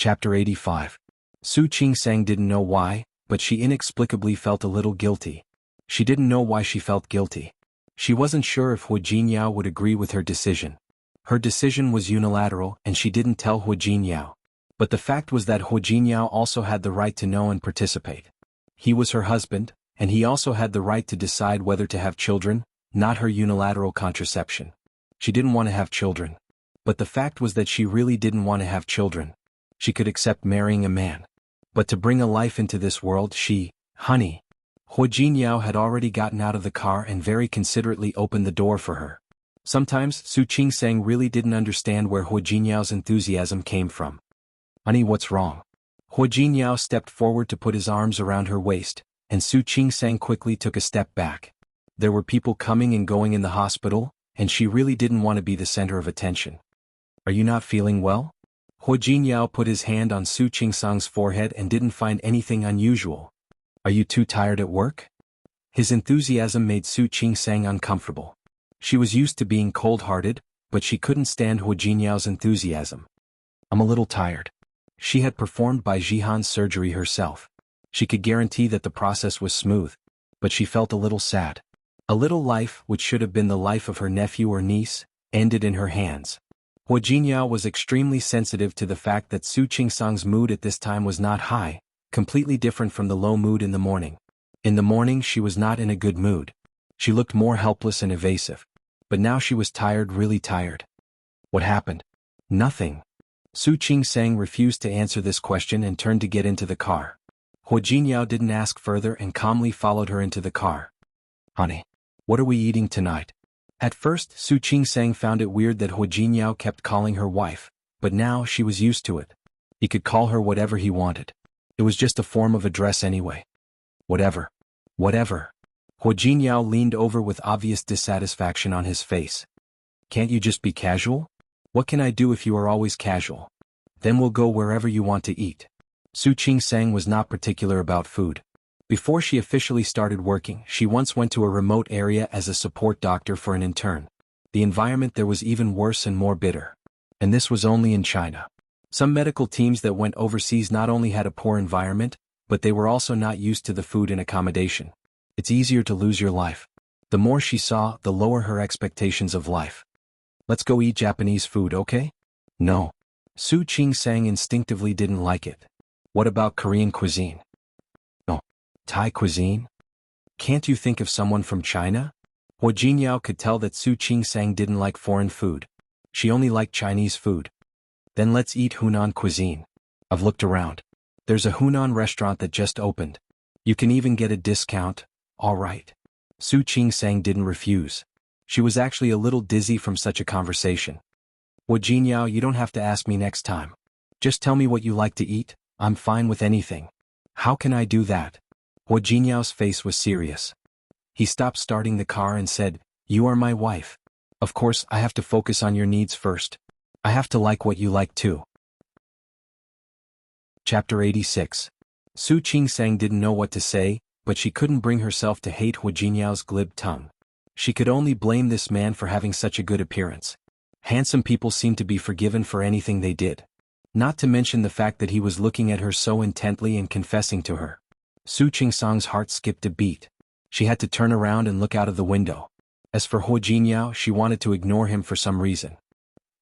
Chapter 85. Su Qingsang didn't know why, but she inexplicably felt a little guilty. She didn't know why she felt guilty. She wasn't sure if Hu Jinyao would agree with her decision. Her decision was unilateral and she didn't tell Hu Jinyao. But the fact was that Hu Jinyao also had the right to know and participate. He was her husband, and he also had the right to decide whether to have children, not her unilateral contraception. She didn't want to have children. But the fact was that she really didn't want to have children. She could accept marrying a man. But to bring a life into this world honey. Hu Jinyao had already gotten out of the car and very considerately opened the door for her. Sometimes Su Qingsang really didn't understand where Hu Jinyao's enthusiasm came from. Honey, what's wrong? Hu Jinyao stepped forward to put his arms around her waist, and Su Qingsang quickly took a step back. There were people coming and going in the hospital, and she really didn't want to be the center of attention. Are you not feeling well? Hu Jinyao put his hand on Su Qingsang's forehead and didn't find anything unusual. Are you too tired at work? His enthusiasm made Su Qingsang uncomfortable. She was used to being cold-hearted, but she couldn't stand Hu Jinyao's enthusiasm. I'm a little tired. She had performed Bai Jihan's surgery herself. She could guarantee that the process was smooth. But she felt a little sad. A little life, which should have been the life of her nephew or niece, ended in her hands. Hu Jinyao was extremely sensitive to the fact that Su Qingsang's mood at this time was not high, completely different from the low mood in the morning. In the morning she was not in a good mood. She looked more helpless and evasive. But now she was tired, really tired. What happened? Nothing. Su Qingsang refused to answer this question and turned to get into the car. Hu Jinyao didn't ask further and calmly followed her into the car. Honey, what are we eating tonight? At first, Su Qingsang found it weird that Hu Jinyao kept calling her wife, but now she was used to it. He could call her whatever he wanted. It was just a form of address anyway. Whatever. Whatever. Hu Jinyao leaned over with obvious dissatisfaction on his face. Can't you just be casual? What can I do if you are always casual? Then we'll go wherever you want to eat. Su Qingsang was not particular about food. Before she officially started working, she once went to a remote area as a support doctor for an intern. The environment there was even worse and more bitter. And this was only in China. Some medical teams that went overseas not only had a poor environment, but they were also not used to the food and accommodation. It's easier to lose your life. The more she saw, the lower her expectations of life. Let's go eat Japanese food, okay? No. Su Qingsang instinctively didn't like it. What about Korean cuisine? No. Thai cuisine? Can't you think of someone from China? Hu Jinyao could tell that Su Qingsang didn't like foreign food. She only liked Chinese food. Then let's eat Hunan cuisine. I've looked around. There's a Hunan restaurant that just opened. You can even get a discount. All right. Su Qingsang didn't refuse. She was actually a little dizzy from such a conversation. Hu Jinyao, you don't have to ask me next time. Just tell me what you like to eat. I'm fine with anything. How can I do that? Hu Jinyao's face was serious. He stopped starting the car and said, You are my wife. Of course, I have to focus on your needs first. I have to like what you like too. Chapter 86. Su Qingsang didn't know what to say, but she couldn't bring herself to hate Hu Jinyao's glib tongue. She could only blame this man for having such a good appearance. Handsome people seemed to be forgiven for anything they did. Not to mention the fact that he was looking at her so intently and confessing to her. Su Qingsang's heart skipped a beat. She had to turn around and look out of the window. As for Hu Jinyao, she wanted to ignore him for some reason.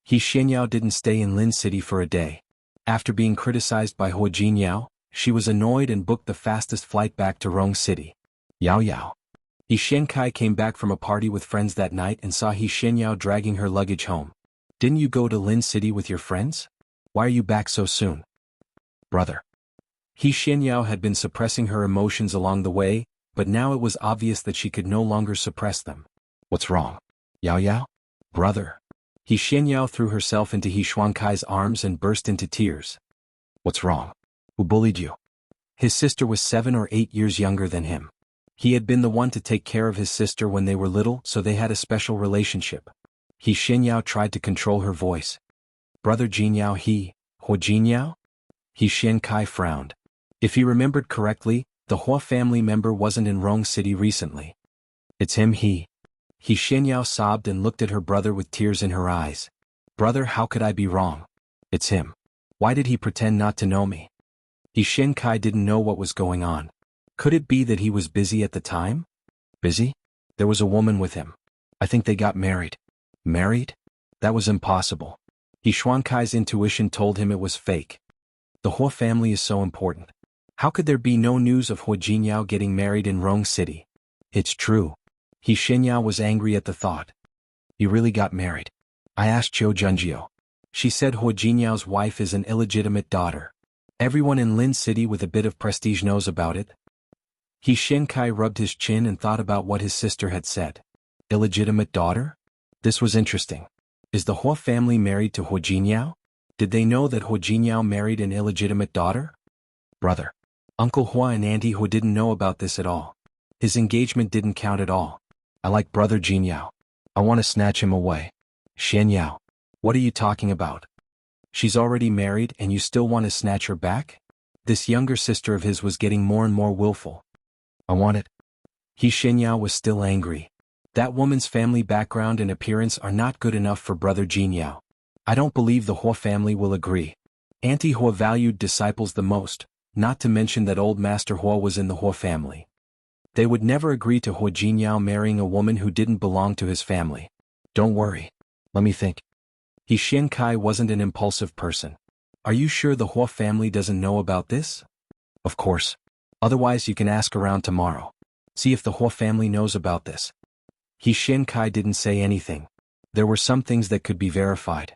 He Xianyao didn't stay in Lin City for a day. After being criticized by Hu Jinyao, she was annoyed and booked the fastest flight back to Rong City. Yao Yao. He Xiankai came back from a party with friends that night and saw He Xianyao dragging her luggage home. Didn't you go to Lin City with your friends? Why are you back so soon? Brother. He Xianyao had been suppressing her emotions along the way, but now it was obvious that she could no longer suppress them. What's wrong? Yao Yao? Brother. He Xianyao threw herself into He Xuankai's arms and burst into tears. What's wrong? Who bullied you? His sister was 7 or 8 years younger than him. He had been the one to take care of his sister when they were little, so they had a special relationship. He Xianyao tried to control her voice. Brother Jinyao Hu Jinyao? He Xiankai frowned. If he remembered correctly, the Hua family member wasn't in Rong City recently. It's him He Xianyao sobbed and looked at her brother with tears in her eyes. Brother, how could I be wrong? It's him. Why did he pretend not to know me? He Shenkai didn't know what was going on. Could it be that he was busy at the time? Busy? There was a woman with him. I think they got married. Married? That was impossible. He Xuankai's intuition told him it was fake. The Hua family is so important. How could there be no news of Hua Jinyao getting married in Rong City? It's true. He Shenyao was angry at the thought. He really got married. I asked Chiu Junjiu. She said Hua Jinyao's wife is an illegitimate daughter. Everyone in Lin City with a bit of prestige knows about it. He Shenkai rubbed his chin and thought about what his sister had said. Illegitimate daughter? This was interesting. Is the Hua family married to Hua Jinyao? Did they know that Hua Jinyao married an illegitimate daughter? Brother. Uncle Hua and Auntie Hua didn't know about this at all. His engagement didn't count at all. I like brother Jinyao. I want to snatch him away. Shenyao. What are you talking about? She's already married and you still want to snatch her back? This younger sister of his was getting more and more willful. I want it. He Shenyao was still angry. That woman's family background and appearance are not good enough for brother Jinyao. I don't believe the Hua family will agree. Auntie Hua valued disciples the most, not to mention that old Master Hua was in the Hua family. They would never agree to Hua Jinyao marrying a woman who didn't belong to his family. Don't worry. Let me think. He Shenkai wasn't an impulsive person. Are you sure the Hua family doesn't know about this? Of course. Otherwise you can ask around tomorrow. See if the Hua family knows about this. He Shenkai didn't say anything. There were some things that could be verified.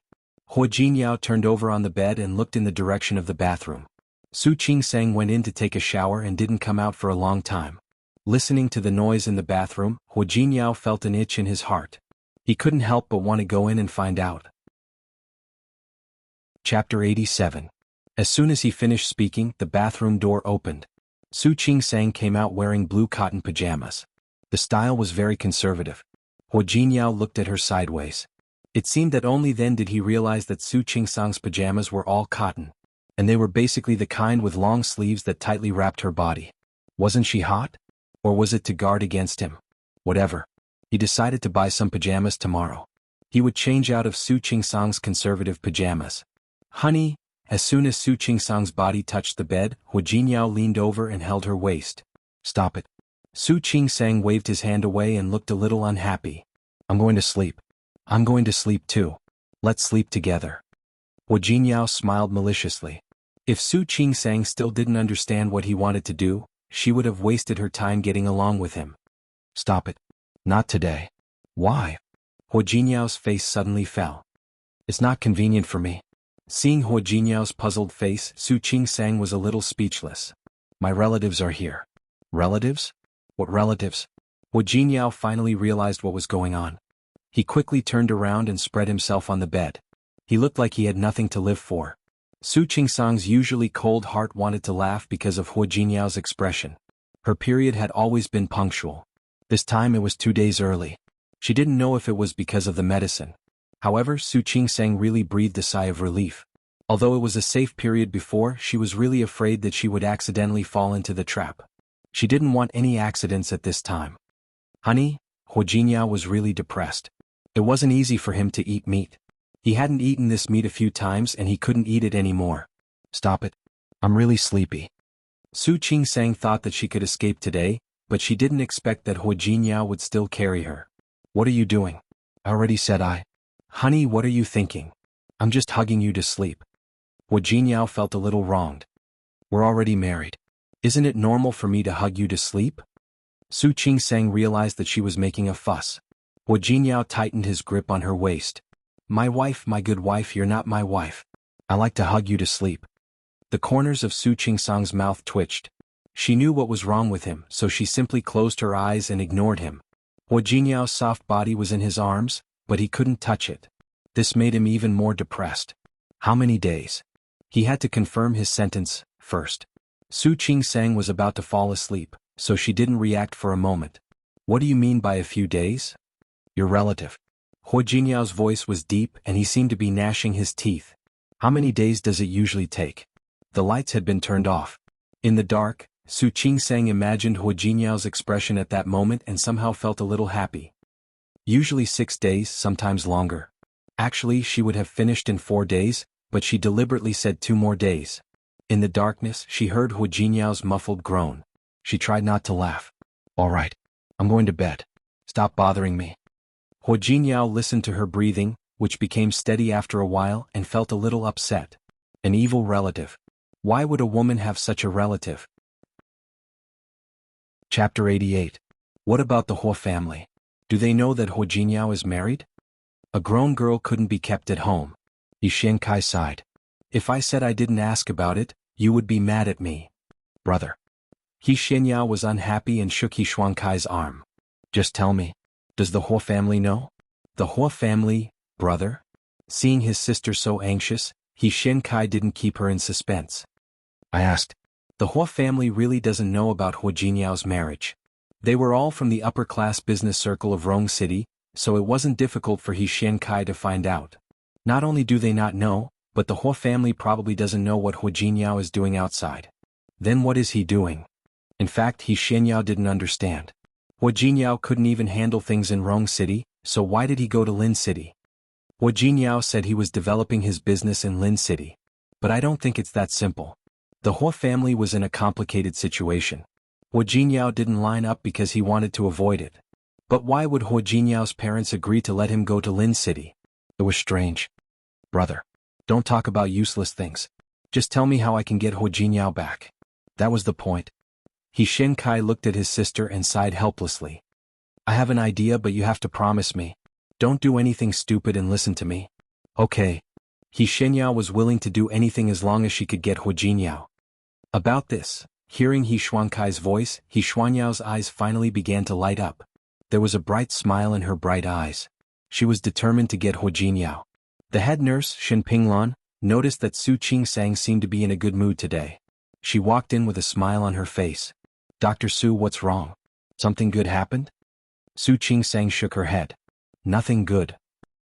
Hua Jinyao turned over on the bed and looked in the direction of the bathroom. Su Qingsang went in to take a shower and didn't come out for a long time. Listening to the noise in the bathroom, Hua Jinyao felt an itch in his heart. He couldn't help but want to go in and find out. Chapter 87. As soon as he finished speaking, the bathroom door opened. Su Qingsang came out wearing blue cotton pajamas. The style was very conservative. Hua Jinyao looked at her sideways. It seemed that only then did he realize that Su Qingsang's pajamas were all cotton. And they were basically the kind with long sleeves that tightly wrapped her body. Wasn't she hot? Or was it to guard against him? Whatever. He decided to buy some pajamas tomorrow. He would change out of Su Qingsang's conservative pajamas. Honey, as soon as Su Qingsang's body touched the bed, Hua Jinyao leaned over and held her waist. Stop it. Su Qingsang waved his hand away and looked a little unhappy. I'm going to sleep. I'm going to sleep too. Let's sleep together. Hua Jinyao smiled maliciously. If Su Qingsang still didn't understand what he wanted to do, she would have wasted her time getting along with him. Stop it. Not today. Why? Hua Jinyao's face suddenly fell. It's not convenient for me. Seeing Hua Jinyao's puzzled face, Su Qingsang was a little speechless. My relatives are here. Relatives? What relatives? Hua Jinyao finally realized what was going on. He quickly turned around and spread himself on the bed. He looked like he had nothing to live for. Su Qingsang's usually cold heart wanted to laugh because of Hua Jinyao's expression. Her period had always been punctual. This time it was 2 days early. She didn't know if it was because of the medicine. However, Su Qingsang really breathed a sigh of relief. Although it was a safe period before, she was really afraid that she would accidentally fall into the trap. She didn't want any accidents at this time. Honey, Hua Jinyao was really depressed. It wasn't easy for him to eat meat. He hadn't eaten this meat a few times and he couldn't eat it anymore. Stop it. I'm really sleepy. Su Qingsang thought that she could escape today, but she didn't expect that Hua Jinyao would still carry her. What are you doing? I already said Honey, what are you thinking? I'm just hugging you to sleep. Hua Jinyao felt a little wronged. We're already married. Isn't it normal for me to hug you to sleep? Su Qingsang realized that she was making a fuss. Hua Jinyao tightened his grip on her waist. My wife, my good wife, you're not my wife. I like to hug you to sleep. The corners of Su Qingsang's mouth twitched. She knew what was wrong with him, so she simply closed her eyes and ignored him. Hua Jinyao's soft body was in his arms, but he couldn't touch it. This made him even more depressed. How many days? He had to confirm his sentence first. Su Qingsang was about to fall asleep, so she didn't react for a moment. What do you mean by a few days? Your relative. Hua Jinyao's voice was deep and he seemed to be gnashing his teeth. How many days does it usually take? The lights had been turned off. In the dark, Su Qingsang imagined Hua Jinyao's expression at that moment and somehow felt a little happy. Usually 6 days, sometimes longer. Actually, she would have finished in 4 days, but she deliberately said 2 more days. In the darkness, she heard Hu Jinyao's muffled groan. She tried not to laugh. All right. I'm going to bed. Stop bothering me. Hu Jinyao listened to her breathing, which became steady after a while, and felt a little upset. An evil relative. Why would a woman have such a relative? Chapter 88. What about the Hu family? Do they know that Hu Jinyao is married? A grown girl couldn't be kept at home. Yi Xiankai sighed. If I said I didn't ask about it, you would be mad at me. Brother. He Xianyao was unhappy and shook He Xuankai's arm. Just tell me. Does the Hu family know? The Hu family, brother? Seeing his sister so anxious, He Xiankai didn't keep her in suspense. I asked. The Hu family really doesn't know about Hu Jinyao's marriage. They were all from the upper-class business circle of Rong City, so it wasn't difficult for He Xiankai to find out. Not only do they not know, but the Hu family probably doesn't know what Hu Jinyao is doing outside. Then what is he doing? In fact, He Xianyao didn't understand. Hu Jinyao couldn't even handle things in Rong City, so why did he go to Lin City? Hu Jinyao said he was developing his business in Lin City. But I don't think it's that simple. The Hu family was in a complicated situation. Hu Jinyao didn't line up because he wanted to avoid it. But why would Hu Jinyao's parents agree to let him go to Lin City? It was strange. Brother. Don't talk about useless things. Just tell me how I can get Hu Jinyao back. That was the point. He Xiankai looked at his sister and sighed helplessly. I have an idea, but you have to promise me. Don't do anything stupid and listen to me. Okay. He Xianyao was willing to do anything as long as she could get Hu Jinyao. About this, hearing He Xuankai's voice, He Xuanyao's eyes finally began to light up. There was a bright smile in her bright eyes. She was determined to get Hu Jinyao. The head nurse, Shin Pinglan, noticed that Su Qingsang seemed to be in a good mood today. She walked in with a smile on her face. Dr. Su, what's wrong? Something good happened? Su Qingsang shook her head. Nothing good.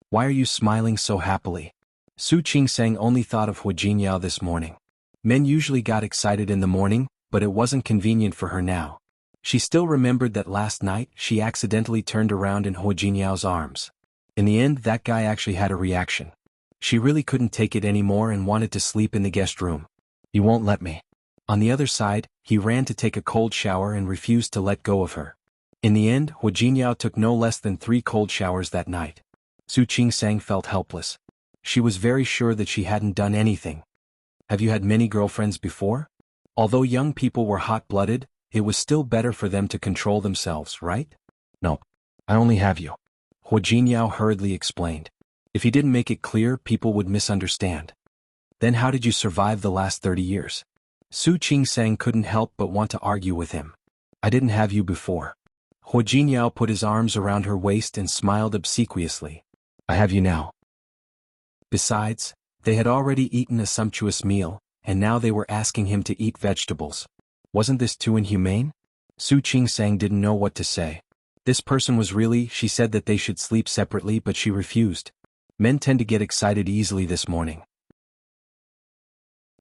Why are you smiling so happily? Su Qingsang only thought of Hu Jinyao this morning. Men usually got excited in the morning, but it wasn't convenient for her now. She still remembered that last night she accidentally turned around in Hu Jinyao's arms. In the end, that guy actually had a reaction. She really couldn't take it anymore and wanted to sleep in the guest room. You won't let me. On the other side, he ran to take a cold shower and refused to let go of her. In the end, Hu Jinyao took no less than 3 cold showers that night. Su Qingsang felt helpless. She was very sure that she hadn't done anything. Have you had many girlfriends before? Although young people were hot-blooded, it was still better for them to control themselves, right? No. I only have you. Hu Jinyao hurriedly explained. If he didn't make it clear, people would misunderstand. Then how did you survive the last 30 years? Su Qingsang couldn't help but want to argue with him. I didn't have you before. Hu Jinyao put his arms around her waist and smiled obsequiously. I have you now. Besides, they had already eaten a sumptuous meal, and now they were asking him to eat vegetables. Wasn't this too inhumane? Su Qingsang didn't know what to say. This person was really, she said that they should sleep separately, but she refused. Men tend to get excited easily this morning.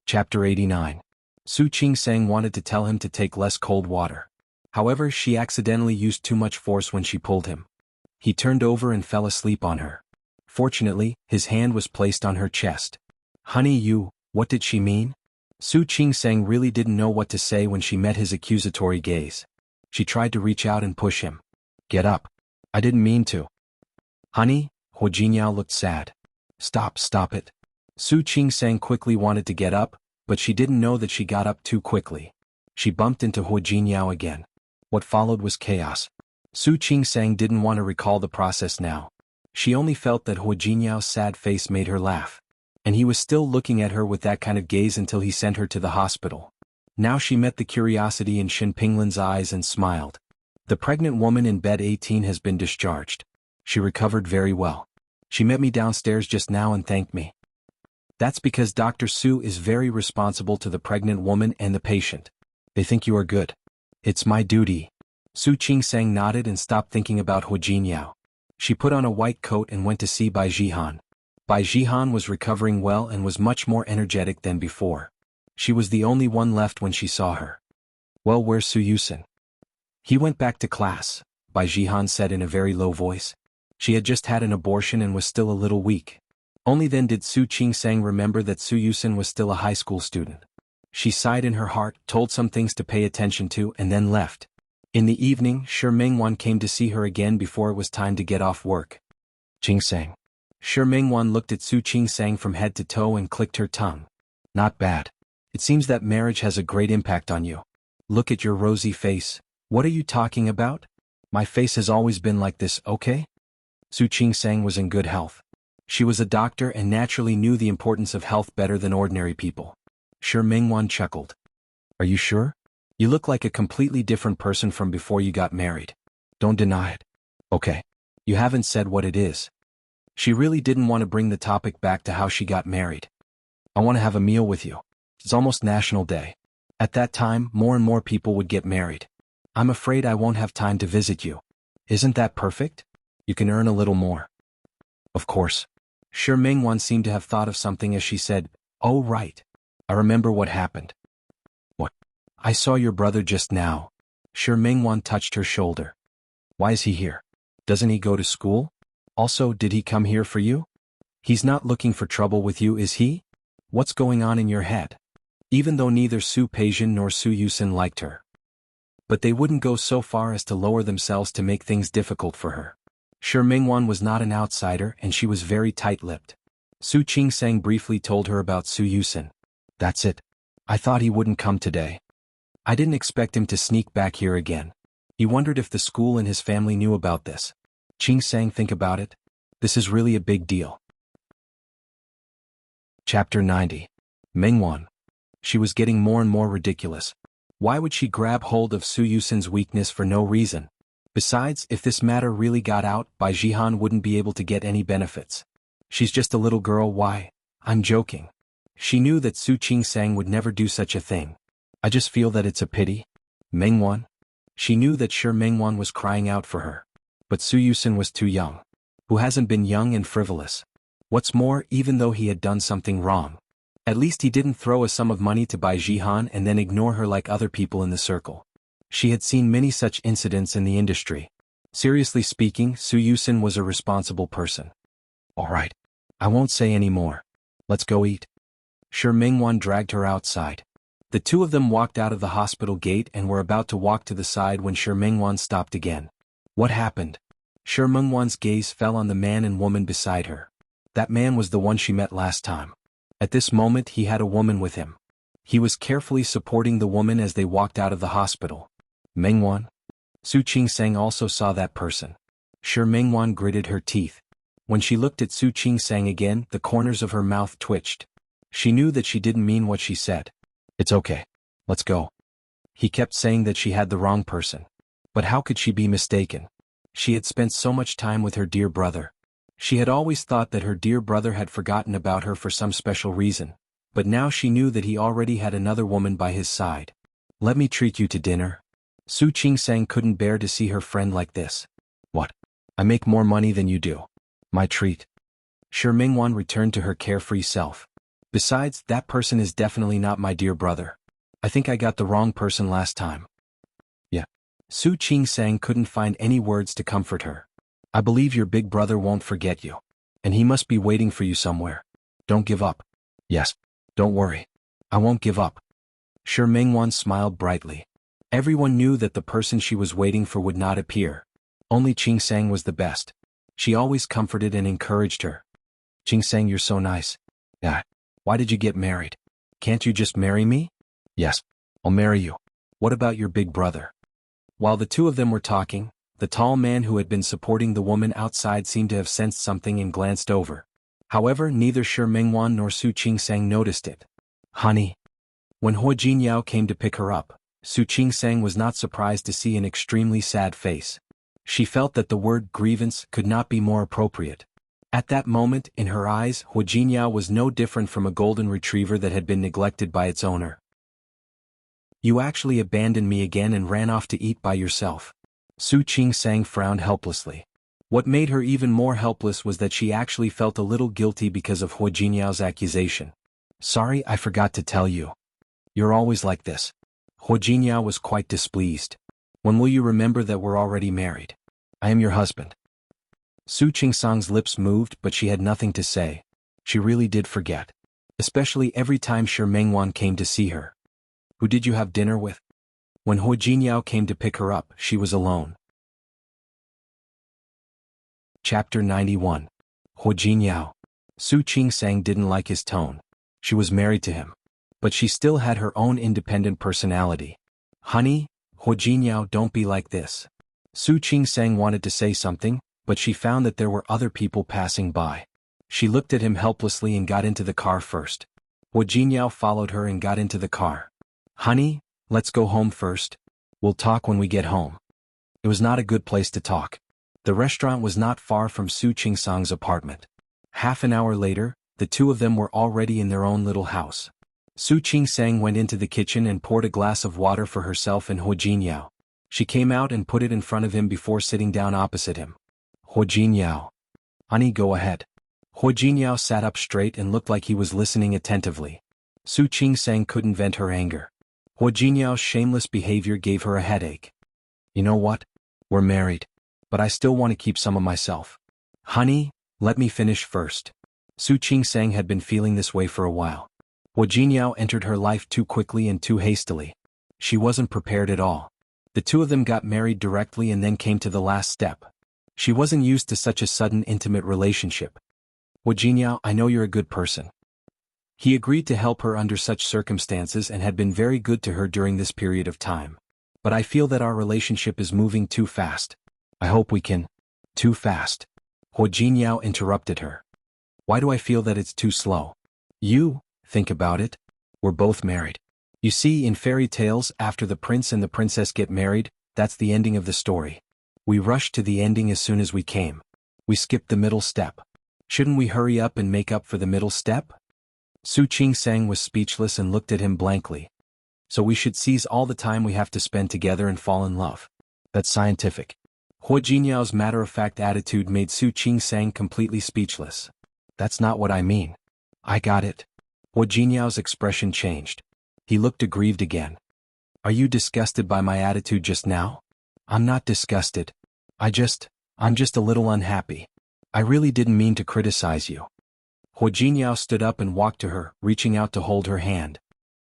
Chapter 89. Su Qingsang wanted to tell him to take less cold water. However, she accidentally used too much force when she pulled him. He turned over and fell asleep on her. Fortunately, his hand was placed on her chest. Honey, what did she mean? Su Qingsang really didn't know what to say when she met his accusatory gaze. She tried to reach out and push him. Get up. I didn't mean to. Honey, Hu Jinyao looked sad. Stop it. Su Qingsang quickly wanted to get up, but she didn't know that she got up too quickly. She bumped into Hu Jinyao again. What followed was chaos. Su Qingsang didn't want to recall the process now. She only felt that Hu Jinyao's sad face made her laugh. And he was still looking at her with that kind of gaze until he sent her to the hospital. Now she met the curiosity in Shin Pinglan's eyes and smiled. The pregnant woman in bed 18 has been discharged. She recovered very well. She met me downstairs just now and thanked me. That's because Dr. Su is very responsible to the pregnant woman and the patient. They think you are good. It's my duty. Su Qingsang nodded and stopped thinking about Hu Jinyao. She put on a white coat and went to see Bai Jihan. Bai Jihan was recovering well and was much more energetic than before. She was the only one left when she saw her. Well, where's Su Yusen? He went back to class, Bai Jihan said in a very low voice. She had just had an abortion and was still a little weak. Only then did Su Qingsang remember that Su Yusin was still a high school student. She sighed in her heart, told some things to pay attention to, and then left. In the evening, Shi Mingwan came to see her again before it was time to get off work. Qingsang. Shi Mingwan looked at Su Qingsang from head to toe and clicked her tongue. Not bad. It seems that marriage has a great impact on you. Look at your rosy face. What are you talking about? My face has always been like this, okay? Su Qingsang was in good health. She was a doctor and naturally knew the importance of health better than ordinary people. Shi Mingwan chuckled. Are you sure? You look like a completely different person from before you got married. Don't deny it. Okay. You haven't said what it is. She really didn't want to bring the topic back to how she got married. I want to have a meal with you. It's almost National Day. At that time, more and more people would get married. I'm afraid I won't have time to visit you. Isn't that perfect? You can earn a little more. Of course. Shi Mingwan seemed to have thought of something as she said, Oh right. I remember what happened. What? I saw your brother just now. Shi Mingwan touched her shoulder. Why is he here? Doesn't he go to school? Also, did he come here for you? He's not looking for trouble with you, is he? What's going on in your head? Even though neither Su Peijian nor Su Yusin liked her. But they wouldn't go so far as to lower themselves to make things difficult for her. Shi Mingwan was not an outsider and she was very tight-lipped. Su Qingsang briefly told her about Su Yusin. That's it. I thought he wouldn't come today. I didn't expect him to sneak back here again. He wondered if the school and his family knew about this. Qingsang, think about it. This is really a big deal. Chapter 90. Mingwan. She was getting more and more ridiculous. Why would she grab hold of Su Yusin's weakness for no reason? Besides, if this matter really got out, Bai Jihan wouldn't be able to get any benefits. She's just a little girl, why? I'm joking. She knew that Su Qingsang would never do such a thing. I just feel that it's a pity. Mingwan. She knew that Shi Mingwan was crying out for her. But Su Yusin was too young. Who hasn't been young and frivolous? What's more, even though he had done something wrong, at least he didn't throw a sum of money to Bai Jihan and then ignore her like other people in the circle. She had seen many such incidents in the industry. Seriously speaking, Su Yusin was a responsible person. All right. I won't say any more. Let's go eat. Shi Mingwan dragged her outside. The two of them walked out of the hospital gate and were about to walk to the side when Shi Mingwan stopped again. What happened? Shi Mingwan's gaze fell on the man and woman beside her. That man was the one she met last time. At this moment he had a woman with him. He was carefully supporting the woman as they walked out of the hospital. Mingwan? Su Qingsang also saw that person. Shi Mingwan gritted her teeth. When she looked at Su Qingsang again, the corners of her mouth twitched. She knew that she didn't mean what she said. It's okay. Let's go. He kept saying that she had the wrong person. But how could she be mistaken? She had spent so much time with her dear brother. She had always thought that her dear brother had forgotten about her for some special reason. But now she knew that he already had another woman by his side. Let me treat you to dinner. Su Qingsang couldn't bear to see her friend like this. What? I make more money than you do. My treat. Shi Mingwan returned to her carefree self. Besides, that person is definitely not my dear brother. I think I got the wrong person last time. Yeah. Su Qingsang couldn't find any words to comfort her. I believe your big brother won't forget you. And he must be waiting for you somewhere. Don't give up. Yes. Don't worry. I won't give up. Shi Mingwan smiled brightly. Everyone knew that the person she was waiting for would not appear. Only Qingsang was the best. She always comforted and encouraged her. Qingsang, you're so nice. Yeah. Why did you get married? Can't you just marry me? Yes. I'll marry you. What about your big brother? While the two of them were talking, the tall man who had been supporting the woman outside seemed to have sensed something and glanced over. However, neither Shi Mingwan nor Su Qingsang noticed it. Honey. When Hua Jinyao came to pick her up, Su Qingsang was not surprised to see an extremely sad face. She felt that the word grievance could not be more appropriate. At that moment, in her eyes, Hua Jinyao was no different from a golden retriever that had been neglected by its owner. You actually abandoned me again and ran off to eat by yourself. Su Qingsang frowned helplessly. What made her even more helpless was that she actually felt a little guilty because of Hua Jinyao's accusation. Sorry, I forgot to tell you. You're always like this. Hua Jinyao was quite displeased. When will you remember that we're already married? I am your husband. Su Qingsang's lips moved, but she had nothing to say. She really did forget. Especially every time Shi Mengwan came to see her. Who did you have dinner with? When Hu Jinyao came to pick her up, she was alone. Chapter 91. Hu Jinyao. Su Qingsang didn't like his tone. She was married to him. But she still had her own independent personality. Honey, Hu Jinyao, don't be like this. Su Qingsang wanted to say something, but she found that there were other people passing by. She looked at him helplessly and got into the car first. Hu Jinyao followed her and got into the car. Honey, let's go home first. We'll talk when we get home. It was not a good place to talk. The restaurant was not far from Su Qingsang's apartment. Half an hour later, the two of them were already in their own little house. Su Qingsang went into the kitchen and poured a glass of water for herself and Hu Jinyao. She came out and put it in front of him before sitting down opposite him. Hu Jinyao. Honey, go ahead. Hu Jinyao sat up straight and looked like he was listening attentively. Su Qingsang couldn't vent her anger. Hu Jinyao's shameless behavior gave her a headache. You know what? We're married. But I still want to keep some of myself. Honey, let me finish first. Su Qingsang had been feeling this way for a while. Hu Jinyao entered her life too quickly and too hastily. She wasn't prepared at all. The two of them got married directly and then came to the last step. She wasn't used to such a sudden intimate relationship. Hu Jinyao, I know you're a good person. He agreed to help her under such circumstances and had been very good to her during this period of time. But I feel that our relationship is moving too fast. I hope we can. Too fast. Hu Jinyao interrupted her. Why do I feel that it's too slow? You, think about it. We're both married. You see, in fairy tales, after the prince and the princess get married, that's the ending of the story. We rushed to the ending as soon as we came. We skipped the middle step. Shouldn't we hurry up and make up for the middle step? Su Qingsang was speechless and looked at him blankly. So we should seize all the time we have to spend together and fall in love. That's scientific. Hu Jinyao's matter-of-fact attitude made Su Qingsang completely speechless. That's not what I mean. I got it. Hu Jinyao's expression changed. He looked aggrieved again. Are you disgusted by my attitude just now? I'm not disgusted. I'm just a little unhappy. I really didn't mean to criticize you. Hu Jinyao stood up and walked to her, reaching out to hold her hand.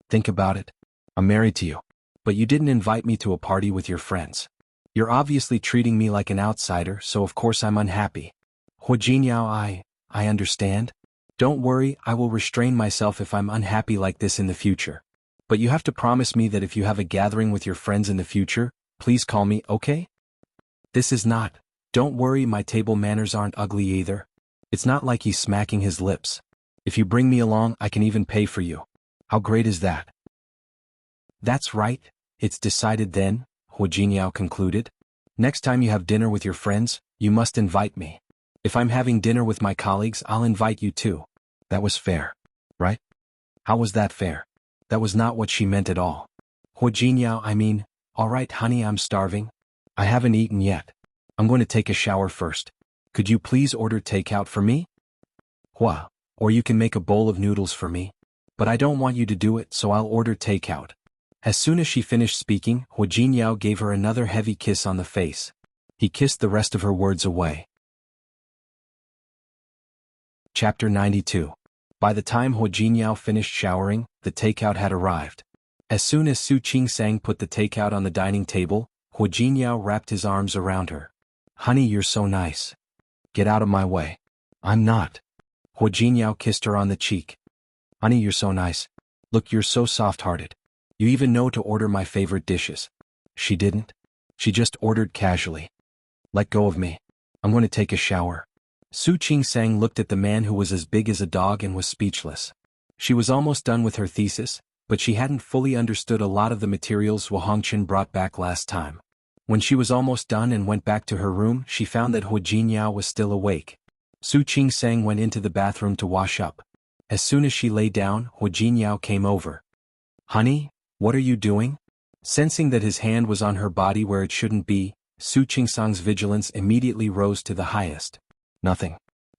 Think about it. I'm married to you. But you didn't invite me to a party with your friends. You're obviously treating me like an outsider, so of course I'm unhappy. Hu Jinyao, I understand. Don't worry, I will restrain myself if I'm unhappy like this in the future. But you have to promise me that if you have a gathering with your friends in the future, please call me, okay? This is not. Don't worry, my table manners aren't ugly either. It's not like he's smacking his lips. If you bring me along, I can even pay for you. How great is that? That's right, it's decided then, Hu Jinyao concluded. Next time you have dinner with your friends, you must invite me. If I'm having dinner with my colleagues, I'll invite you too. That was fair, right? How was that fair? That was not what she meant at all. Hu Jinyao, all right honey, I'm starving. I haven't eaten yet. I'm going to take a shower first. Could you please order takeout for me? Hua, or you can make a bowl of noodles for me. But I don't want you to do it, so I'll order takeout. As soon as she finished speaking, Hu Jinyao gave her another heavy kiss on the face. He kissed the rest of her words away. Chapter 92. By the time Hu Jinyao finished showering, the takeout had arrived. As soon as Su Qingsang put the takeout on the dining table, Hu Jinyao wrapped his arms around her. Honey, you're so nice. Get out of my way. I'm not. Hu Jinyao kissed her on the cheek. Honey, you're so nice. Look, you're so soft-hearted. You even know to order my favorite dishes. She didn't. She just ordered casually. Let go of me. I'm going to take a shower. Su Qingsang looked at the man who was as big as a dog and was speechless. She was almost done with her thesis, but she hadn't fully understood a lot of the materials Wu Hongqin brought back last time. When she was almost done and went back to her room, she found that Hu Jinyao was still awake. Su Qingsang went into the bathroom to wash up. As soon as she lay down, Hu Jinyao came over. Honey, what are you doing? Sensing that his hand was on her body where it shouldn't be, Su Qingsang's vigilance immediately rose to the highest. Nothing.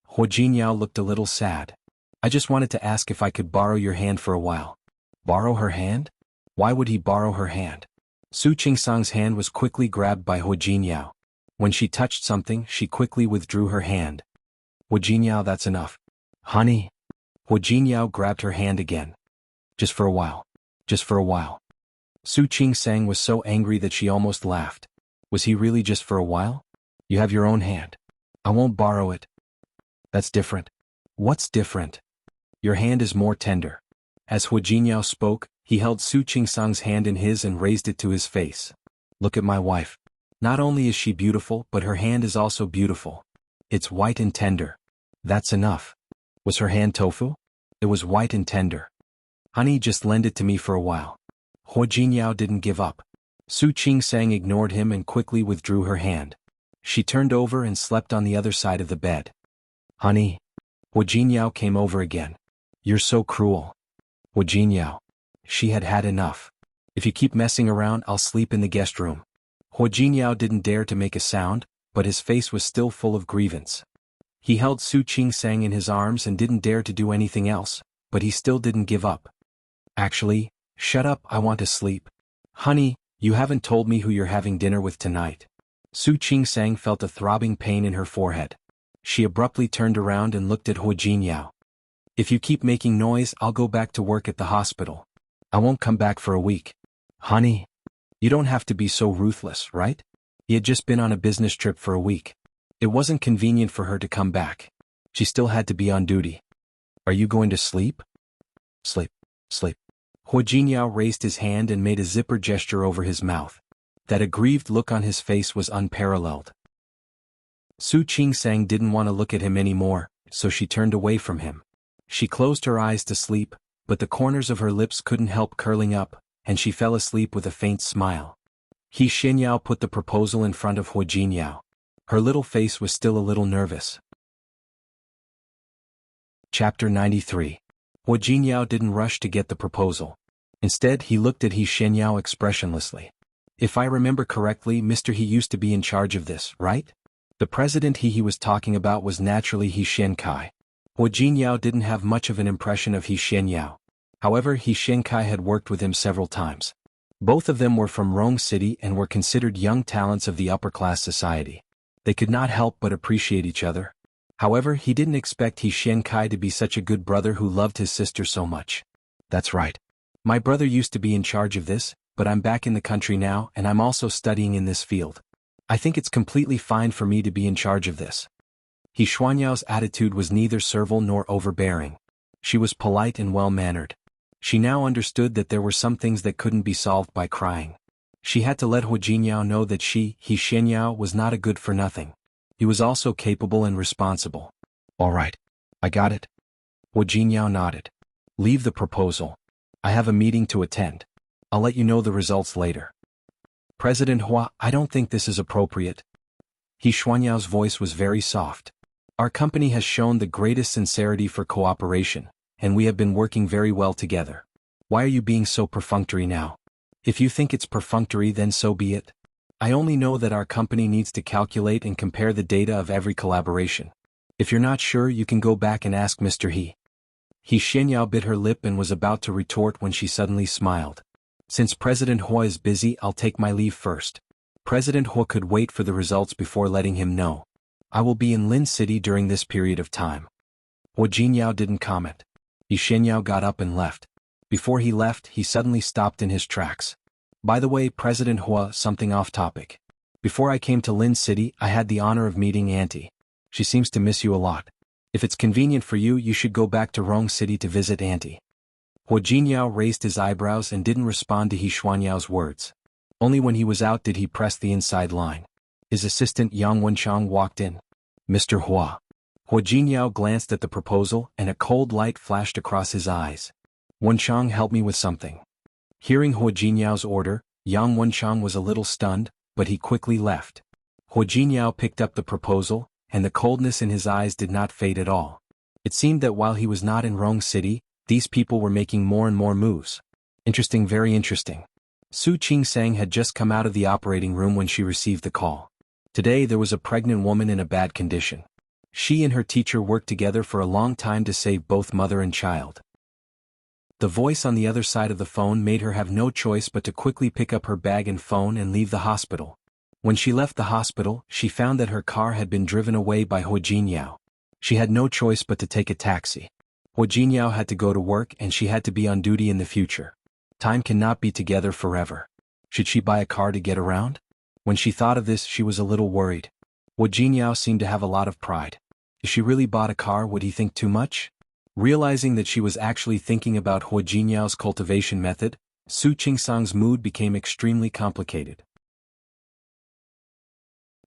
Hu Jinyao looked a little sad. I just wanted to ask if I could borrow your hand for a while. Borrow her hand? Why would he borrow her hand? Su Qingsang's hand was quickly grabbed by Hu Jinyao. When she touched something, she quickly withdrew her hand. Hu Jinyao, that's enough. Honey, Hua Jinyao grabbed her hand again. Just for a while. Just for a while. Su Qingsang was so angry that she almost laughed. Was he really just for a while? You have your own hand. I won't borrow it. That's different. What's different? Your hand is more tender. As Hua Jinyao spoke, he held Su Qingsang's hand in his and raised it to his face. Look at my wife. Not only is she beautiful, but her hand is also beautiful. It's white and tender. That's enough. Was her hand tofu? It was white and tender. Honey, just lend it to me for a while. Hua Jinyao didn't give up. Su Qingsang ignored him and quickly withdrew her hand. She turned over and slept on the other side of the bed. Honey. Hua Jinyao came over again. You're so cruel. Hua Jinyao. She had had enough. If you keep messing around, I'll sleep in the guest room. Hua Jinyao didn't dare to make a sound, but his face was still full of grievance. He held Su Qingsang in his arms and didn't dare to do anything else, but he still didn't give up. Actually, shut up, I want to sleep. Honey, you haven't told me who you're having dinner with tonight. Su Qingsang felt a throbbing pain in her forehead. She abruptly turned around and looked at Hua Jinyao. If you keep making noise, I'll go back to work at the hospital. I won't come back for a week. Honey, you don't have to be so ruthless, right? He had just been on a business trip for a week. It wasn't convenient for her to come back. She still had to be on duty. Are you going to sleep? Sleep. Sleep. Hua Jinyao raised his hand and made a zipper gesture over his mouth. That aggrieved look on his face was unparalleled. Su Qingsang didn't want to look at him anymore, so she turned away from him. She closed her eyes to sleep, but the corners of her lips couldn't help curling up, and she fell asleep with a faint smile. He Xinyao put the proposal in front of Hua Jinyao. Her little face was still a little nervous. Chapter 93. Hua Jinyao didn't rush to get the proposal. Instead, he looked at He Xinyao expressionlessly. If I remember correctly, Mr. He used to be in charge of this, right? The president he was talking about was naturally He Xiankai. Hua Jinyao didn't have much of an impression of He Xianyao. However, He Xiankai had worked with him several times. Both of them were from Rong City and were considered young talents of the upper-class society. They could not help but appreciate each other. However, he didn't expect He Xiankai to be such a good brother who loved his sister so much. That's right. My brother used to be in charge of this, but I'm back in the country now and I'm also studying in this field. I think it's completely fine for me to be in charge of this. He Xuanyao's attitude was neither servile nor overbearing. She was polite and well-mannered. She now understood that there were some things that couldn't be solved by crying. She had to let Hua Jinyao know that He Xianyao was not a good-for-nothing. He was also capable and responsible. All right. I got it. Hua Jinyao nodded. Leave the proposal. I have a meeting to attend. I'll let you know the results later. President Hua, I don't think this is appropriate. He Xuanyao's voice was very soft. Our company has shown the greatest sincerity for cooperation, and we have been working very well together. Why are you being so perfunctory now? If you think it's perfunctory, then so be it. I only know that our company needs to calculate and compare the data of every collaboration. If you're not sure, you can go back and ask Mr. He. He Xianyao bit her lip and was about to retort when she suddenly smiled. Since President Hua is busy, I'll take my leave first. President Hua could wait for the results before letting him know. I will be in Lin City during this period of time. Hua Jinyao didn't comment. He Xianyao got up and left. Before he left, he suddenly stopped in his tracks. By the way, President Hua, something off topic. Before I came to Lin City, I had the honor of meeting Auntie. She seems to miss you a lot. If it's convenient for you, you should go back to Rong City to visit Auntie. Hua Jinyao raised his eyebrows and didn't respond to He Xuanyao's words. Only when he was out did he press the inside line. His assistant Yang Wenchang walked in. Mr. Hua. Hua Jinyao glanced at the proposal and a cold light flashed across his eyes. Wenchang, help me with something. Hearing Hua Jinyao's order, Yang Wenchang was a little stunned, but he quickly left. Hua Jinyao picked up the proposal, and the coldness in his eyes did not fade at all. It seemed that while he was not in Rong City, these people were making more and more moves. Interesting, very interesting. Su Qingsang had just come out of the operating room when she received the call. Today there was a pregnant woman in a bad condition. She and her teacher worked together for a long time to save both mother and child. The voice on the other side of the phone made her have no choice but to quickly pick up her bag and phone and leave the hospital. When she left the hospital, she found that her car had been driven away by Hua Jinyao. She had no choice but to take a taxi. Hua Jinyao had to go to work and she had to be on duty in the future. Time cannot be together forever. Should she buy a car to get around? When she thought of this, she was a little worried. Hua Jinyao seemed to have a lot of pride. If she really bought a car, would he think too much? Realizing that she was actually thinking about Hua Jinyao's cultivation method, Su Qingsang's mood became extremely complicated.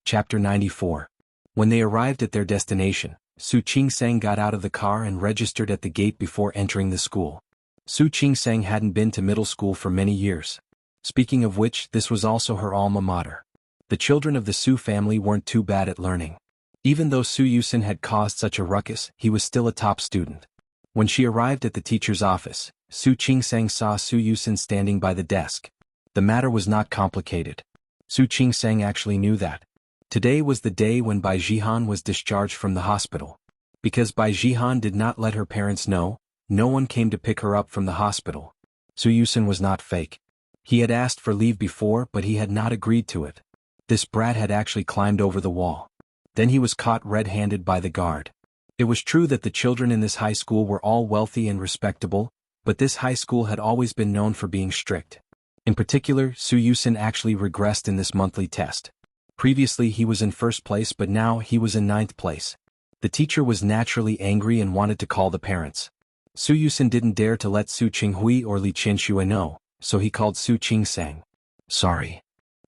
Chapter 94. When they arrived at their destination, Su Qingsang got out of the car and registered at the gate before entering the school. Su Qingsang hadn't been to middle school for many years. Speaking of which, this was also her alma mater. The children of the Su family weren't too bad at learning. Even though Su Yusin had caused such a ruckus, he was still a top student. When she arrived at the teacher's office, Su Qingsang saw Su Yusin standing by the desk. The matter was not complicated. Su Qingsang actually knew that. Today was the day when Bai Jihan was discharged from the hospital. Because Bai Jihan did not let her parents know, no one came to pick her up from the hospital. Su Yusin was not fake. He had asked for leave before, but he had not agreed to it. This brat had actually climbed over the wall. Then he was caught red-handed by the guard. It was true that the children in this high school were all wealthy and respectable, but this high school had always been known for being strict. In particular, Su Yusin actually regressed in this monthly test. Previously he was in first place, but now he was in 9th place. The teacher was naturally angry and wanted to call the parents. Su Yusin didn't dare to let Su Qinghui or Li Qianxue know, so he called Su Qingsang. Sorry.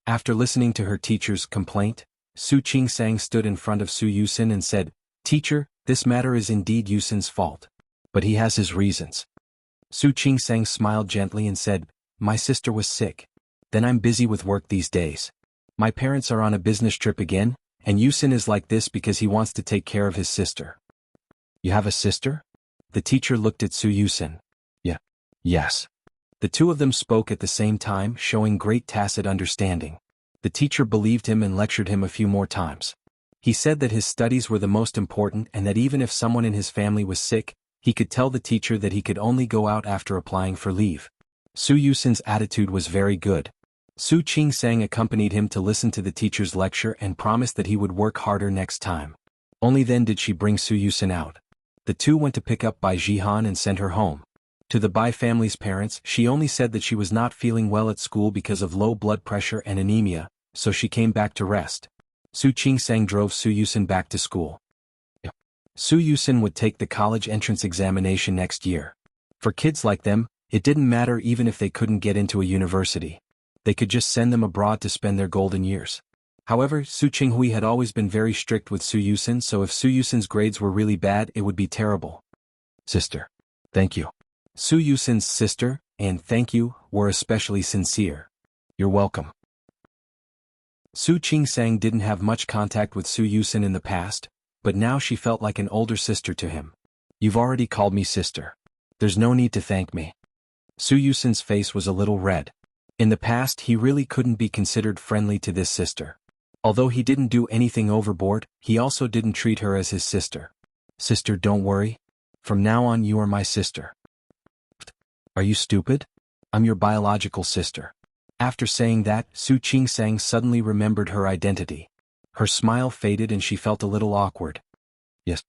After listening to her teacher's complaint, Su Qingsang stood in front of Su Yusin and said, "Teacher, this matter is indeed Yusin's fault. But he has his reasons." Su Qingsang smiled gently and said, "My sister was sick. Then I'm busy with work these days. My parents are on a business trip again, and Yusin is like this because he wants to take care of his sister." "You have a sister?" The teacher looked at Su Yusin. "Yeah. Yes." The two of them spoke at the same time, showing great tacit understanding. The teacher believed him and lectured him a few more times. He said that his studies were the most important and that even if someone in his family was sick, he could tell the teacher that he could only go out after applying for leave. Su Yusin's attitude was very good. Su Qingsang accompanied him to listen to the teacher's lecture and promised that he would work harder next time. Only then did she bring Su Yusin out. The two went to pick up Bai Jihan and send her home. To the Bai family's parents, she only said that she was not feeling well at school because of low blood pressure and anemia, so she came back to rest. Su Qingsang drove Su Yusin back to school. Su Yusin would take the college entrance examination next year. For kids like them, it didn't matter even if they couldn't get into a university. They could just send them abroad to spend their golden years. However, Su Qinghui had always been very strict with Su Yusin, so if Su Yusin's grades were really bad, it would be terrible. "Sister. Thank you." Su Yusin's sister, and thank you, were especially sincere. "You're welcome." Su Qingsang didn't have much contact with Su Yusin in the past, but now she felt like an older sister to him. "You've already called me sister. There's no need to thank me." Su Yusin's face was a little red. In the past he really couldn't be considered friendly to this sister. Although he didn't do anything overboard, he also didn't treat her as his sister. "Sister, don't worry. From now on you are my sister." "Are you stupid? I'm your biological sister." After saying that, Su Qingsang suddenly remembered her identity. Her smile faded and she felt a little awkward. Yes,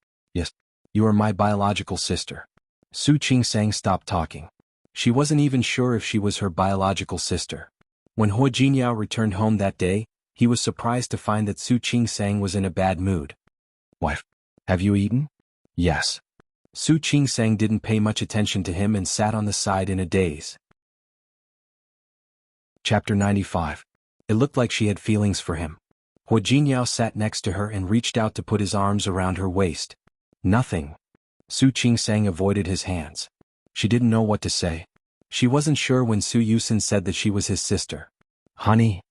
you are my biological sister." Su Qingsang stopped talking. She wasn't even sure if she was her biological sister. When Hua Jinyao returned home that day, he was surprised to find that Su Qingsang was in a bad mood. "Wife, have you eaten?" "Yes." Su Qingsang didn't pay much attention to him and sat on the side in a daze. Chapter 95. It looked like she had feelings for him. Hua Jinyao sat next to her and reached out to put his arms around her waist. "Nothing." Su Qingsang avoided his hands. She didn't know what to say. She wasn't sure when Su Yusin said that she was his sister. "Honey."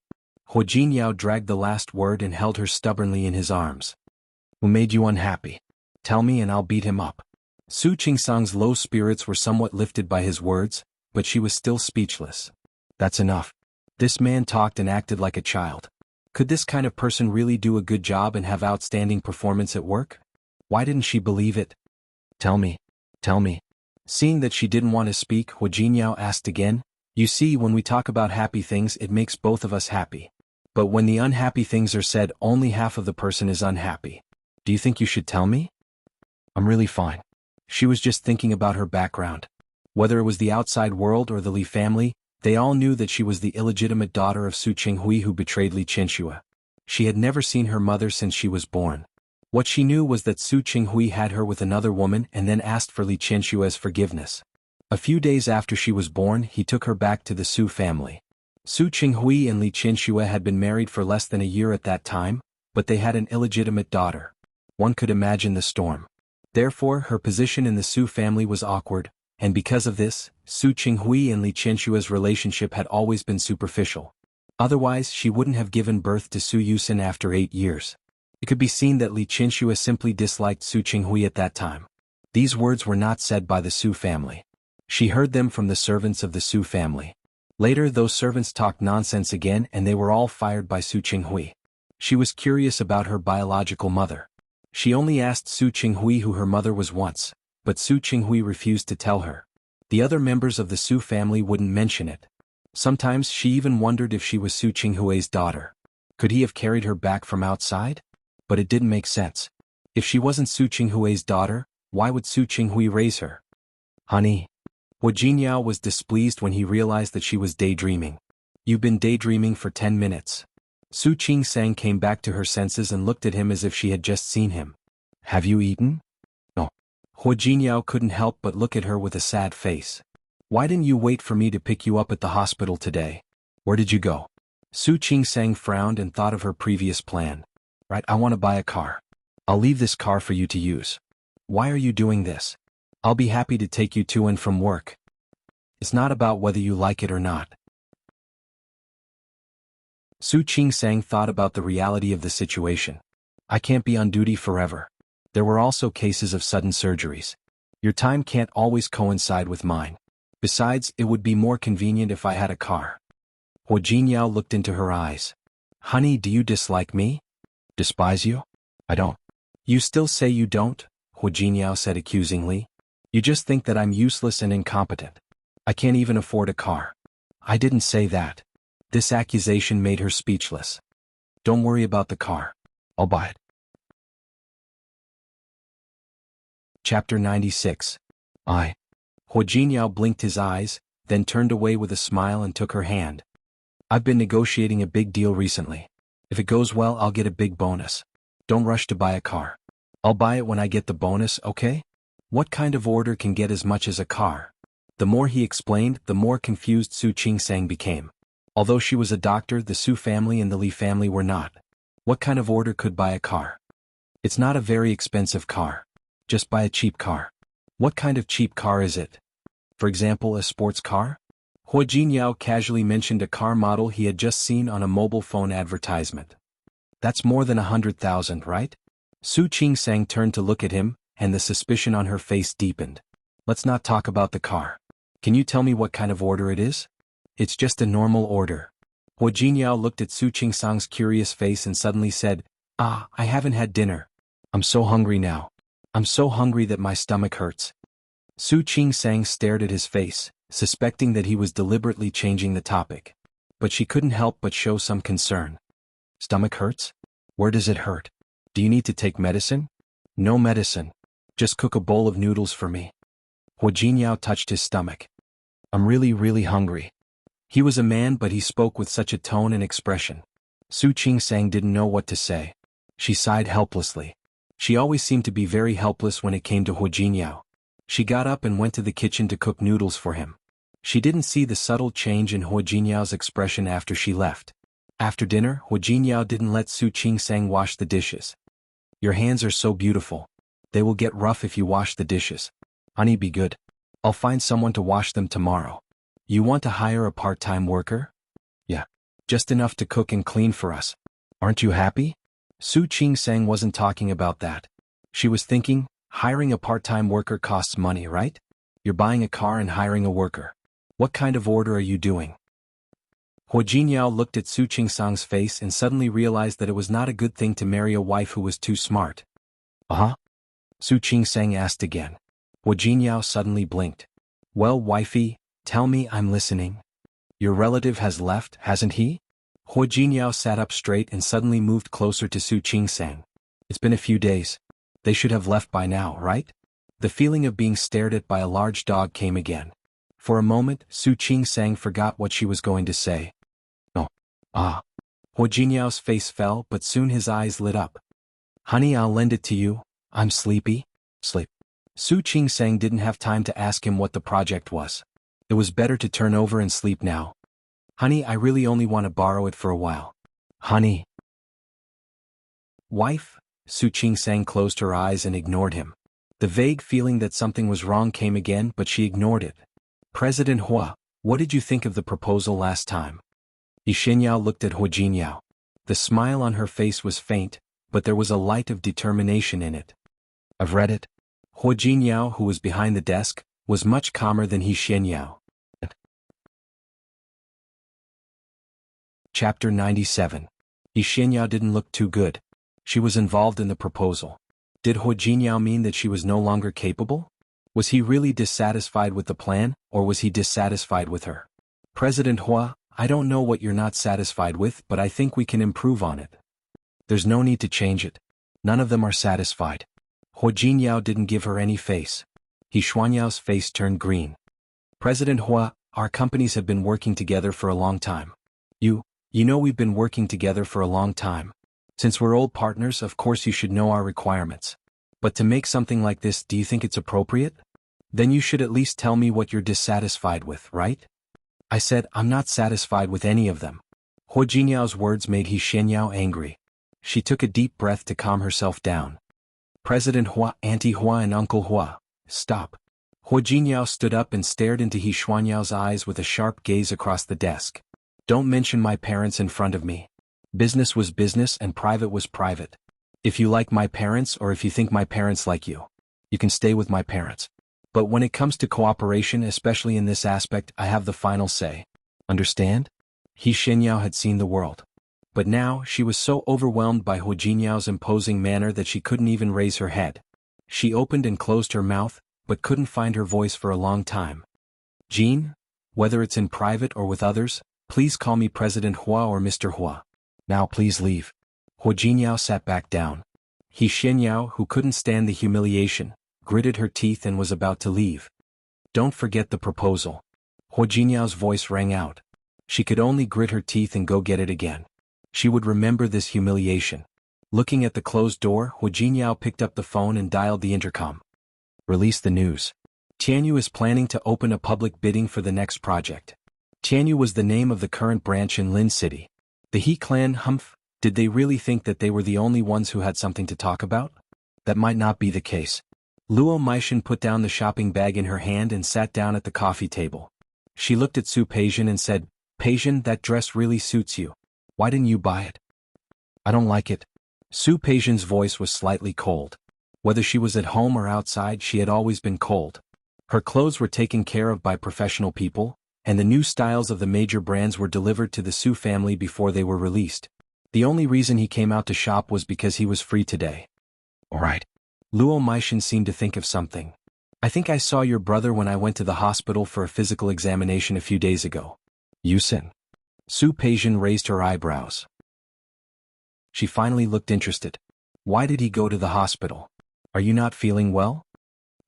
Hua Jinyao dragged the last word and held her stubbornly in his arms. "Who made you unhappy? Tell me and I'll beat him up." Su Qingsang's low spirits were somewhat lifted by his words, but she was still speechless. That's enough. This man talked and acted like a child. Could this kind of person really do a good job and have outstanding performance at work? Why didn't she believe it? Tell me. Seeing that she didn't want to speak, Hua Jinyao asked again, "You see, when we talk about happy things it makes both of us happy. But when the unhappy things are said, only half of the person is unhappy. Do you think you should tell me?" "I'm really fine." She was just thinking about her background. Whether it was the outside world or the Li family, they all knew that she was the illegitimate daughter of Su Qinghui who betrayed Li Qianxue. She had never seen her mother since she was born. What she knew was that Su Qinghui had her with another woman and then asked for Li Qianxue's forgiveness. A few days after she was born, he took her back to the Su family. Su Qinghui and Li Qianxue had been married for less than a year at that time, but they had an illegitimate daughter. One could imagine the storm. Therefore, her position in the Su family was awkward, and because of this, Su Qinghui and Li Qianxue's relationship had always been superficial. Otherwise, she wouldn't have given birth to Su Yusin after 8 years. It could be seen that Li Qianxue simply disliked Su Qinghui at that time. These words were not said by the Su family. She heard them from the servants of the Su family. Later, those servants talked nonsense again and they were all fired by Su Qinghui. She was curious about her biological mother. She only asked Su Qinghui who her mother was once, but Su Qinghui refused to tell her. The other members of the Su family wouldn't mention it. Sometimes she even wondered if she was Su Qinghui's daughter. Could he have carried her back from outside? But it didn't make sense. If she wasn't Su Qinghui's daughter, why would Su Qinghui raise her? Honey. Hu Jinyao was displeased when he realized that she was daydreaming. You've been daydreaming for 10 minutes. Su Qingsang came back to her senses and looked at him as if she had just seen him. Have you eaten? No. Hu Jinyao couldn't help but look at her with a sad face. Why didn't you wait for me to pick you up at the hospital today? Where did you go? Su Qingsang frowned and thought of her previous plan. Right, I want to buy a car. I'll leave this car for you to use. Why are you doing this? I'll be happy to take you to and from work. It's not about whether you like it or not. Su Qingsang thought about the reality of the situation. I can't be on duty forever. There were also cases of sudden surgeries. Your time can't always coincide with mine. Besides, it would be more convenient if I had a car. Hu Jinyao looked into her eyes. Honey, do you dislike me? Despise you? I don't. You still say you don't? Hu Jinyao said accusingly. You just think that I'm useless and incompetent. I can't even afford a car. I didn't say that. This accusation made her speechless. Don't worry about the car. I'll buy it. Chapter 96. Hu Jinyao blinked his eyes, then turned away with a smile and took her hand. I've been negotiating a big deal recently. If it goes well, I'll get a big bonus. Don't rush to buy a car. I'll buy it when I get the bonus, okay? What kind of order can get as much as a car? The more he explained, the more confused Su Qingsang became. Although she was a doctor, the Su family and the Li family were not. What kind of order could buy a car? It's not a very expensive car. Just buy a cheap car. What kind of cheap car is it? For example, a sports car? Hu Jinyao casually mentioned a car model he had just seen on a mobile phone advertisement. That's more than 100,000, right? Su Qingsang turned to look at him, and the suspicion on her face deepened. Let's not talk about the car. Can you tell me what kind of order it is? It's just a normal order. Hu Jinyao looked at Su Qingsang's curious face and suddenly said, I haven't had dinner. I'm so hungry now. I'm so hungry that my stomach hurts. Su Qingsang stared at his face, suspecting that he was deliberately changing the topic. But she couldn't help but show some concern. Stomach hurts? Where does it hurt? Do you need to take medicine? No medicine. Just cook a bowl of noodles for me. Hu Jinyao touched his stomach. I'm really hungry. He was a man, but he spoke with such a tone and expression. Su Qingsang didn't know what to say. She sighed helplessly. She always seemed to be very helpless when it came to Hu Jinyao. She got up and went to the kitchen to cook noodles for him. She didn't see the subtle change in Hu Jinyao's expression after she left. After dinner, Hu Jinyao didn't let Su Qingsang wash the dishes. Your hands are so beautiful. They will get rough if you wash the dishes. Honey, be good. I'll find someone to wash them tomorrow. You want to hire a part-time worker? Yeah. Just enough to cook and clean for us. Aren't you happy? Su Qingsang wasn't talking about that. She was thinking, hiring a part-time worker costs money, right? You're buying a car and hiring a worker. What kind of order are you doing? Hu Jinyao looked at Su Qingsang's face and suddenly realized that it was not a good thing to marry a wife who was too smart. Su Qingsang asked again. Hu Jinyao suddenly blinked. Well, wifey, tell me, I'm listening. Your relative has left, hasn't he? Hu Jinyao sat up straight and suddenly moved closer to Su Qingsang. It's been a few days. They should have left by now, right? The feeling of being stared at by a large dog came again. For a moment, Su Qingsang forgot what she was going to say. Oh. Ah. Hua Jinyao's face fell, but soon his eyes lit up. Honey, I'll lend it to you. I'm sleepy. Sleep. Su Qingsang didn't have time to ask him what the project was. It was better to turn over and sleep now. Honey, I really only want to borrow it for a while. Honey. Wife? Su Qingsang closed her eyes and ignored him. The vague feeling that something was wrong came again, but she ignored it. President Hua, what did you think of the proposal last time? Yi Xinyao looked at Hua Jinyao. The smile on her face was faint, but there was a light of determination in it. I've read it. Hua Jinyao, who was behind the desk, was much calmer than Yi Xinyao. Chapter 97. Yi Xinyao didn't look too good. She was involved in the proposal. Did Hua Jinyao mean that she was no longer capable? Was he really dissatisfied with the plan, or was he dissatisfied with her? President Hua, I don't know what you're not satisfied with, but I think we can improve on it. There's no need to change it. None of them are satisfied. Hua Jinyao didn't give her any face. He Xuanyao's face turned green. President Hua, our companies have been working together for a long time. You know we've been working together for a long time. Since we're old partners, of course you should know our requirements. But to make something like this, do you think it's appropriate? Then you should at least tell me what you're dissatisfied with, right? I said, I'm not satisfied with any of them. Hua Jinyao's words made Yi Xinyao angry. She took a deep breath to calm herself down. President Hua, Auntie Hua and Uncle Hua, stop. Hua Jinyao stood up and stared into Yi Xuanyao's eyes with a sharp gaze across the desk. Don't mention my parents in front of me. Business was business and private was private. If you like my parents or if you think my parents like you, you can stay with my parents. But when it comes to cooperation, especially in this aspect, I have the final say. Understand? Yi Xinyao had seen the world. But now, she was so overwhelmed by Hua Jinyao's imposing manner that she couldn't even raise her head. She opened and closed her mouth, but couldn't find her voice for a long time. Jean, whether it's in private or with others, please call me President Hua or Mr. Hua. Now please leave. Hua Jinyao sat back down. Yi Xinyao, who couldn't stand the humiliation, gritted her teeth and was about to leave. Don't forget the proposal. Hua Jinyao's voice rang out. She could only grit her teeth and go get it again. She would remember this humiliation. Looking at the closed door, Hua Jinyao picked up the phone and dialed the intercom. Release the news. Tianyu is planning to open a public bidding for the next project. Tianyu was the name of the current branch in Lin City. The He clan, did they really think that they were the only ones who had something to talk about? That might not be the case. Luo Meishan put down the shopping bag in her hand and sat down at the coffee table. She looked at Su Peijian and said, Peijian, that dress really suits you. Why didn't you buy it? I don't like it. Su Peijian's voice was slightly cold. Whether she was at home or outside, she had always been cold. Her clothes were taken care of by professional people, and the new styles of the major brands were delivered to the Su family before they were released. The only reason he came out to shop was because he was free today. All right. Luo Meishan seemed to think of something. I think I saw your brother when I went to the hospital for a physical examination a few days ago. Yusin. Su Peijian raised her eyebrows. She finally looked interested. Why did he go to the hospital? Are you not feeling well?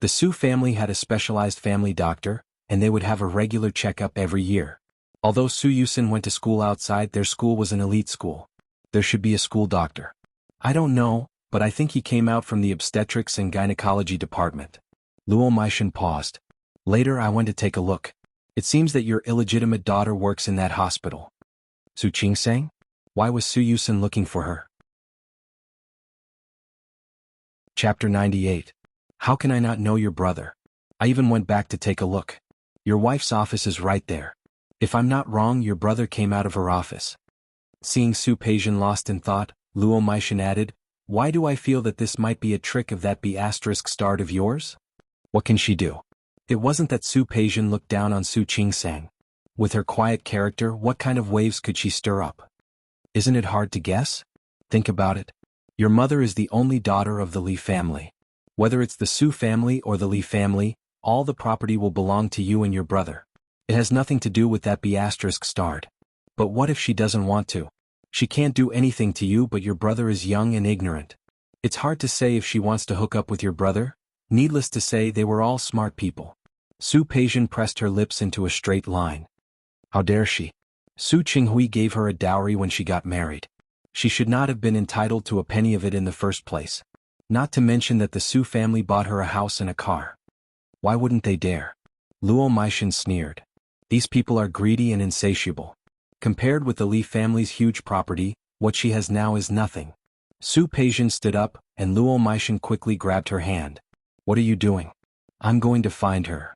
The Su family had a specialized family doctor, and they would have a regular checkup every year. Although Su Yusin went to school outside, their school was an elite school. There should be a school doctor. I don't know, but I think he came out from the obstetrics and gynecology department. Luo Meishan paused. Later I went to take a look. It seems that your illegitimate daughter works in that hospital. Su Qingsang? Why was Su Yusin looking for her? Chapter 98. How can I not know your brother? I even went back to take a look. Your wife's office is right there. If I'm not wrong, your brother came out of her office. Seeing Su Peijian lost in thought, Luo Meishan added, Why do I feel that this might be a trick of that B***start of yours? What can she do? It wasn't that Su Peijian looked down on Su Qingsang. With her quiet character, what kind of waves could she stir up? Isn't it hard to guess? Think about it. Your mother is the only daughter of the Li family. Whether it's the Su family or the Li family, all the property will belong to you and your brother. It has nothing to do with that B***starred. But what if she doesn't want to? She can't do anything to you, but your brother is young and ignorant. It's hard to say if she wants to hook up with your brother, Needless to say, they were all smart people. Su Peijian pressed her lips into a straight line. How dare she? Su Qinghui gave her a dowry when she got married. She should not have been entitled to a penny of it in the first place. Not to mention that the Su family bought her a house and a car. Why wouldn't they dare? Luo Meishan sneered. These people are greedy and insatiable. Compared with the Li family's huge property, what she has now is nothing. Su Peijian stood up, and Luo Meishan quickly grabbed her hand. What are you doing? I'm going to find her.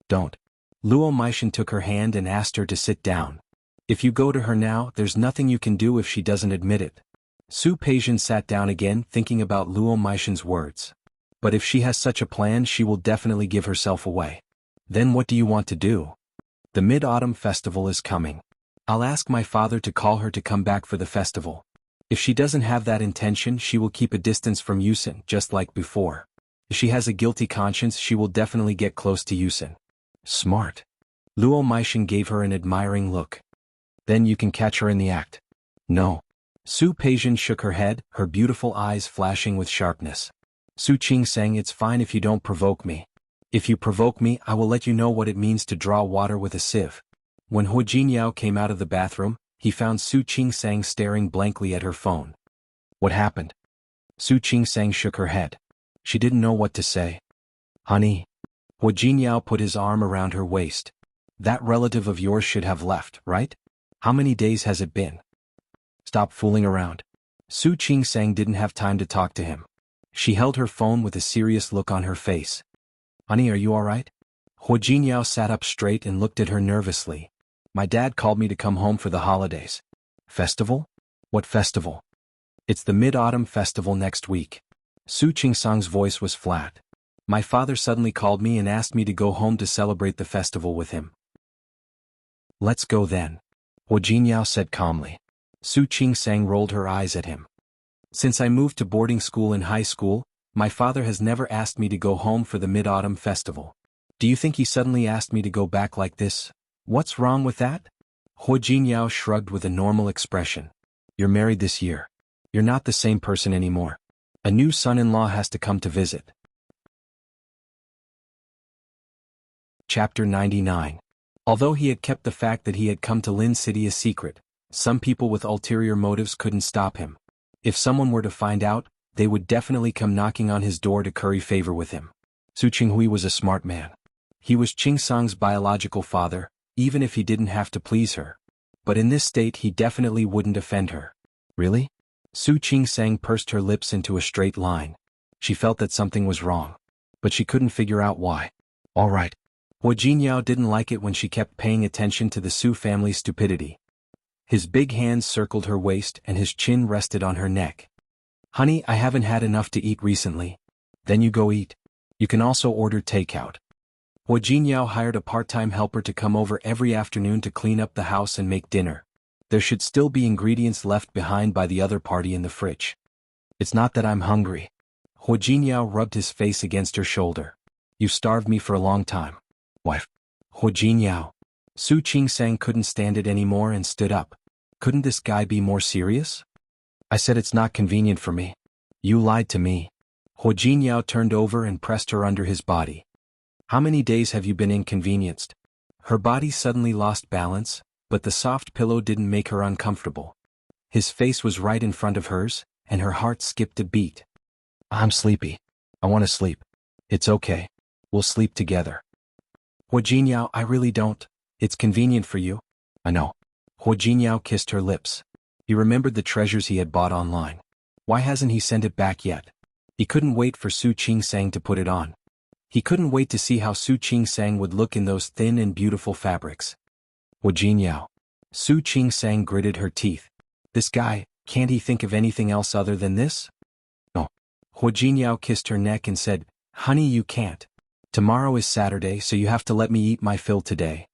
Don't. Luo Meishan took her hand and asked her to sit down. If you go to her now, there's nothing you can do if she doesn't admit it. Su Peijian sat down again, thinking about Luo Meishan's words. But if she has such a plan, she will definitely give herself away. Then what do you want to do? The Mid-Autumn Festival is coming. I'll ask my father to call her to come back for the festival. If she doesn't have that intention, she will keep a distance from Yusen, just like before. If she has a guilty conscience, she will definitely get close to Yusen. Smart. Luo Meishan gave her an admiring look. Then you can catch her in the act. No. Su Peijian shook her head, her beautiful eyes flashing with sharpness. Su Qing sang, it's fine if you don't provoke me. If you provoke me, I will let you know what it means to draw water with a sieve. When Hu Jinyao came out of the bathroom, he found Su Qingsang staring blankly at her phone. What happened? Su Qingsang shook her head. She didn't know what to say. Honey. Hu Jinyao put his arm around her waist. That relative of yours should have left, right? How many days has it been? Stop fooling around. Su Qingsang didn't have time to talk to him. She held her phone with a serious look on her face. Honey, are you alright? Hu Jinyao sat up straight and looked at her nervously. My dad called me to come home for the holidays. Festival? What festival? It's the Mid-Autumn Festival next week. Su Qingsang's voice was flat. My father suddenly called me and asked me to go home to celebrate the festival with him. Let's go then. Hu Jinyao said calmly. Su Qingsang rolled her eyes at him. Since I moved to boarding school in high school, my father has never asked me to go home for the Mid-Autumn Festival. Do you think he suddenly asked me to go back like this? What's wrong with that? Hu Jinyao shrugged with a normal expression. You're married this year. You're not the same person anymore. A new son-in-law has to come to visit. Chapter 99. Although he had kept the fact that he had come to Lin City a secret, some people with ulterior motives couldn't stop him. If someone were to find out, they would definitely come knocking on his door to curry favor with him. Su Qinghui was a smart man. He was Qingsang's biological father, even if he didn't have to please her. But in this state he definitely wouldn't offend her. Really? Su Qingsang pursed her lips into a straight line. She felt that something was wrong. But she couldn't figure out why. All right. Hu Jinyao didn't like it when she kept paying attention to the Su family's stupidity. His big hands circled her waist and his chin rested on her neck. Honey, I haven't had enough to eat recently. Then you go eat. You can also order takeout. Hu Jinyao hired a part-time helper to come over every afternoon to clean up the house and make dinner. There should still be ingredients left behind by the other party in the fridge. It's not that I'm hungry. Hu Jinyao rubbed his face against her shoulder. You starved me for a long time. Wife. Hu Jinyao. Su Qingsang couldn't stand it anymore and stood up. Couldn't this guy be more serious? I said it's not convenient for me. You lied to me. Hu Jinyao turned over and pressed her under his body. How many days have you been inconvenienced? Her body suddenly lost balance, but the soft pillow didn't make her uncomfortable. His face was right in front of hers, and her heart skipped a beat. I'm sleepy. I want to sleep. It's okay. We'll sleep together. Hu Jinyao, I really don't. It's convenient for you. I know. Hu Jinyao kissed her lips. He remembered the treasures he had bought online. Why hasn't he sent it back yet? He couldn't wait for Su Qingsang to put it on. He couldn't wait to see how Su Qingsang would look in those thin and beautiful fabrics. Hu Jinyao. Su Qingsang gritted her teeth. This guy, can't he think of anything else other than this? No. Hu Jinyao kissed her neck and said, Honey, you can't. Tomorrow is Saturday, so you have to let me eat my fill today.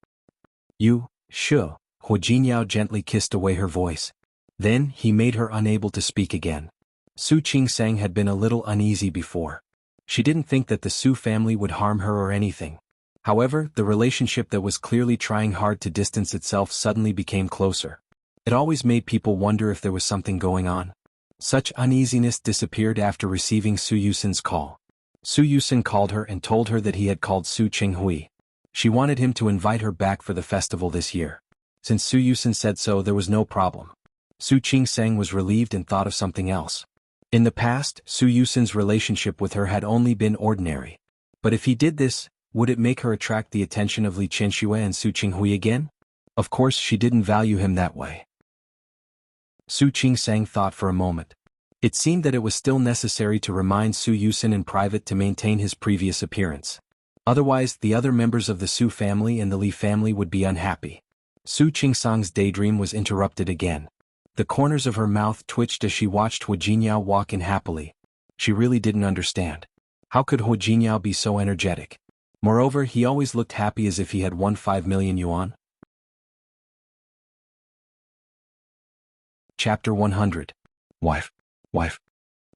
You, sure. Hu Jinyao gently kissed away her voice. Then, he made her unable to speak again. Su Qingsang had been a little uneasy before. She didn't think that the Su family would harm her or anything. However, the relationship that was clearly trying hard to distance itself suddenly became closer. It always made people wonder if there was something going on. Such uneasiness disappeared after receiving Su Yusen's call. Su Yusin called her and told her that he had called Su Qinghui. She wanted him to invite her back for the festival this year. Since Su Yusin said so, there was no problem. Su Qingsang was relieved and thought of something else. In the past, Su Yusin's relationship with her had only been ordinary. But if he did this, would it make her attract the attention of Li Qianxue and Su Qinghui again? Of course she didn't value him that way. Su Qingsang thought for a moment. It seemed that it was still necessary to remind Su Yusin in private to maintain his previous appearance. Otherwise, the other members of the Su family and the Li family would be unhappy. Su Qingsang's daydream was interrupted again. The corners of her mouth twitched as she watched Hu Jinyao walk in happily. She really didn't understand. How could Hu Jinyao be so energetic? Moreover, he always looked happy as if he had won 5 million yuan. Chapter 100. Wife.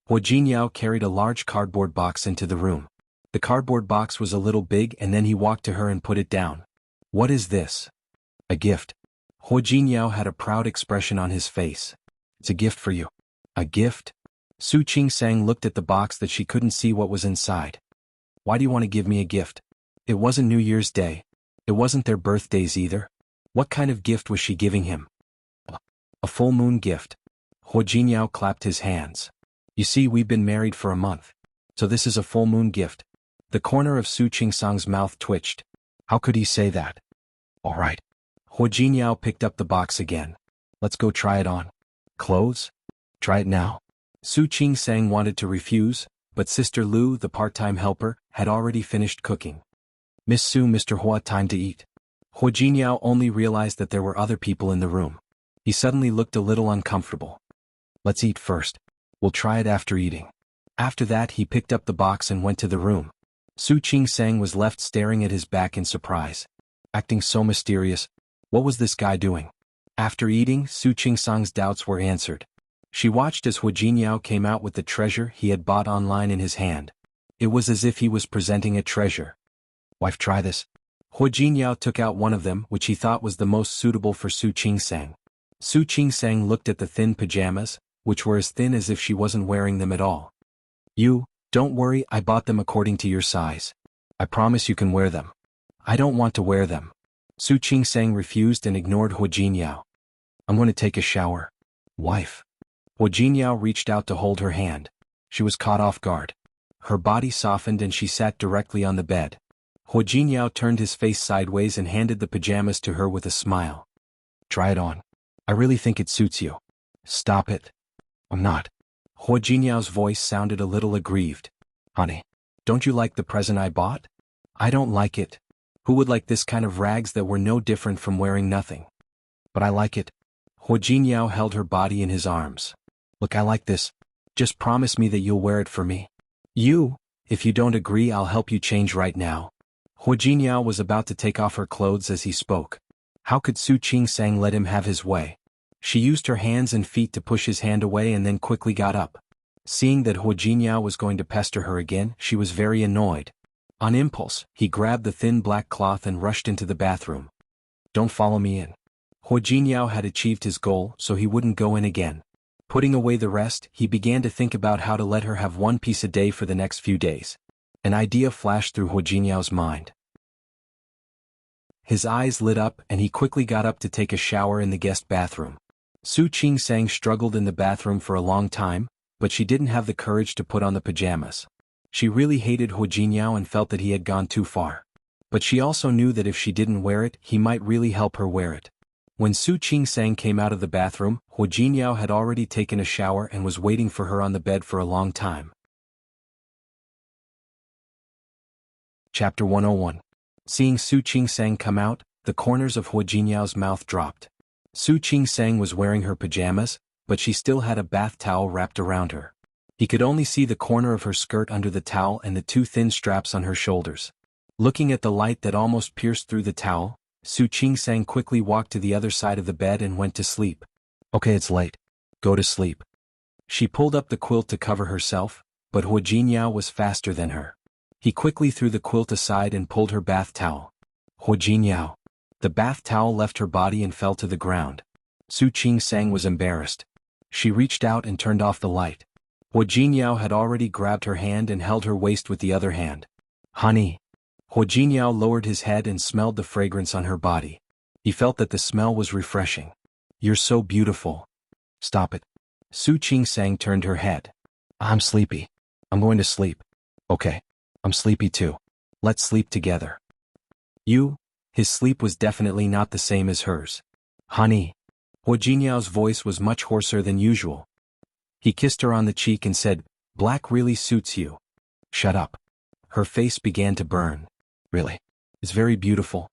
Hu Jinyao carried a large cardboard box into the room. The cardboard box was a little big and then he walked to her and put it down. What is this? A gift. Hu Jinyao had a proud expression on his face. It's a gift for you. A gift? Su Qingsang looked at the box that she couldn't see what was inside. Why do you want to give me a gift? It wasn't New Year's Day. It wasn't their birthdays either. What kind of gift was she giving him? A full moon gift. Hu Jinyao clapped his hands. You see, we've been married for a month. So this is a full moon gift. The corner of Su Qingsang's mouth twitched. How could he say that? All right. Hu Jinyao picked up the box again. Let's go try it on. Clothes? Try it now. Su Qingsang wanted to refuse, but Sister Lu, the part-time helper, had already finished cooking. Miss Su, Mr. Hua, time to eat. Hu Jinyao only realized that there were other people in the room. He suddenly looked a little uncomfortable. Let's eat first. We'll try it after eating. After that, he picked up the box and went to the room. Su Qingsang was left staring at his back in surprise. Acting so mysterious. What was this guy doing? After eating, Su Qingsang's doubts were answered. She watched as Hu Jinyao came out with the treasure he had bought online in his hand. It was as if he was presenting a treasure. Wife, try this. Hu Jinyao took out one of them, which he thought was the most suitable for Su Qingsang. Su Qingsang looked at the thin pajamas, which were as thin as if she wasn't wearing them at all. Don't worry, I bought them according to your size. I promise you can wear them. I don't want to wear them. Su Qingsang refused and ignored Hu Jinyao. I'm going to take a shower. Wife. Hu Jinyao reached out to hold her hand. She was caught off guard. Her body softened and she sat directly on the bed. Hu Jinyao turned his face sideways and handed the pajamas to her with a smile. Try it on. I really think it suits you. Stop it. I'm not. Hu Jinyao's voice sounded a little aggrieved. Honey, don't you like the present I bought? I don't like it. Who would like this kind of rags that were no different from wearing nothing? But I like it. Hu Jinyao held her body in his arms. Look, I like this. Just promise me that you'll wear it for me. If you don't agree, I'll help you change right now. Hu Jinyao was about to take off her clothes as he spoke. How could Su Qingsang let him have his way? She used her hands and feet to push his hand away and then quickly got up. Seeing that Hu Jinyao was going to pester her again, she was very annoyed. On impulse, he grabbed the thin black cloth and rushed into the bathroom. Don't follow me in. Hu Jinyao had achieved his goal, so he wouldn't go in again. Putting away the rest, he began to think about how to let her have one piece a day for the next few days. An idea flashed through Hu Jinyao's mind. His eyes lit up and he quickly got up to take a shower in the guest bathroom. Su Qingsang struggled in the bathroom for a long time, but she didn't have the courage to put on the pajamas. She really hated Hu Jinyao and felt that he had gone too far. But she also knew that if she didn't wear it, he might really help her wear it. When Su Qingsang came out of the bathroom, Hu Jinyao had already taken a shower and was waiting for her on the bed for a long time. Chapter 101. Seeing Su Qingsang come out, the corners of Hu Jinyao's mouth dropped. Su Qingsang was wearing her pajamas, but she still had a bath towel wrapped around her. He could only see the corner of her skirt under the towel and the two thin straps on her shoulders. Looking at the light that almost pierced through the towel, Su Qingsang quickly walked to the other side of the bed and went to sleep. Okay, it's late. Go to sleep. She pulled up the quilt to cover herself, but Hu Jinyao was faster than her. He quickly threw the quilt aside and pulled her bath towel. Hu Jinyao. The bath towel left her body and fell to the ground. Su Qingsang was embarrassed. She reached out and turned off the light. Hua Jinyao had already grabbed her hand and held her waist with the other hand. Honey. Hua Jinyao lowered his head and smelled the fragrance on her body. He felt that the smell was refreshing. You're so beautiful. Stop it. Su Qingsang turned her head. I'm sleepy. I'm going to sleep. Okay. I'm sleepy too. Let's sleep together. His sleep was definitely not the same as hers. Honey. Hua Jinyao's voice was much hoarser than usual. He kissed her on the cheek and said, Black really suits you. Shut up. Her face began to burn. Really? It's very beautiful.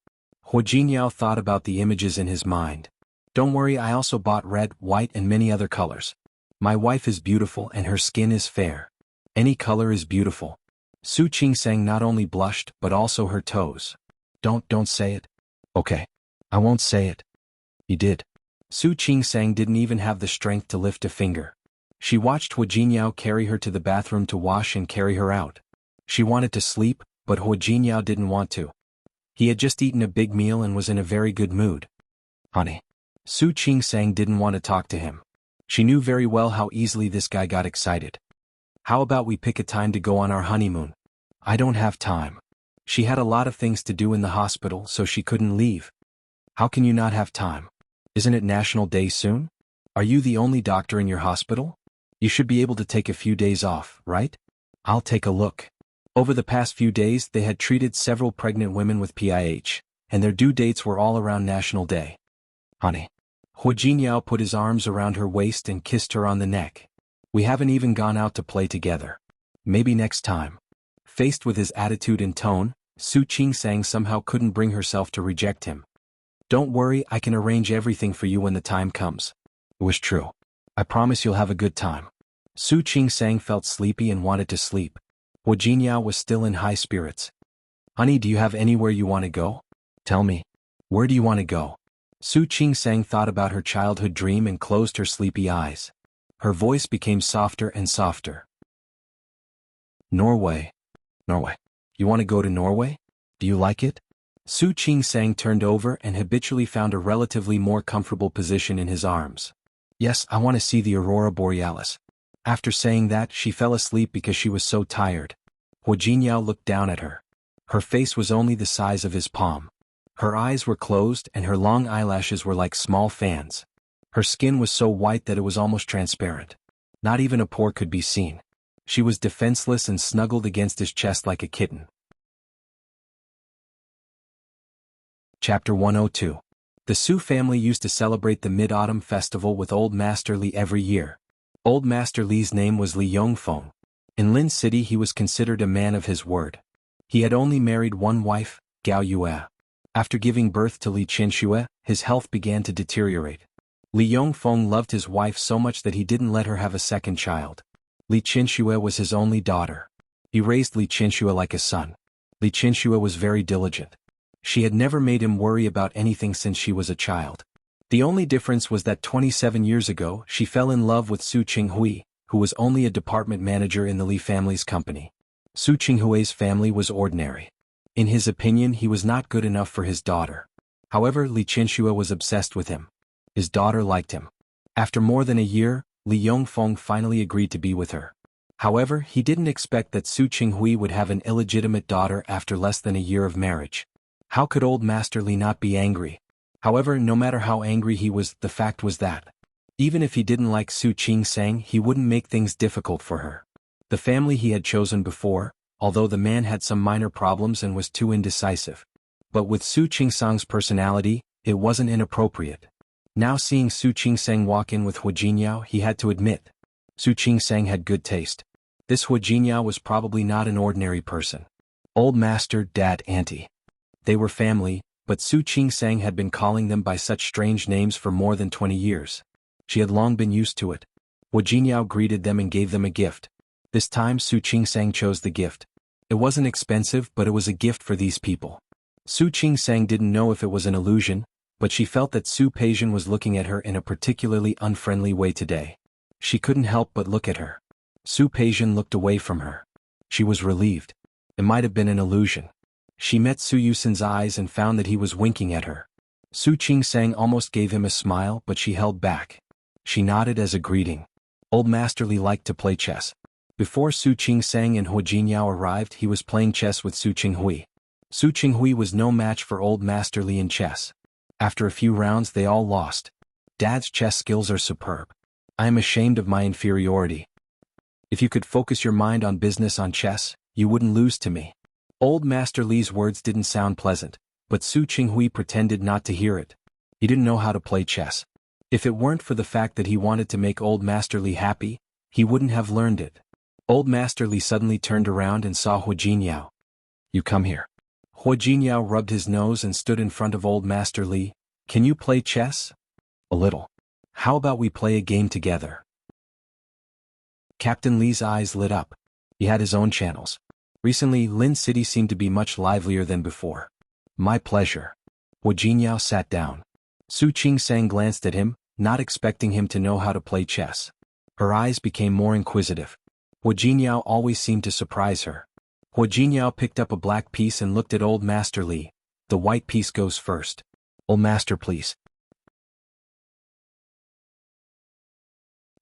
Hua Jinyao thought about the images in his mind. Don't worry, I also bought red, white and many other colors. My wife is beautiful and her skin is fair. Any color is beautiful. Su Qingsang not only blushed but also her toes. Don't say it. Okay. I won't say it. He did. Su Qingsang didn't even have the strength to lift a finger. She watched Hua Jinyao carry her to the bathroom to wash and carry her out. She wanted to sleep, but Hua Jinyao didn't want to. He had just eaten a big meal and was in a very good mood. Honey. Su Qingsang didn't want to talk to him. She knew very well how easily this guy got excited. How about we pick a time to go on our honeymoon? I don't have time. She had a lot of things to do in the hospital, so she couldn't leave. How can you not have time? Isn't it National Day soon? Are you the only doctor in your hospital? You should be able to take a few days off, right? I'll take a look. Over the past few days they had treated several pregnant women with PIH, and their due dates were all around National Day. Honey. Hua Jinyao put his arms around her waist and kissed her on the neck. We haven't even gone out to play together. Maybe next time. Faced with his attitude and tone, Su Qingsang somehow couldn't bring herself to reject him. Don't worry, I can arrange everything for you when the time comes. It was true. I promise you'll have a good time. Su Qingsang felt sleepy and wanted to sleep. Hua Jinyao was still in high spirits. Honey, do you have anywhere you want to go? Tell me. Where do you want to go? Su Qingsang thought about her childhood dream and closed her sleepy eyes. Her voice became softer and softer. Norway. Norway. You want to go to Norway? Do you like it? Su Qingsang turned over and habitually found a relatively more comfortable position in his arms. Yes, I want to see the aurora borealis. After saying that, she fell asleep because she was so tired. Hua Jinyao looked down at her. Her face was only the size of his palm. Her eyes were closed and her long eyelashes were like small fans. Her skin was so white that it was almost transparent. Not even a pore could be seen. She was defenseless and snuggled against his chest like a kitten. Chapter 102. The Su family used to celebrate the Mid-Autumn Festival with Old Master Li every year. Old Master Li's name was Li Yongfeng. In Lin City he was considered a man of his word. He had only married one wife, Gao Yue. After giving birth to Li Qianxue, his health began to deteriorate. Li Yongfeng loved his wife so much that he didn't let her have a second child. Li Qianxue was his only daughter. He raised Li Qianxue like a son. Li Qianxue was very diligent. She had never made him worry about anything since she was a child. The only difference was that 27 years ago she fell in love with Su Qinghui, who was only a department manager in the Li family's company. Su Qinghui's family was ordinary. In his opinion he was not good enough for his daughter. However, Li Qianxue was obsessed with him. His daughter liked him. After more than a year, Li Yongfeng finally agreed to be with her. However, he didn't expect that Su Qinghui would have an illegitimate daughter after less than a year of marriage. How could old Master Li not be angry? However, no matter how angry he was, the fact was that even if he didn't like Su Qingsang, he wouldn't make things difficult for her. The family he had chosen before, although the man had some minor problems and was too indecisive. But with Su Qingsang's personality, it wasn't inappropriate. Now seeing Su Qingsang walk in with Hua Jinyao, he had to admit, Su Qingsang had good taste. This Hua Jinyao was probably not an ordinary person. Old master, dad, auntie. They were family, but Su Qingsang had been calling them by such strange names for more than 20 years. She had long been used to it. Hua Jinyao greeted them and gave them a gift. This time Su Qingsang chose the gift. It wasn't expensive, but it was a gift for these people. Su Qingsang didn't know if it was an illusion, but she felt that Su Peijian was looking at her in a particularly unfriendly way today. She couldn't help but look at her. Su Peijian looked away from her. She was relieved. It might have been an illusion. She met Su Yusin's eyes and found that he was winking at her. Su Qingsang almost gave him a smile, but she held back. She nodded as a greeting. Old Master Li liked to play chess. Before Su Qingsang and Hua Jinyao arrived, he was playing chess with Su Qinghui. Su Qinghui was no match for Old Master Li in chess. After a few rounds they all lost. Dad's chess skills are superb. I am ashamed of my inferiority. If you could focus your mind on business on chess, you wouldn't lose to me. Old Master Li's words didn't sound pleasant, but Su Qinghui pretended not to hear it. He didn't know how to play chess. If it weren't for the fact that he wanted to make Old Master Li happy, he wouldn't have learned it. Old Master Li suddenly turned around and saw Hua Jinyao. You come here. Hua Jinyao rubbed his nose and stood in front of Old Master Li. Can you play chess? A little. How about we play a game together? Captain Li's eyes lit up. He had his own channels. Recently, Lin City seemed to be much livelier than before. My pleasure. Hua Jinyao sat down. Su Qingsang glanced at him, not expecting him to know how to play chess. Her eyes became more inquisitive. Hua Jinyao always seemed to surprise her. Hua Jinyao picked up a black piece and looked at Old Master Li. The white piece goes first. Old Master, please.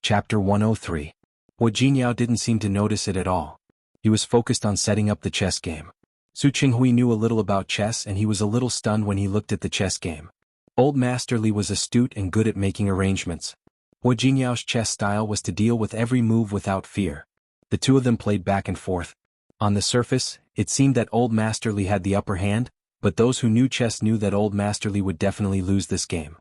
Chapter 103. Hua Jinyao didn't seem to notice it at all. He was focused on setting up the chess game. Su Qinghui knew a little about chess and he was a little stunned when he looked at the chess game. Old Master Li was astute and good at making arrangements. Hua Jinyao's chess style was to deal with every move without fear. The two of them played back and forth. On the surface, it seemed that Old Master Li had the upper hand, but those who knew chess knew that Old Master Li would definitely lose this game.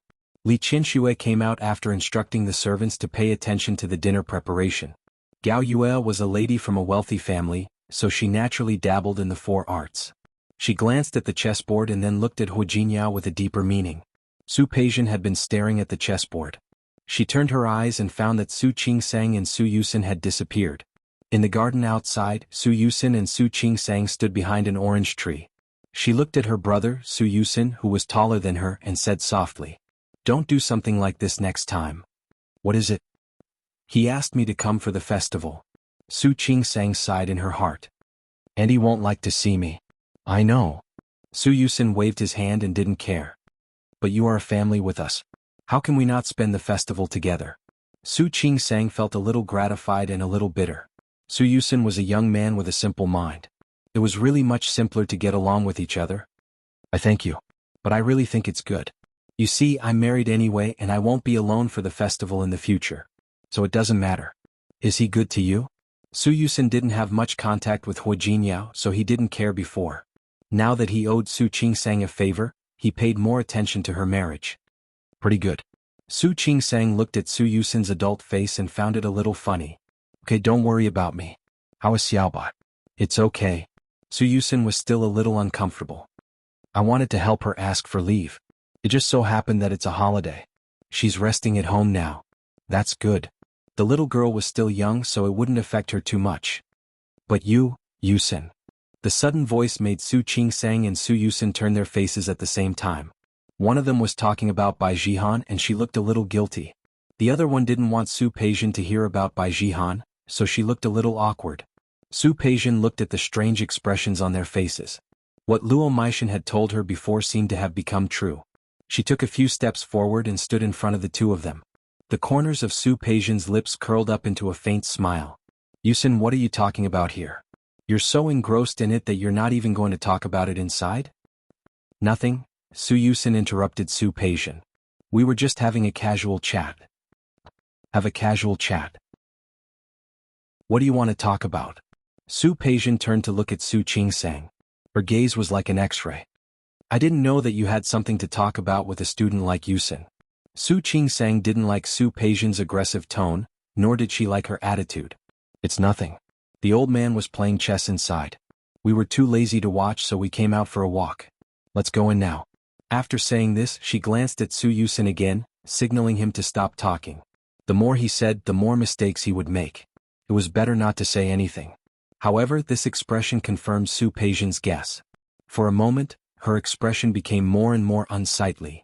Li Qinxue came out after instructing the servants to pay attention to the dinner preparation. Gao Yue was a lady from a wealthy family, so she naturally dabbled in the four arts. She glanced at the chessboard and then looked at Hua Jinyao with a deeper meaning. Su Peijian had been staring at the chessboard. She turned her eyes and found that Su Qingsang and Su Yusin had disappeared. In the garden outside, Su Yusin and Su Qingsang stood behind an orange tree. She looked at her brother, Su Yusin, who was taller than her, and said softly, "Don't do something like this next time." "What is it?" "He asked me to come for the festival." Su Qingsang sighed in her heart. "And he won't like to see me." "I know." Su Yusin waved his hand and didn't care. "But you are a family with us. How can we not spend the festival together?" Su Qingsang felt a little gratified and a little bitter. Su Yusin was a young man with a simple mind. It was really much simpler to get along with each other. "I thank you. But I really think it's good. You see, I'm married anyway and I won't be alone for the festival in the future. So it doesn't matter. Is he good to you?" Su Yusin didn't have much contact with Hua Jinyao, so he didn't care before. Now that he owed Su Qingsang a favor, he paid more attention to her marriage. "Pretty good." Su Qingsang looked at Su Yusin's adult face and found it a little funny. "Okay, don't worry about me. How is Xiaobai?" "It's okay." Su Yusin was still a little uncomfortable. "I wanted to help her ask for leave. It just so happened that it's a holiday. She's resting at home now." "That's good." The little girl was still young, so it wouldn't affect her too much. "But you, Yusin." The sudden voice made Su Qingsang and Su Yusin turn their faces at the same time. One of them was talking about Bai Jihan and she looked a little guilty. The other one didn't want Su Peijian to hear about Bai Jihan, so she looked a little awkward. Su Peijian looked at the strange expressions on their faces. What Luo Meishan had told her before seemed to have become true. She took a few steps forward and stood in front of the two of them. The corners of Su Peijian's lips curled up into a faint smile. "Yusin, what are you talking about here? You're so engrossed in it that you're not even going to talk about it inside?" "Nothing," Su Yusin interrupted Su Peijian. "We were just having a casual chat." "Have a casual chat? What do you want to talk about?" Su Peijian turned to look at Su Qingsang. Her gaze was like an X-ray. "I didn't know that you had something to talk about with a student like Yusin." Su Qingsang didn't like Su Peijian's aggressive tone, nor did she like her attitude. "It's nothing. The old man was playing chess inside. We were too lazy to watch, so we came out for a walk. Let's go in now." After saying this, she glanced at Su Yusin again, signaling him to stop talking. The more he said, the more mistakes he would make. It was better not to say anything. However, this expression confirmed Su Peijian's guess. For a moment, her expression became more and more unsightly.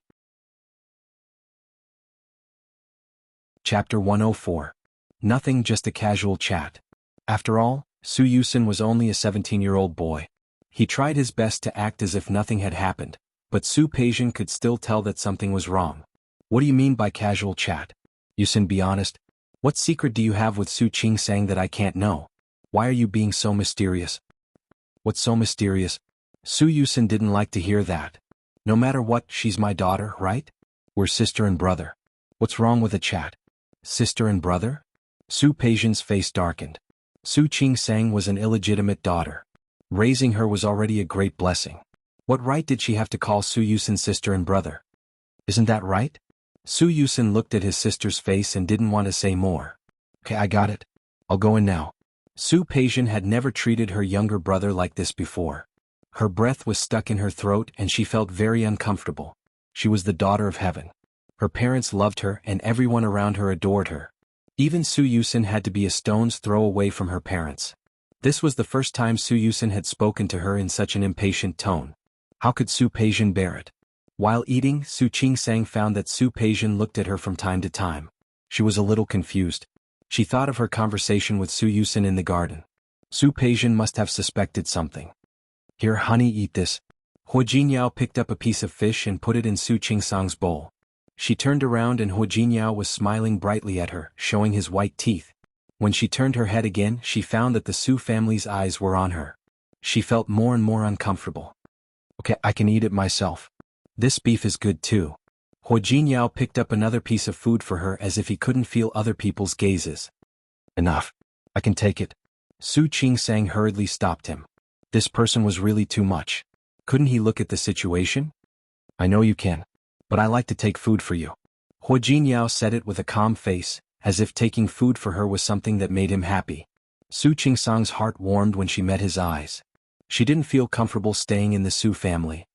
Chapter 104. Nothing, just a casual chat. After all, Su Yusin was only a 17-year-old boy. He tried his best to act as if nothing had happened, but Su Peijian could still tell that something was wrong. "What do you mean by casual chat? Yusin, be honest. What secret do you have with Su Qingsang that I can't know? Why are you being so mysterious? What's so mysterious? Su Yusin didn't like to hear that. No matter what, she's my daughter, right? We're sister and brother. What's wrong with a chat? Sister and brother? Su Peijian's face darkened. Su Qingsang was an illegitimate daughter. Raising her was already a great blessing. What right did she have to call Su Yusin sister and brother? Isn't that right? Su Yusin looked at his sister's face and didn't want to say more. Okay, I got it. I'll go in now. Su Peijian had never treated her younger brother like this before. Her breath was stuck in her throat and she felt very uncomfortable. She was the daughter of heaven. Her parents loved her and everyone around her adored her. Even Su Yusin had to be a stone's throw away from her parents. This was the first time Su Yusin had spoken to her in such an impatient tone. How could Su Peijian bear it? While eating, Su Qingsang found that Su Peijian looked at her from time to time. She was a little confused. She thought of her conversation with Su Yusin in the garden. Su Peijian must have suspected something. Here, honey, eat this. Hua Jinyao picked up a piece of fish and put it in Su Qingsang's bowl. She turned around and Hua Jinyao was smiling brightly at her, showing his white teeth. When she turned her head again, she found that the Su family's eyes were on her. She felt more and more uncomfortable. Okay, I can eat it myself. This beef is good too. Hua Jinyao picked up another piece of food for her as if he couldn't feel other people's gazes. Enough. I can take it. Su Qingsang hurriedly stopped him. This person was really too much. Couldn't he look at the situation? I know you can. But I like to take food for you. Hua Jinyao said it with a calm face, as if taking food for her was something that made him happy. Su Qingsang's heart warmed when she met his eyes. She didn't feel comfortable staying in the Su family.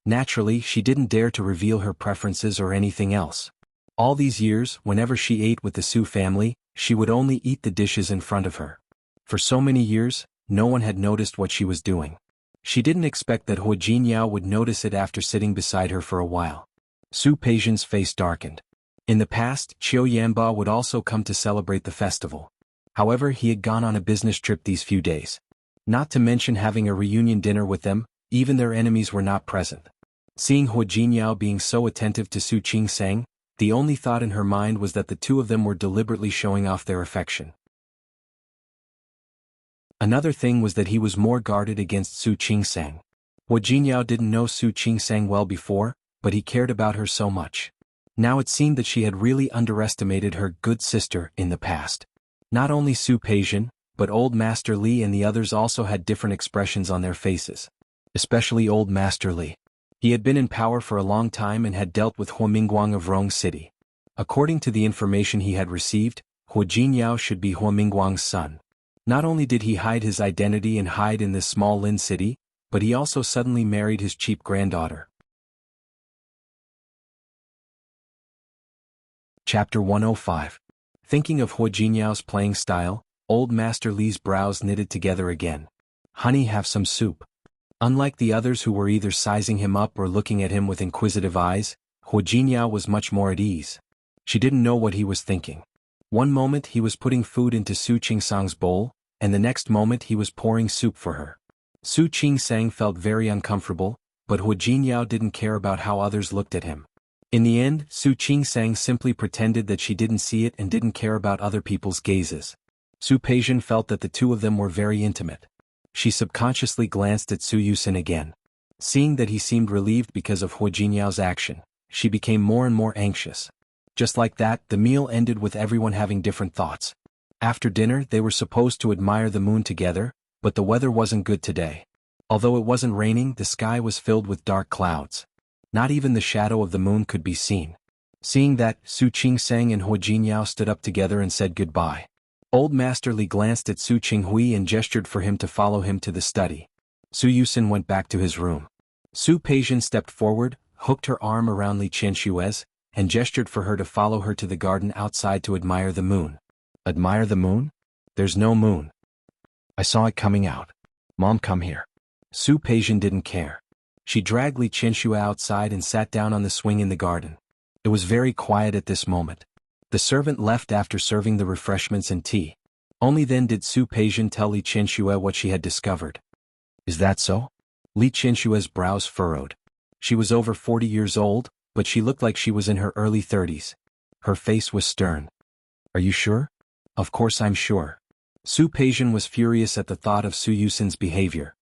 Naturally, she didn't dare to reveal her preferences or anything else. All these years, whenever she ate with the Su family, she would only eat the dishes in front of her. For so many years, no one had noticed what she was doing. She didn't expect that Hua Jinyao would notice it after sitting beside her for a while. Su Peijian's face darkened. In the past, Qiu Yanba would also come to celebrate the festival. However, he had gone on a business trip these few days. Not to mention having a reunion dinner with them, even their enemies were not present. Seeing Hua Jinyao being so attentive to Su Qingsang, the only thought in her mind was that the two of them were deliberately showing off their affection. Another thing was that he was more guarded against Su Qingsang. Hua Jinyao didn't know Su Qingsang well before, but he cared about her so much. Now it seemed that she had really underestimated her good sister in the past. Not only Su Peijian, but Old Master Li and the others also had different expressions on their faces. Especially Old Master Li. He had been in power for a long time and had dealt with Hua Mingguang of Rong City. According to the information he had received, Hua Jinyao should be Hua Mingguang's son. Not only did he hide his identity and hide in this small Lin city, but he also suddenly married his cheap granddaughter. Chapter 105. Thinking of Hua Jinyao's playing style, Old Master Li's brows knitted together again. Honey, have some soup. Unlike the others who were either sizing him up or looking at him with inquisitive eyes, Hua Jinyao was much more at ease. She didn't know what he was thinking. One moment he was putting food into Su Qingsang's bowl, and the next moment he was pouring soup for her. Su Qingsang felt very uncomfortable, but Hua Jinyao didn't care about how others looked at him. In the end, Su Qingsang simply pretended that she didn't see it and didn't care about other people's gazes. Su Peijian felt that the two of them were very intimate. She subconsciously glanced at Su Yusin again. Seeing that he seemed relieved because of Hua Jinyao's action, she became more and more anxious. Just like that, the meal ended with everyone having different thoughts. After dinner, they were supposed to admire the moon together, but the weather wasn't good today. Although it wasn't raining, the sky was filled with dark clouds. Not even the shadow of the moon could be seen. Seeing that, Su Qingsang and Hua Jinyao stood up together and said goodbye. Old Master Li glanced at Su Qinghui and gestured for him to follow him to the study. Su Yusin went back to his room. Su Peijian stepped forward, hooked her arm around Li Qianshui's, and gestured for her to follow her to the garden outside to admire the moon. Admire the moon? There's no moon. I saw it coming out. Mom, come here. Su Peijian didn't care. She dragged Li Qianxue outside and sat down on the swing in the garden. It was very quiet at this moment. The servant left after serving the refreshments and tea. Only then did Su Peijian tell Li Qianxue what she had discovered. Is that so? Li Qianshue's brows furrowed. She was over 40 years old, but she looked like she was in her early 30s. Her face was stern. Are you sure? Of course I'm sure. Su Peijian was furious at the thought of Su Yusin's behavior.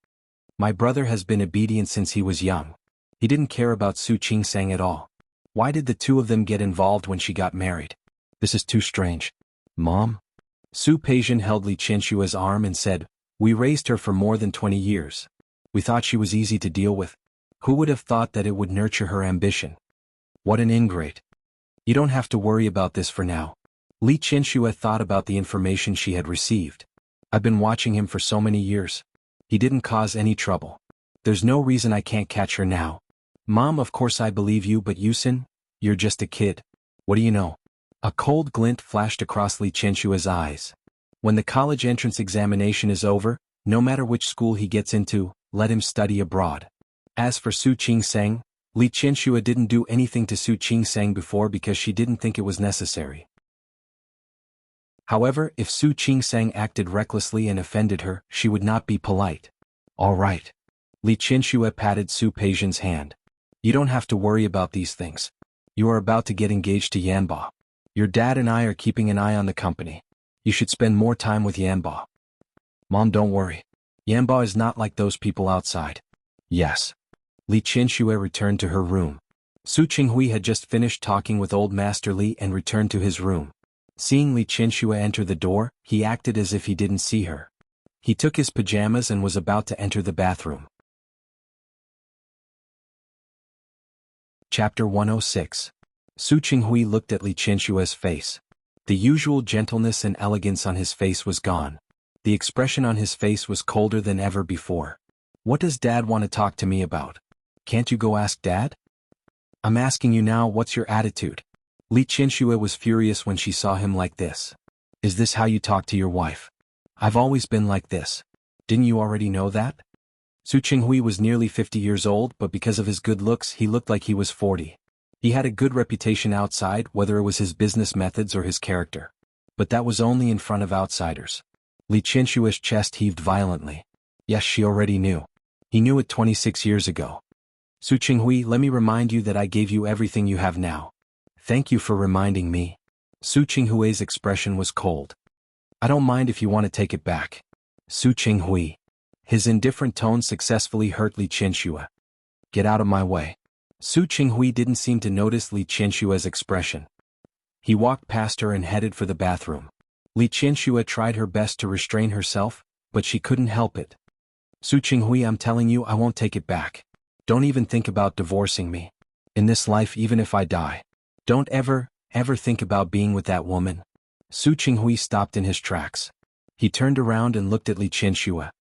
My brother has been obedient since he was young. He didn't care about Su Qingsang at all. Why did the two of them get involved when she got married? This is too strange. Mom? Su Peijian held Li Qianshua's arm and said, "We raised her for more than 20 years. We thought she was easy to deal with. Who would have thought that it would nurture her ambition? What an ingrate. You don't have to worry about this for now." Li Qianshua thought about the information she had received. I've been watching him for so many years. He didn't cause any trouble. There's no reason I can't catch her now. Mom, of course I believe you, but Yusin, you're just a kid. What do you know? A cold glint flashed across Li Qianshua's eyes. When the college entrance examination is over, no matter which school he gets into, let him study abroad. As for Su Qingsang, Li Qianshua didn't do anything to Su Qingsang before because she didn't think it was necessary. However, if Su Qingsang acted recklessly and offended her, she would not be polite. All right. Li Qianshua patted Su Peijian's hand. You don't have to worry about these things. You are about to get engaged to Yanba. Your dad and I are keeping an eye on the company. You should spend more time with Yanba. Mom, don't worry. Yanba is not like those people outside. Yes. Li Qianshua returned to her room. Su Qinghui had just finished talking with old Master Li and returned to his room. Seeing Li Qianshua enter the door, he acted as if he didn't see her. He took his pajamas and was about to enter the bathroom. Chapter 106. Su Qinghui looked at Li Qianshua's face. The usual gentleness and elegance on his face was gone. The expression on his face was colder than ever before. What does Dad want to talk to me about? Can't you go ask Dad? I'm asking you now, what's your attitude? Li Qianshua was furious when she saw him like this. Is this how you talk to your wife? I've always been like this. Didn't you already know that? Su Qinghui was nearly 50 years old, but because of his good looks he looked like he was 40. He had a good reputation outside, whether it was his business methods or his character. But that was only in front of outsiders. Li Qianshua's chest heaved violently. Yes, she already knew. He knew it 26 years ago. Su Qinghui, let me remind you that I gave you everything you have now. Thank you for reminding me. Su Qinghui's expression was cold. I don't mind if you want to take it back. Su Qinghui. His indifferent tone successfully hurt Li Qianshua. Get out of my way. Su Qinghui didn't seem to notice Li Qianshua's expression. He walked past her and headed for the bathroom. Li Qianshua tried her best to restrain herself, but she couldn't help it. Su Qinghui, I'm telling you, I won't take it back. Don't even think about divorcing me. In this life, even if I die. Don't ever think about being with that woman. Su Qinghui stopped in his tracks. He turned around and looked at Li Qianshua.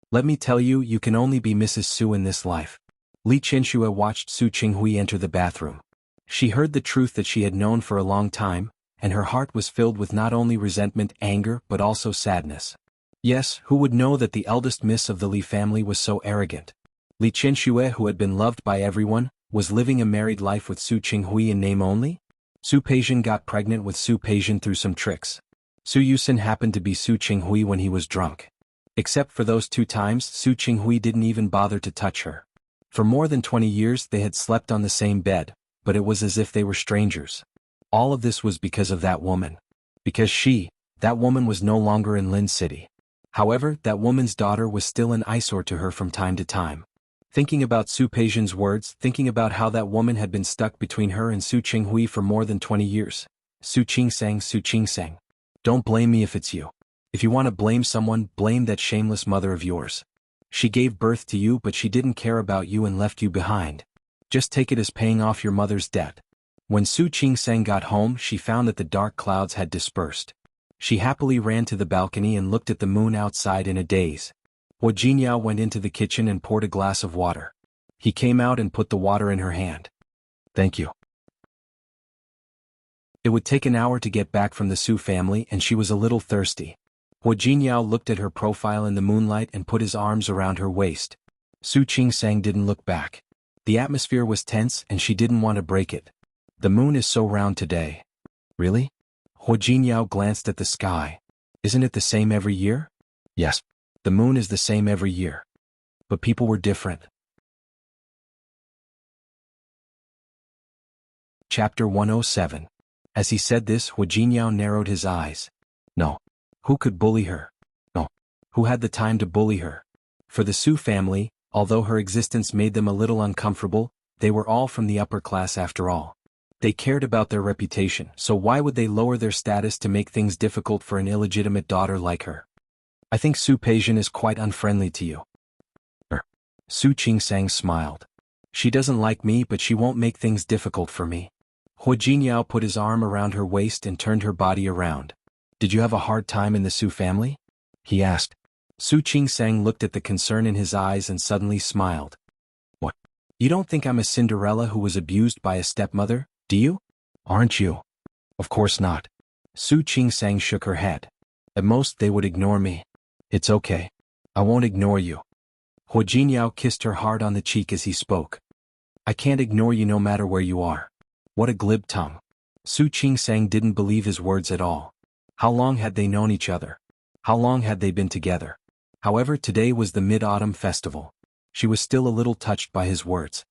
Let me tell you, you can only be Mrs. Su in this life. Li Qianshua watched Su Qinghui enter the bathroom. She heard the truth that she had known for a long time, and her heart was filled with not only resentment, anger, but also sadness. Yes, who would know that the eldest miss of the Li family was so arrogant? Li Qianshua, who had been loved by everyone, was living a married life with Su Qinghui in name only? Su Peijian got pregnant with Su Peijian through some tricks. Su Yusin happened to be Su Qinghui when he was drunk. Except for those 2 times, Su Qinghui didn't even bother to touch her. For more than 20 years they had slept on the same bed, but it was as if they were strangers. All of this was because of that woman. Because that woman was no longer in Lin City. However, that woman's daughter was still an eyesore to her from time to time. Thinking about Su Peijian's words, thinking about how that woman had been stuck between her and Su Qinghui for more than 20 years. Su Qingsang. Don't blame me if it's you. If you want to blame someone, blame that shameless mother of yours. She gave birth to you, but she didn't care about you and left you behind. Just take it as paying off your mother's debt. When Su Qingsang got home, she found that the dark clouds had dispersed. She happily ran to the balcony and looked at the moon outside in a daze. Jinyao went into the kitchen and poured a glass of water. He came out and put the water in her hand. Thank you. It would take an hour to get back from the Su family and she was a little thirsty. Jinyao looked at her profile in the moonlight and put his arms around her waist. Su Qingsang didn't look back. The atmosphere was tense and she didn't want to break it. The moon is so round today. Really? Jinyao glanced at the sky. Isn't it the same every year? Yes. The moon is the same every year. But people were different. Chapter 107. As he said this, Jinyao narrowed his eyes. No. Who could bully her? No. Who had the time to bully her? For the Su family, although her existence made them a little uncomfortable, they were all from the upper class after all. They cared about their reputation, so why would they lower their status to make things difficult for an illegitimate daughter like her? I think Su Peijian is quite unfriendly to you. Su Qingsang smiled. She doesn't like me, but she won't make things difficult for me. Hu Jinyao put his arm around her waist and turned her body around. Did you have a hard time in the Su family? He asked. Su Qingsang looked at the concern in his eyes and suddenly smiled. What? You don't think I'm a Cinderella who was abused by a stepmother, do you? Aren't you? Of course not. Su Qingsang shook her head. At most they would ignore me. It's okay. I won't ignore you. Hu Jinyao kissed her hard on the cheek as he spoke. I can't ignore you no matter where you are. What a glib tongue. Su Qingsang didn't believe his words at all. How long had they known each other? How long had they been together? However, today was the Mid-Autumn Festival. She was still a little touched by his words.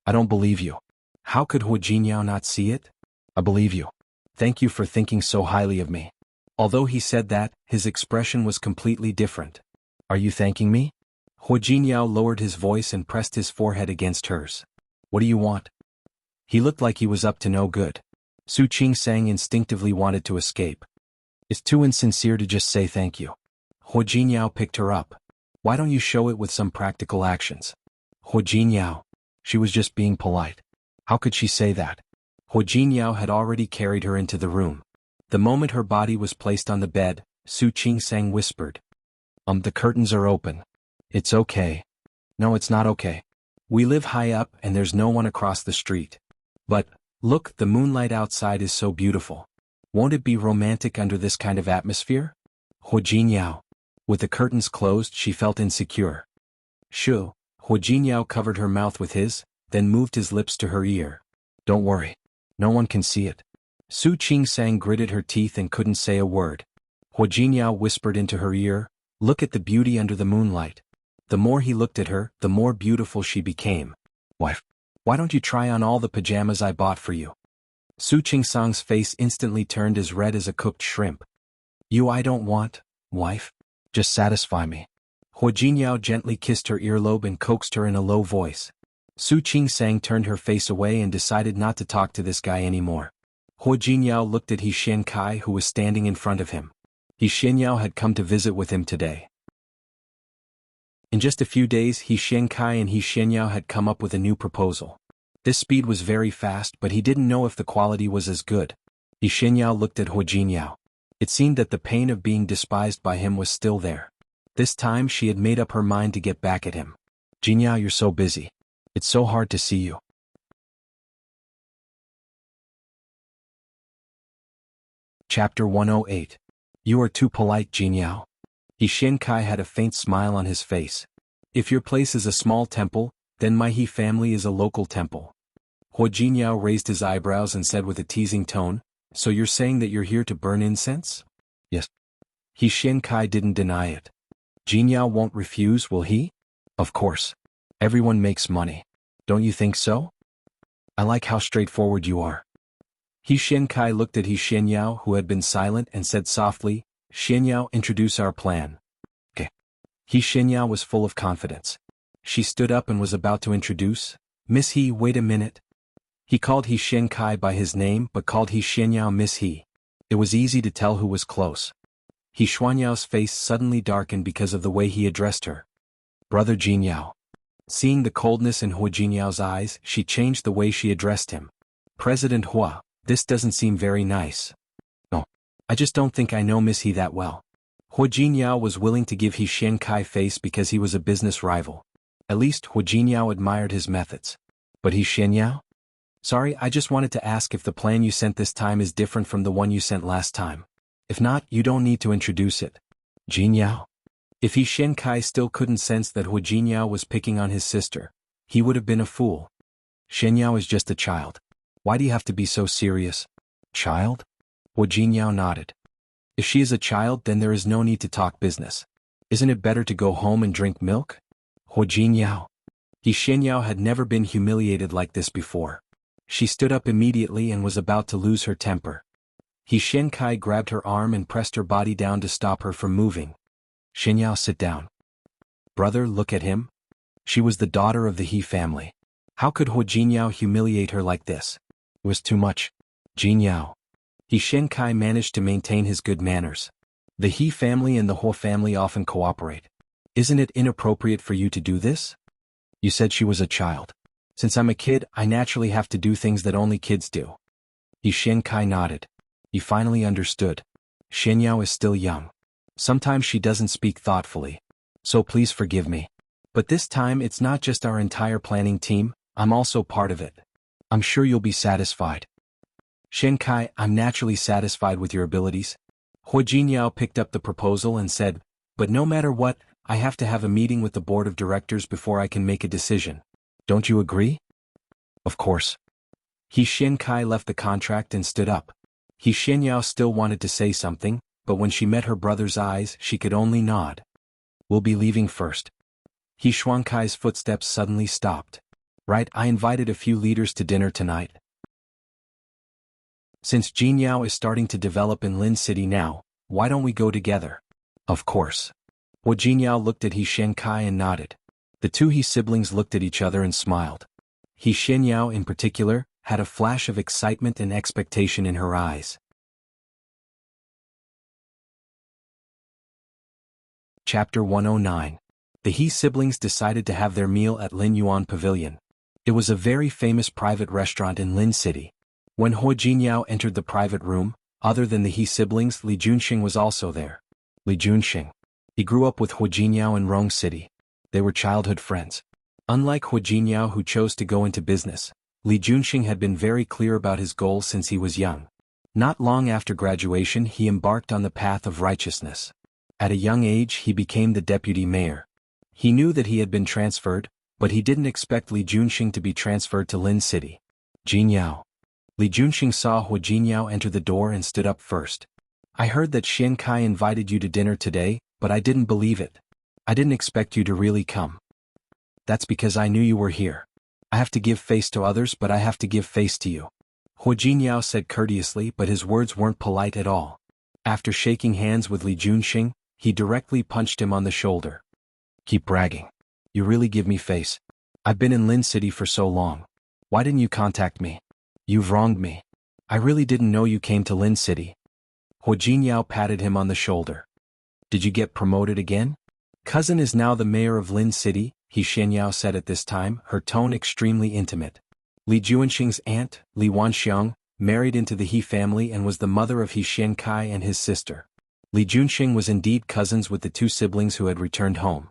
I don't believe you. How could Hu Jinyao not see it? I believe you. Thank you for thinking so highly of me. Although he said that, his expression was completely different. Are you thanking me? Hu Jinyao lowered his voice and pressed his forehead against hers. What do you want? He looked like he was up to no good. Su Qingsang instinctively wanted to escape. It's too insincere to just say thank you. Hu Jinyao picked her up. Why don't you show it with some practical actions? Hu Jinyao. She was just being polite. How could she say that? Hu Jinyao had already carried her into the room. The moment her body was placed on the bed, Su Qingsang whispered. The curtains are open. It's okay. No, it's not okay. We live high up and there's no one across the street. But, look, the moonlight outside is so beautiful. Won't it be romantic under this kind of atmosphere? Hu Jinyao. With the curtains closed, she felt insecure. Shoo. Hu Jinyao covered her mouth with his, then moved his lips to her ear. Don't worry. No one can see it. Su Qingsang gritted her teeth and couldn't say a word. Hu Jinyao whispered into her ear, look at the beauty under the moonlight. The more he looked at her, the more beautiful she became. Wife, why don't you try on all the pajamas I bought for you? Su Qingsang's face instantly turned as red as a cooked shrimp. I don't want, wife. Just satisfy me. Hu Jinyao gently kissed her earlobe and coaxed her in a low voice. Su Qingsang turned her face away and decided not to talk to this guy anymore. Hu Jinyao looked at He Xiankai who was standing in front of him. He Xianyao had come to visit with him today. In just a few days, He Xiankai and He Xianyao had come up with a new proposal. This speed was very fast, but he didn't know if the quality was as good. He Xianyao looked at Hu Jinyao. It seemed that the pain of being despised by him was still there. This time she had made up her mind to get back at him. Jinyao, you're so busy. It's so hard to see you. Chapter 108. You are too polite, Jinyao. He Xiankai had a faint smile on his face. If your place is a small temple, then my He family is a local temple. Hu Jinyao raised his eyebrows and said with a teasing tone, so you're saying that you're here to burn incense? Yes. He Xiankai didn't deny it. Jinyao won't refuse, will he? Of course. Everyone makes money. Don't you think so? I like how straightforward you are. He Xiankai looked at He Xianyao who had been silent and said softly, Xianyao, introduce our plan. Okay. He Xianyao was full of confidence. She stood up and was about to introduce, Miss He, wait a minute. He called He Xiankai by his name but called He Xianyao Miss He. It was easy to tell who was close. He Xuanyao's face suddenly darkened because of the way he addressed her. Brother Jinyao. Seeing the coldness in Hu Jinyao's eyes, she changed the way she addressed him. President Hua, this doesn't seem very nice. No. I just don't think I know Miss He that well. Hu Jinyao was willing to give He Xiankai face because he was a business rival. At least Hu Jinyao admired his methods. But He Xianyao? Sorry, I just wanted to ask if the plan you sent this time is different from the one you sent last time. If not, you don't need to introduce it. Jinyao? If He Xiankai still couldn't sense that Hu Jinyao was picking on his sister, he would have been a fool. Xianyao is just a child. Why do you have to be so serious? Child? Hu Jinyao nodded. If she is a child, then there is no need to talk business. Isn't it better to go home and drink milk? Hu Jinyao. He Xianyao had never been humiliated like this before. She stood up immediately and was about to lose her temper. He Shenkai grabbed her arm and pressed her body down to stop her from moving. Xinyao, sit down. Brother, look at him. She was the daughter of the He family. How could He Jinyao humiliate her like this? It was too much. Jinyao. He Shenkai managed to maintain his good manners. The He family and the He family often cooperate. Isn't it inappropriate for you to do this? You said she was a child. Since I'm a kid, I naturally have to do things that only kids do. He Shenkai nodded. He finally understood. Xinyao is still young. Sometimes she doesn't speak thoughtfully. So please forgive me. But this time it's not just our entire planning team, I'm also part of it. I'm sure you'll be satisfied. Shenkai, I'm naturally satisfied with your abilities. He Jinyao picked up the proposal and said, but no matter what, I have to have a meeting with the board of directors before I can make a decision. Don't you agree? Of course. He Shenkai left the contract and stood up. He Xinyao still wanted to say something, but when she met her brother's eyes, she could only nod. We'll be leaving first. He Shuankai's footsteps suddenly stopped. Right, I invited a few leaders to dinner tonight. Since Jinyao is starting to develop in Lin City now, why don't we go together? Of course. He Jinyao looked at He Shenkai and nodded. The two He siblings looked at each other and smiled. He Xinyao in particular had a flash of excitement and expectation in her eyes. Chapter 109. The He siblings decided to have their meal at Lin Yuan Pavilion. It was a very famous private restaurant in Lin City. When He Jinyao entered the private room, other than the He siblings, Li Junxing was also there. Li Junxing. He grew up with He Jinyao in Rong City. They were childhood friends. Unlike He Jinyao, who chose to go into business, Li Junxing had been very clear about his goals since he was young. Not long after graduation, he embarked on the path of righteousness. At a young age, he became the deputy mayor. He knew that he had been transferred, but he didn't expect Li Junxing to be transferred to Lin City. Jinyao. Li Junxing saw He Jinyao enter the door and stood up first. I heard that Shenkai invited you to dinner today, but I didn't believe it. I didn't expect you to really come. That's because I knew you were here. I have to give face to others, but I have to give face to you. He Jinyao said courteously, but his words weren't polite at all. After shaking hands with Li Junxing, he directly punched him on the shoulder. Keep bragging. You really give me face. I've been in Lin City for so long. Why didn't you contact me? You've wronged me. I really didn't know you came to Lin City. He Jinyao patted him on the shoulder. Did you get promoted again? Cousin is now the mayor of Lin City, He Xinyao said at this time, her tone extremely intimate. Li Junxing's aunt, Li Wanxiang, married into the He family and was the mother of He Shenkai and his sister. Li Junxing was indeed cousins with the two siblings who had returned home.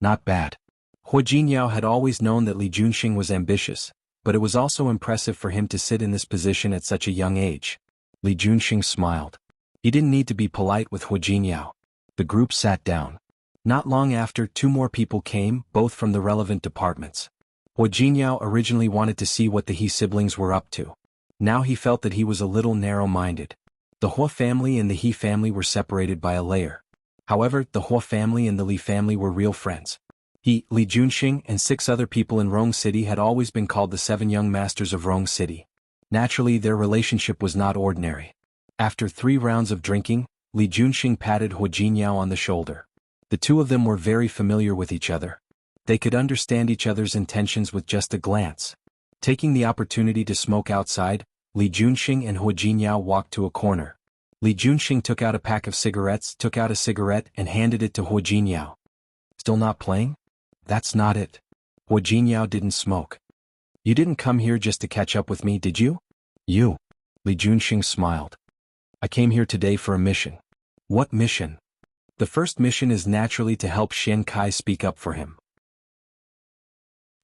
Not bad. He Jinyao had always known that Li Junxing was ambitious, but it was also impressive for him to sit in this position at such a young age. Li Junxing smiled. He didn't need to be polite with He Jinyao. The group sat down. Not long after, two more people came, both from the relevant departments. He Jinyao originally wanted to see what the He siblings were up to. Now he felt that he was a little narrow-minded. The He family and the He family were separated by a layer. However, the He family and the Li family were real friends. He, Li Junxing, and 6 other people in Rong City had always been called the 7 young masters of Rong City. Naturally, their relationship was not ordinary. After 3 rounds of drinking, Li Junxing patted He Jinyao on the shoulder. The two of them were very familiar with each other. They could understand each other's intentions with just a glance. Taking the opportunity to smoke outside, Li Junxing and He Jinyao walked to a corner. Li Junxing took out a pack of cigarettes, took out a cigarette and handed it to He Jinyao. Still not playing? That's not it. He Jinyao didn't smoke. You didn't come here just to catch up with me, did you? You. Li Junxing smiled. I came here today for a mission. What mission? The first mission is naturally to help Shenkai speak up for him.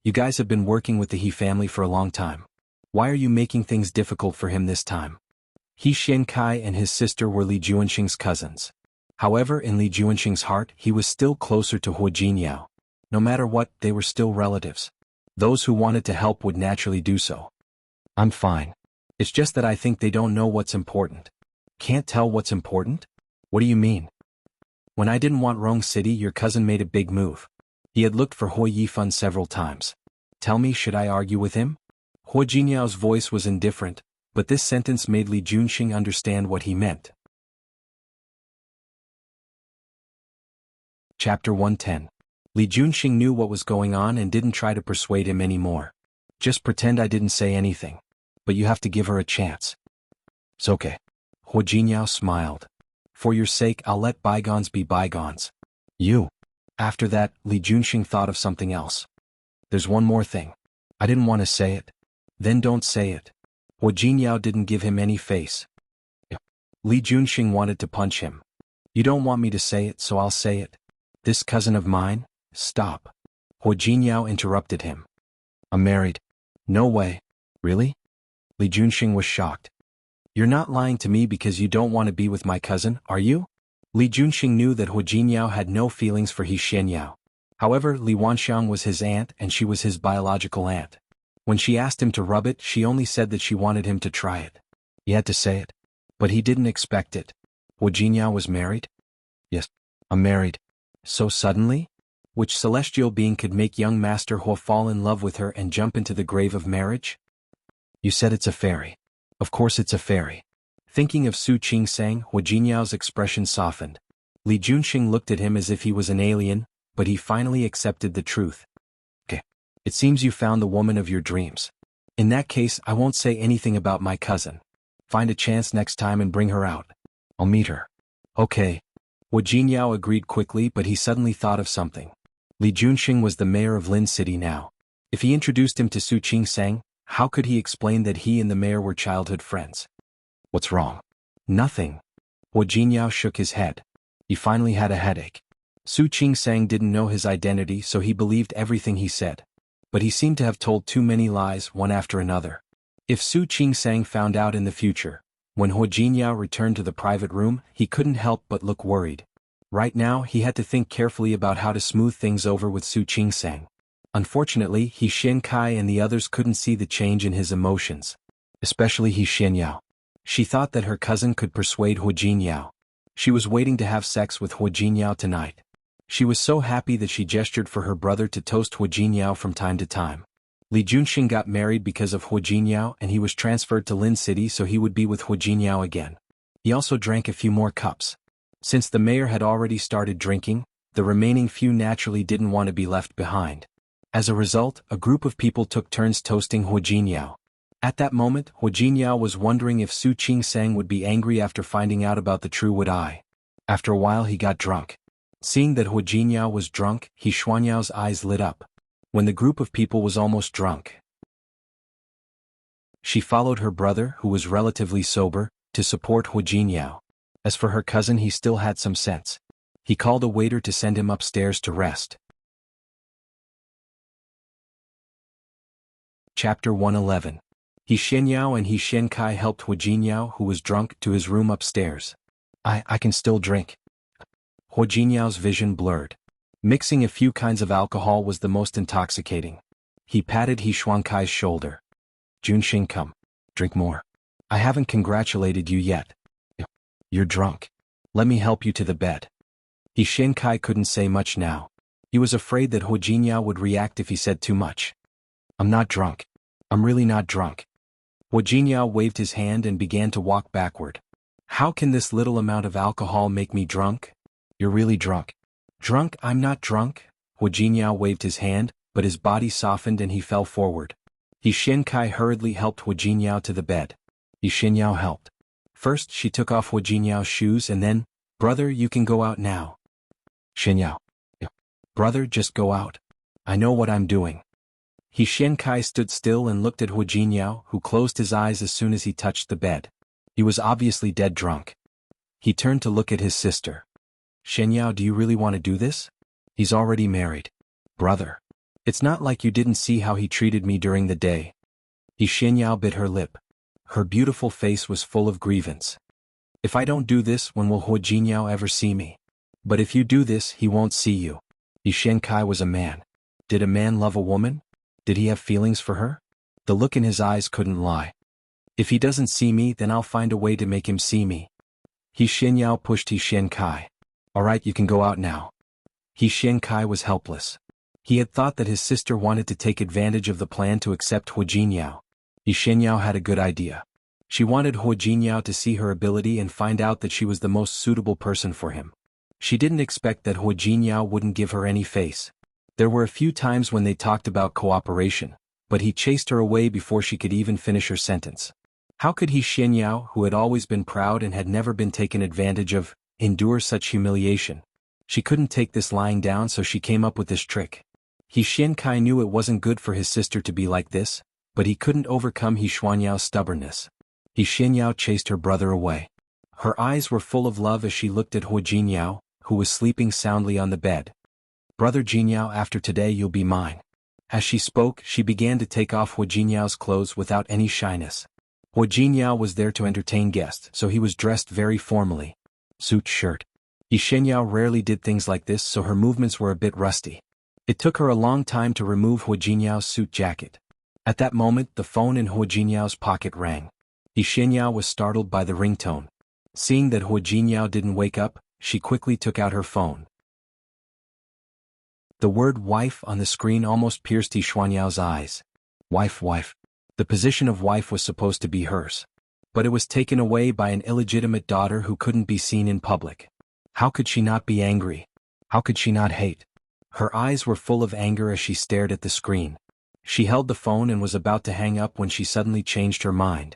You guys have been working with the He family for a long time. Why are you making things difficult for him this time? He Shenkai and his sister were Li Junxing's cousins. However, in Li Junxing's heart, he was still closer to He Jinyao. No matter what, they were still relatives. Those who wanted to help would naturally do so. I'm fine. It's just that I think they don't know what's important. Can't tell what's important? What do you mean? When I didn't want Rong City, your cousin made a big move. He had looked for He Yifan several times. Tell me, should I argue with him? He Jinyao's voice was indifferent, but this sentence made Li Junxing understand what he meant. Chapter 110. Li Junxing knew what was going on and didn't try to persuade him anymore. Just pretend I didn't say anything. But you have to give her a chance. It's okay. Hu Jinyao smiled. For your sake I'll let bygones be bygones. You. After that, Li Junxing thought of something else. There's one more thing. I didn't want to say it. Then don't say it. Hu Jinyao didn't give him any face. Li Junxing wanted to punch him. You don't want me to say it, so I'll say it. This cousin of mine? Stop. Hu Jinyao interrupted him. I'm married. No way. Really? Li Junxing was shocked. You're not lying to me because you don't want to be with my cousin, are you? Li Junxing knew that Hu Jinyao had no feelings for He Xianyao. However, Li Wanxiang was his aunt and she was his biological aunt. When she asked him to rub it, she only said that she wanted him to try it. He had to say it. But he didn't expect it. Hu Jinyao was married? Yes, I'm married. So suddenly? Which celestial being could make young Master Hu fall in love with her and jump into the grave of marriage? You said it's a fairy. Of course it's a fairy. Thinking of Su Qingsang, Hu Jinyao's expression softened. Li Junxing looked at him as if he was an alien, but he finally accepted the truth. Okay. It seems you found the woman of your dreams. In that case, I won't say anything about my cousin. Find a chance next time and bring her out. I'll meet her. Okay. Hu Jinyao agreed quickly, but he suddenly thought of something. Li Junxing was the mayor of Lin City now. If he introduced him to Su Qingsang, how could he explain that he and the mayor were childhood friends? What's wrong? Nothing. Hu Jinyao shook his head. He finally had a headache. Su Qingsang didn't know his identity, so he believed everything he said. But he seemed to have told too many lies, one after another. If Su Qingsang found out in the future, when Hu Jinyao returned to the private room, he couldn't help but look worried. Right now, he had to think carefully about how to smooth things over with Su Qingsang. Unfortunately, He Xiankai and the others couldn't see the change in his emotions. Especially He Xianyao. She thought that her cousin could persuade Hu Jinyao. She was waiting to have sex with Hu Jinyao tonight. She was so happy that she gestured for her brother to toast Hu Jinyao from time to time. Li Junxing got married because of Hu Jinyao and he was transferred to Lin City so he would be with Hu Jinyao again. He also drank a few more cups. Since the mayor had already started drinking, the remaining few naturally didn't want to be left behind. As a result, a group of people took turns toasting Hu Jinyao. At that moment, Hu Jinyao was wondering if Su Qingsang would be angry after finding out about the true would I. After a while he got drunk. Seeing that Hu Jinyao was drunk, He Xuanyao's eyes lit up. When the group of people was almost drunk, she followed her brother, who was relatively sober, to support Hu Jinyao. As for her cousin, he still had some sense. He called a waiter to send him upstairs to rest. Chapter 111. He Xianyao and He Xiankai helped Hu Jinyao, who was drunk, to his room upstairs. I can still drink. Hu Jinyao's vision blurred. Mixing a few kinds of alcohol was the most intoxicating. He patted He Xuankai's shoulder. Junxing, come. Drink more. I haven't congratulated you yet. You're drunk. Let me help you to the bed. He Xiankai couldn't say much now. He was afraid that Hu Jinyao would react if he said too much. I'm not drunk. I'm really not drunk. Hu Jinyao waved his hand and began to walk backward. How can this little amount of alcohol make me drunk? You're really drunk. Drunk? I'm not drunk. Hu Jinyao waved his hand, but his body softened and he fell forward. He Xiankai hurriedly helped Hu Jinyao to the bed. He Xianyao helped. First, she took off Hu Jinyao's shoes and then, brother, you can go out now. Xianyao. Brother, just go out. I know what I'm doing. He Xiankai stood still and looked at Hu Jinyao, who closed his eyes as soon as he touched the bed. He was obviously dead drunk. He turned to look at his sister. Xianyao, do you really want to do this? He's already married. Brother. It's not like you didn't see how he treated me during the day. He Xianyao bit her lip. Her beautiful face was full of grievance. If I don't do this, when will Hu Jinyao ever see me? But if you do this, he won't see you. He Xiankai was a man. Did a man love a woman? Did he have feelings for her? The look in his eyes couldn't lie. If he doesn't see me, then I'll find a way to make him see me. He Xianyao pushed He Xiankai. Alright, you can go out now. He Xiankai was helpless. He had thought that his sister wanted to take advantage of the plan to accept Hu Jinyao. He Xianyao had a good idea. She wanted Hu Jingyao to see her ability and find out that she was the most suitable person for him. She didn't expect that Hu Jingyao wouldn't give her any face. There were a few times when they talked about cooperation, but he chased her away before she could even finish her sentence. How could he, Xianyao, who had always been proud and had never been taken advantage of, endure such humiliation? She couldn't take this lying down, so she came up with this trick. He Xiankai knew it wasn't good for his sister to be like this, but he couldn't overcome He Xuanyao's stubbornness. He Xianyao chased her brother away. Her eyes were full of love as she looked at Hu Jinyao, who was sleeping soundly on the bed. Brother Jinyao, after today you'll be mine. As she spoke, she began to take off Hu Jinyao's clothes without any shyness. Hu Jinyao was there to entertain guests, so he was dressed very formally. Suit shirt. He Xianyao rarely did things like this, so her movements were a bit rusty. It took her a long time to remove Hu Jinyao's suit jacket. At that moment, the phone in Hu Jinyao's pocket rang. He Xianyao was startled by the ringtone. Seeing that Hu Jinyao didn't wake up, she quickly took out her phone. The word wife on the screen almost pierced He Xuanyao's eyes. Wife, wife. The position of wife was supposed to be hers. But it was taken away by an illegitimate daughter who couldn't be seen in public. How could she not be angry? How could she not hate? Her eyes were full of anger as she stared at the screen. She held the phone and was about to hang up when she suddenly changed her mind.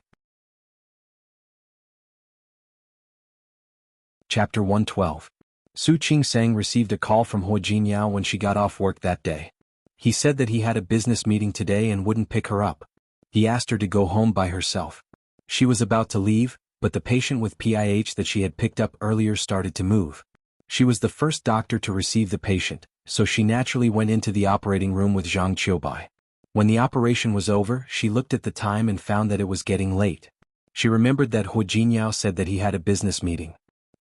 Chapter 112. Su Qingsang received a call from Hu Jinyao when she got off work that day. He said that he had a business meeting today and wouldn't pick her up. He asked her to go home by herself. She was about to leave, but the patient with PIH that she had picked up earlier started to move. She was the first doctor to receive the patient, so she naturally went into the operating room with Zhang Qiubai. When the operation was over, she looked at the time and found that it was getting late. She remembered that Hu Jinyao said that he had a business meeting.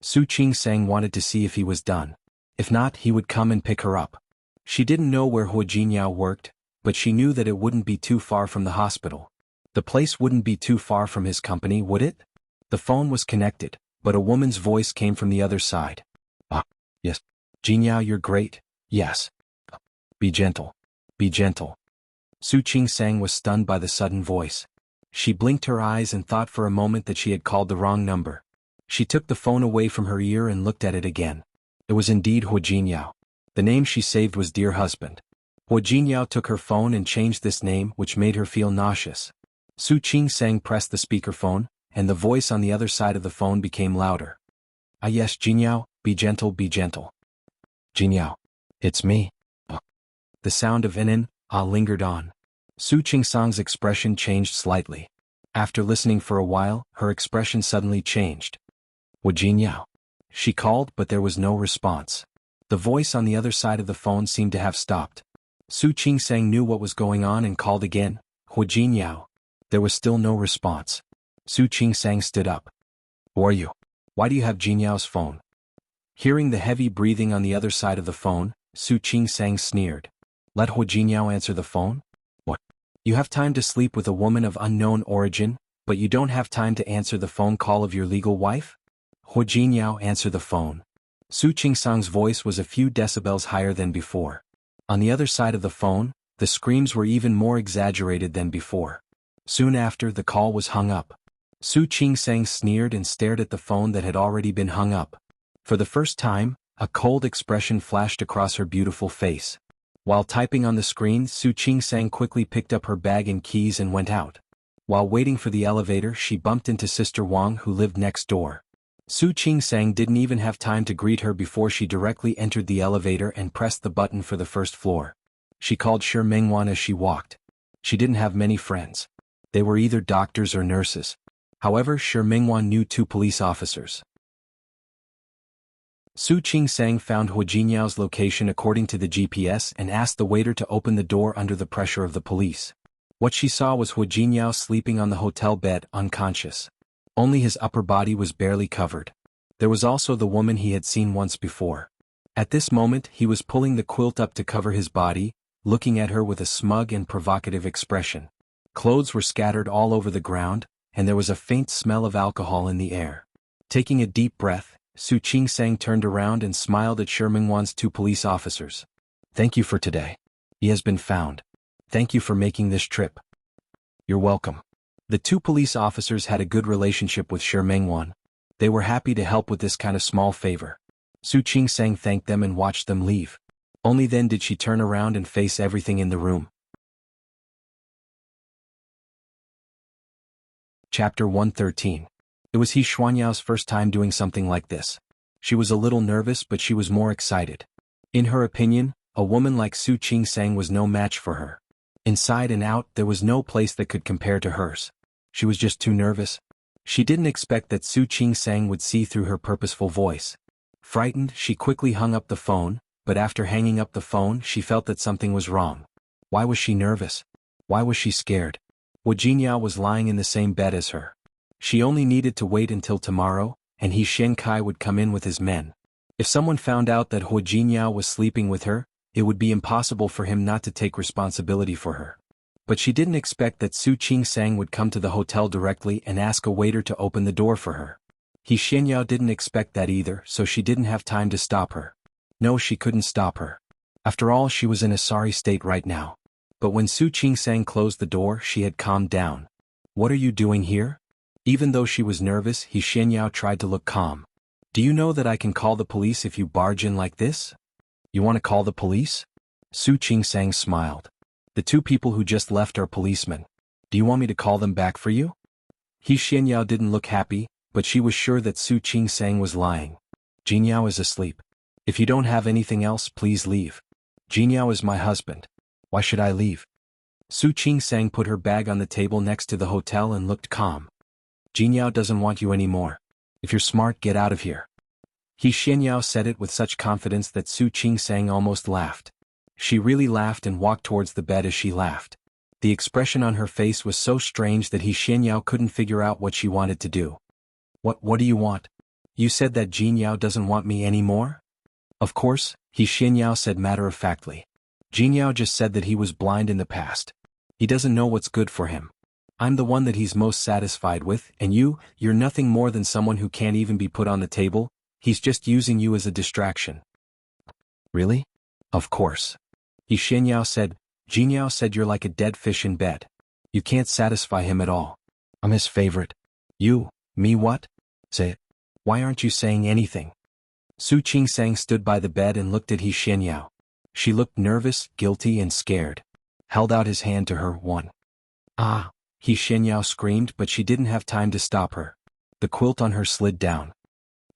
Su Qingsang wanted to see if he was done. If not, he would come and pick her up. She didn't know where Hu Jinyao worked, but she knew that it wouldn't be too far from the hospital. The place wouldn't be too far from his company, would it? The phone was connected, but a woman's voice came from the other side. Ah, yes. Jinyao, you're great. Yes. Be gentle. Be gentle. Su Qingsang was stunned by the sudden voice. She blinked her eyes and thought for a moment that she had called the wrong number. She took the phone away from her ear and looked at it again. It was indeed Hu Jinyao. The name she saved was Dear Husband. Hu Jinyao took her phone and changed this name, which made her feel nauseous. Su Qingsang pressed the speakerphone, and the voice on the other side of the phone became louder. Ah yes, Jinyao, be gentle, be gentle. Jinyao. It's me. The sound of lingered on. Su Qingsang's expression changed slightly. After listening for a while, her expression suddenly changed. Wu Jinyao. She called, but there was no response. The voice on the other side of the phone seemed to have stopped. Su Qingsang knew what was going on and called again, Hu Jinyao. There was still no response. Su Qingsang stood up. Who are you? Why do you have Jinyao's phone? Hearing the heavy breathing on the other side of the phone, Su Qingsang sneered. Let Hu Jinyao answer the phone? What? You have time to sleep with a woman of unknown origin, but you don't have time to answer the phone call of your legal wife? Hu Jinyao, answer the phone. Su Qingsang's voice was a few decibels higher than before. On the other side of the phone, the screams were even more exaggerated than before. Soon after, the call was hung up. Su Qingsang sneered and stared at the phone that had already been hung up. For the first time, a cold expression flashed across her beautiful face. While typing on the screen, Su Qingsang quickly picked up her bag and keys and went out. While waiting for the elevator, she bumped into Sister Wang, who lived next door. Su Qingsang didn't even have time to greet her before she directly entered the elevator and pressed the button for the first floor. She called Shi Mengwan as she walked. She didn't have many friends. They were either doctors or nurses. However, Shi Mengwan knew 2 police officers. Su Qingsang found Hu Jinyao's location according to the GPS and asked the waiter to open the door under the pressure of the police. What she saw was Hu Jinyao sleeping on the hotel bed, unconscious. Only his upper body was barely covered. There was also the woman he had seen once before. At this moment, he was pulling the quilt up to cover his body, looking at her with a smug and provocative expression. Clothes were scattered all over the ground, and there was a faint smell of alcohol in the air. Taking a deep breath, Su Qingsang turned around and smiled at Shi Mengwan's 2 police officers. Thank you for today. He has been found. Thank you for making this trip. You're welcome. The two police officers had a good relationship with Shi Mengwan. They were happy to help with this kind of small favor. Su Qingsang thanked them and watched them leave. Only then did she turn around and face everything in the room. Chapter 113. It was He Xuanyao's first time doing something like this. She was a little nervous, but she was more excited. In her opinion, a woman like Su Qingsang was no match for her. Inside and out, there was no place that could compare to hers. She was just too nervous. She didn't expect that Su Qingsang would see through her purposeful voice. Frightened, she quickly hung up the phone, but after hanging up the phone, she felt that something was wrong. Why was she nervous? Why was she scared? Wu Jinyao was lying in the same bed as her. She only needed to wait until tomorrow, and He Shenkai would come in with his men. If someone found out that Wu Jinyao was sleeping with her, it would be impossible for him not to take responsibility for her. But she didn't expect that Su Qingsang would come to the hotel directly and ask a waiter to open the door for her. He Xianyao didn't expect that either, so she didn't have time to stop her. No, she couldn't stop her. After all, she was in a sorry state right now. But when Su Qingsang closed the door, she had calmed down. What are you doing here? Even though she was nervous, He Xianyao tried to look calm. Do you know that I can call the police if you barge in like this? You want to call the police? Su Qingsang smiled. The two people who just left are policemen. Do you want me to call them back for you? He Xianyao didn't look happy, but she was sure that Su Qingsang was lying. Jinyao is asleep. If you don't have anything else, please leave. Jinyao is my husband. Why should I leave? Su Qingsang put her bag on the table next to the hotel and looked calm. Jinyao doesn't want you anymore. If you're smart, get out of here. He Xianyao said it with such confidence that Su Qingsang almost laughed. She really laughed and walked towards the bed as she laughed. The expression on her face was so strange that He Xianyao couldn't figure out what she wanted to do. What do you want? You said that Jinyao doesn't want me anymore? Of course, He Xianyao said matter-of-factly. Jinyao just said that he was blind in the past. He doesn't know what's good for him. I'm the one that he's most satisfied with, and you're nothing more than someone who can't even be put on the table. He's just using you as a distraction. Really? Of course. He Xianyao said. Jinyao said you're like a dead fish in bed. You can't satisfy him at all. I'm his favorite. Me what? Say it. Why aren't you saying anything? Su Qingsang stood by the bed and looked at He Xianyao. She looked nervous, guilty and scared. Held out his hand to her. One. Ah! He Xianyao screamed, but she didn't have time to stop her. The quilt on her slid down.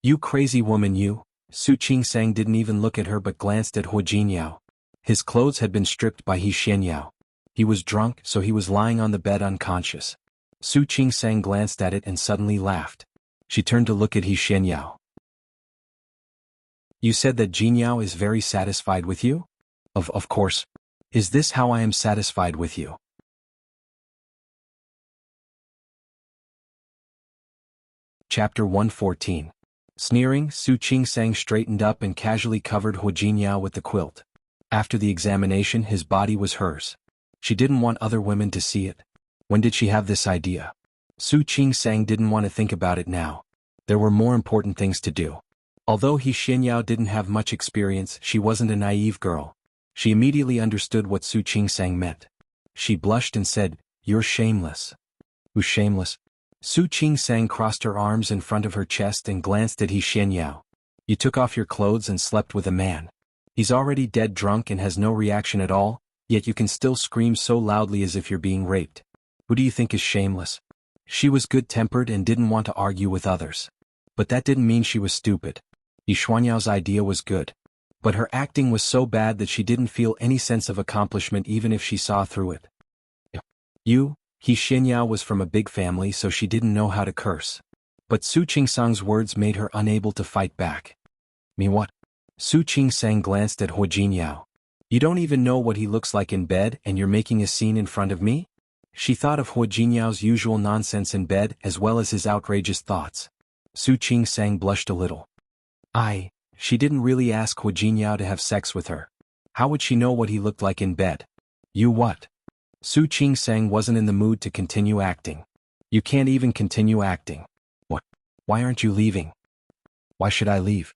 You crazy woman you! Su Qingsang didn't even look at her but glanced at Wu Jinyao. His clothes had been stripped by He Xianyao. He was drunk, so he was lying on the bed unconscious. Su Qingsang glanced at it and suddenly laughed. She turned to look at He Xianyao. You said that Jinyao is very satisfied with you? Of course. Is this how I am satisfied with you? Chapter 114. Sneering, Su Qingsang straightened up and casually covered Wu Jinyao with the quilt. After the examination, his body was hers. She didn't want other women to see it. When did she have this idea? Su Qingsang didn't want to think about it now. There were more important things to do. Although He Xianyao didn't have much experience, she wasn't a naive girl. She immediately understood what Su Qingsang meant. She blushed and said, You're shameless. Who's shameless? Su Qingsang crossed her arms in front of her chest and glanced at He Xianyao. You took off your clothes and slept with a man. He's already dead drunk and has no reaction at all, yet you can still scream so loudly as if you're being raped. Who do you think is shameless? She was good-tempered and didn't want to argue with others. But that didn't mean she was stupid. He Xuanyao's idea was good. But her acting was so bad that she didn't feel any sense of accomplishment even if she saw through it. He Xianyao was from a big family, so she didn't know how to curse. But Su Qingsang's words made her unable to fight back. Me what? Su Qingsang glanced at Wu Jinyao. You don't even know what he looks like in bed and you're making a scene in front of me? She thought of Wu Jinyao's usual nonsense in bed as well as his outrageous thoughts. Su Qingsang blushed a little. She didn't really ask Wu Jinyao to have sex with her. How would she know what he looked like in bed? You what? Su Qingsang wasn't in the mood to continue acting. You can't even continue acting. What? Why aren't you leaving? Why should I leave?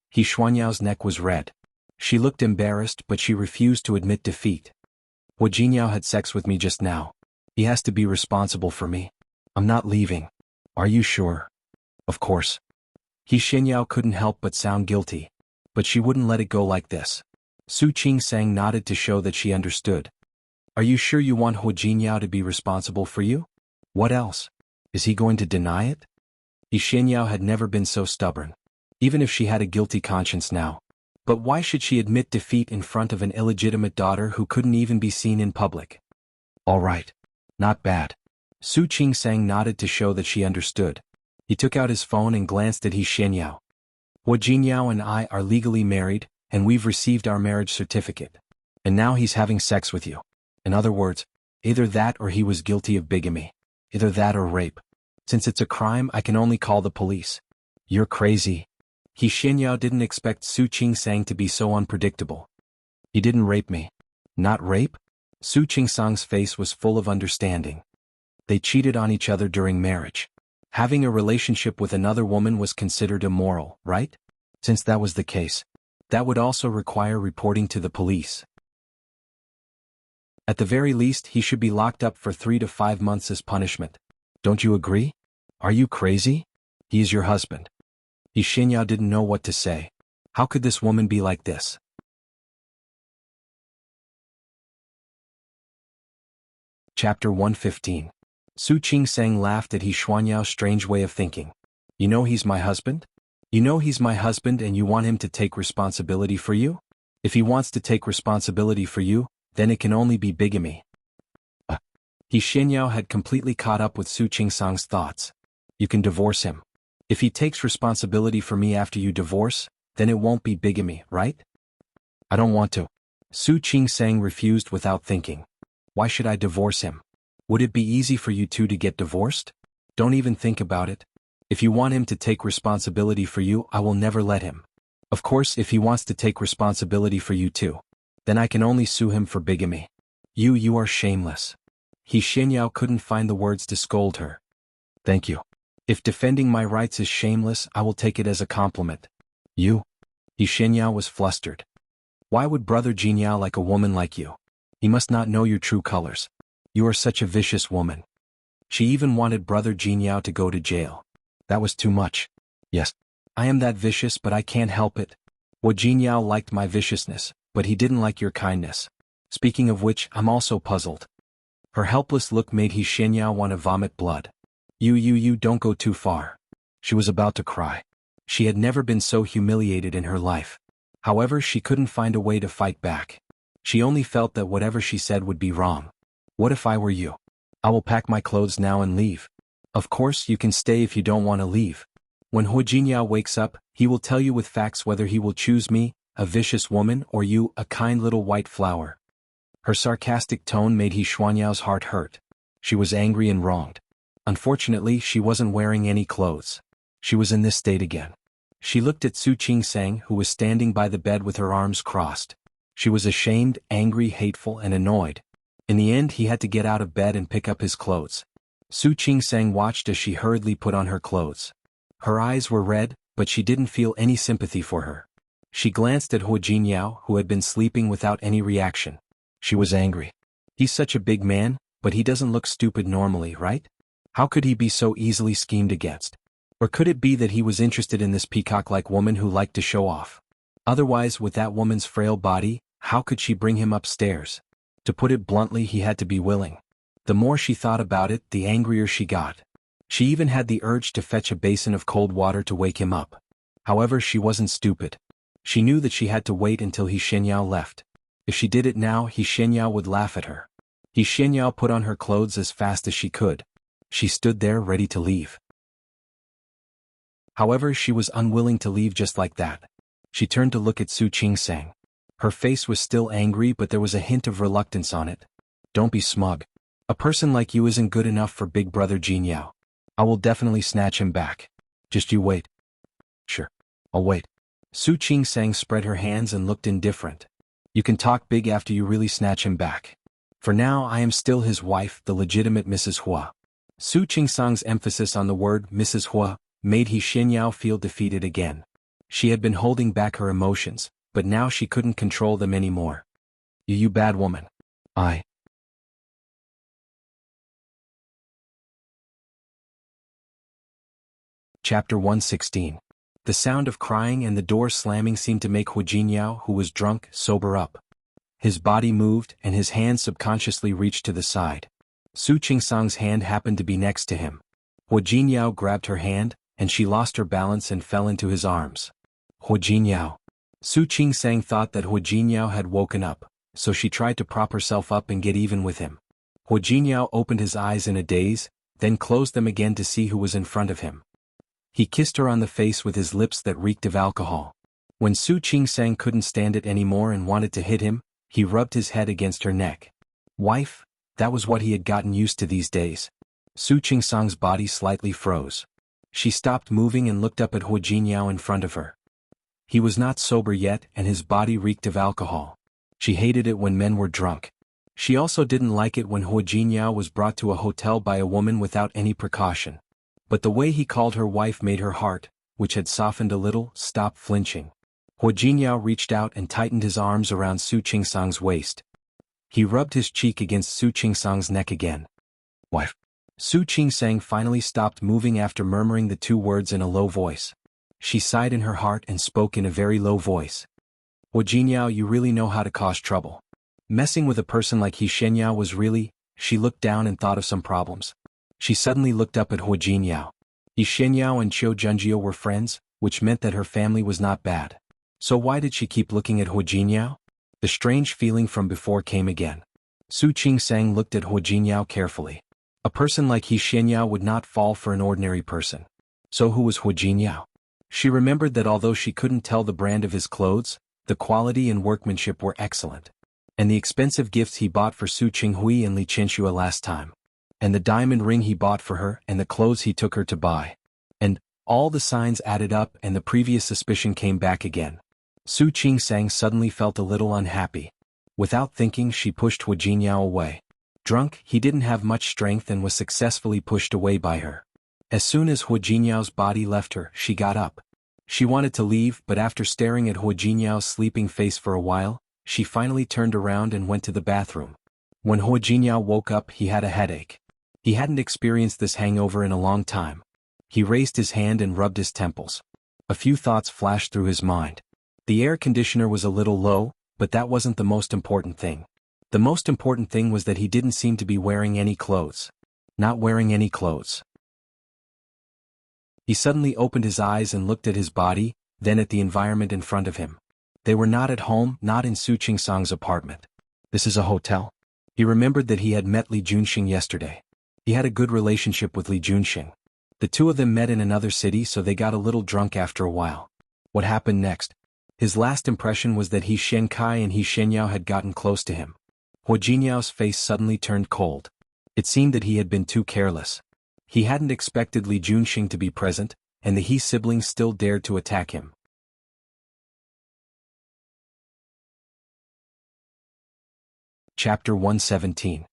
He Xuanyao's neck was red. She looked embarrassed, but she refused to admit defeat. Wu Jinyao had sex with me just now. He has to be responsible for me. I'm not leaving. Are you sure? Of course. He Xinyao couldn't help but sound guilty. But she wouldn't let it go like this. Su Qingsang nodded to show that she understood. Are you sure you want Hu Jinyao to be responsible for you? What else? Is he going to deny it? He Xinyao had never been so stubborn. Even if she had a guilty conscience now. But why should she admit defeat in front of an illegitimate daughter who couldn't even be seen in public? All right. Not bad. Su Qingsang nodded to show that she understood. He took out his phone and glanced at He Xinyao. Hu Jinyao and I are legally married, and we've received our marriage certificate. And now he's having sex with you. In other words, either that or he was guilty of bigamy. Either that or rape. Since it's a crime, I can only call the police. You're crazy. He Xinyao didn't expect Su Qingsang to be so unpredictable. He didn't rape me. Not rape? Su Qingsang's face was full of understanding. They cheated on each other during marriage. Having a relationship with another woman was considered immoral, right? Since that was the case, that would also require reporting to the police. At the very least, he should be locked up for 3 to 5 months as punishment. Don't you agree? Are you crazy? He is your husband. He Xinyao didn't know what to say. How could this woman be like this? Chapter 115. Su Qingsang laughed at He Xuanyao's strange way of thinking. You know he's my husband? You know he's my husband and you want him to take responsibility for you? If he wants to take responsibility for you, then it can only be bigamy. He Xinyao had completely caught up with Su Qingsang's thoughts. You can divorce him. If he takes responsibility for me after you divorce, then it won't be bigamy, right? I don't want to. Su Qingsang refused without thinking. Why should I divorce him? Would it be easy for you two to get divorced? Don't even think about it. If you want him to take responsibility for you, I will never let him. Of course, if he wants to take responsibility for you too, then I can only sue him for bigamy. You are shameless. He Xinyao couldn't find the words to scold her. Thank you. If defending my rights is shameless, I will take it as a compliment. You? He Xinyao was flustered. Why would Brother Jinyao like a woman like you? He must not know your true colors. You are such a vicious woman. She even wanted Brother Jinyao to go to jail. That was too much. Yes, I am that vicious, but I can't help it. Wu Jinyao liked my viciousness, but he didn't like your kindness. Speaking of which, I'm also puzzled. Her helpless look made He Xinyao want to vomit blood. You don't go too far. She was about to cry. She had never been so humiliated in her life. However, she couldn't find a way to fight back. She only felt that whatever she said would be wrong. What if I were you? I will pack my clothes now and leave. Of course, you can stay if you don't want to leave. When Hu Jinyao wakes up, he will tell you with facts whether he will choose me, a vicious woman, or you, a kind little white flower. Her sarcastic tone made He Xuanyao's heart hurt. She was angry and wronged. Unfortunately, she wasn't wearing any clothes. She was in this state again. She looked at Su Qingsang, who was standing by the bed with her arms crossed. She was ashamed, angry, hateful, and annoyed. In the end, he had to get out of bed and pick up his clothes. Su Qingsang watched as she hurriedly put on her clothes. Her eyes were red, but she didn't feel any sympathy for her. She glanced at Hu Jinyao, who had been sleeping without any reaction. She was angry. He's such a big man, but he doesn't look stupid normally, right? How could he be so easily schemed against? Or could it be that he was interested in this peacock-like woman who liked to show off? Otherwise, with that woman's frail body, how could she bring him upstairs? To put it bluntly, he had to be willing. The more she thought about it, the angrier she got. She even had the urge to fetch a basin of cold water to wake him up. However, she wasn't stupid. She knew that she had to wait until He Xinyao left. If she did it now, He Xinyao would laugh at her. He Xinyao put on her clothes as fast as she could. She stood there ready to leave. However, she was unwilling to leave just like that. She turned to look at Su Qingsang. Her face was still angry, but there was a hint of reluctance on it. Don't be smug. A person like you isn't good enough for Big Brother Jinyao. I will definitely snatch him back. Just you wait. Sure, I'll wait. Su Qingsang spread her hands and looked indifferent. You can talk big after you really snatch him back. For now, I am still his wife, the legitimate Mrs. Hua. Su Qingsang's emphasis on the word Mrs. Hua made He Xinyao feel defeated again. She had been holding back her emotions, but now she couldn't control them anymore. You bad woman. Chapter 116. The sound of crying and the door slamming seemed to make Hu Jingyao, who was drunk, sober up. His body moved and his hand subconsciously reached to the side. Su Qingsang's hand happened to be next to him. Hu Jingyao grabbed her hand, and she lost her balance and fell into his arms. Hu Jingyao. Su Qingsang thought that Hu Jingyao had woken up, so she tried to prop herself up and get even with him. Hu Jingyao opened his eyes in a daze, then closed them again to see who was in front of him. He kissed her on the face with his lips that reeked of alcohol. When Su Qingsang couldn't stand it anymore and wanted to hit him, he rubbed his head against her neck. Wife? That was what he had gotten used to these days. Su Qingsang's body slightly froze. She stopped moving and looked up at Hu Jingyao in front of her. He was not sober yet and his body reeked of alcohol. She hated it when men were drunk. She also didn't like it when Hu Jingyao was brought to a hotel by a woman without any precaution. But the way he called her wife made her heart, which had softened a little, stop flinching. Hu Jingyao reached out and tightened his arms around Su Qingsang's waist. He rubbed his cheek against Su Qingsang's neck again. Wife. Su Qingsang finally stopped moving after murmuring the two words in a low voice. She sighed in her heart and spoke in a very low voice. Hu Jingyao, you really know how to cause trouble. Messing with a person like He Shenyao was really. She looked down and thought of some problems. She suddenly looked up at Hu Jingyao. He Shenyao and Qiu Junjiu were friends, which meant that her family was not bad. So why did she keep looking at Hu Jingyao? The strange feeling from before came again. Su Qingsang looked at Hu Jingyao carefully. A person like He Shenyao would not fall for an ordinary person. So who was Hu Jingyao? She remembered that although she couldn't tell the brand of his clothes, the quality and workmanship were excellent. And the expensive gifts he bought for Su Qinghui and Li Qianxue last time. And the diamond ring he bought for her and the clothes he took her to buy. And all the signs added up and the previous suspicion came back again. Su Qingsang suddenly felt a little unhappy. Without thinking, she pushed Hu Jingyao away. Drunk, he didn't have much strength and was successfully pushed away by her. As soon as Hu Jinyao's body left her, she got up. She wanted to leave, but after staring at Hu Jinyao's sleeping face for a while, she finally turned around and went to the bathroom. When Hu Jinyao woke up, he had a headache. He hadn't experienced this hangover in a long time. He raised his hand and rubbed his temples. A few thoughts flashed through his mind. The air conditioner was a little low, but that wasn't the most important thing. The most important thing was that he didn't seem to be wearing any clothes. Not wearing any clothes. He suddenly opened his eyes and looked at his body, then at the environment in front of him. They were not at home, not in Su Qingsang's apartment. This is a hotel. He remembered that he had met Li Junxing yesterday. He had a good relationship with Li Junxing. The two of them met in another city, so they got a little drunk after a while. What happened next? His last impression was that He Shenkai and He Shenyao had gotten close to him. Hu Jinyao's face suddenly turned cold. It seemed that he had been too careless. He hadn't expected Li Junxing to be present, and the He siblings still dared to attack him. Chapter 117.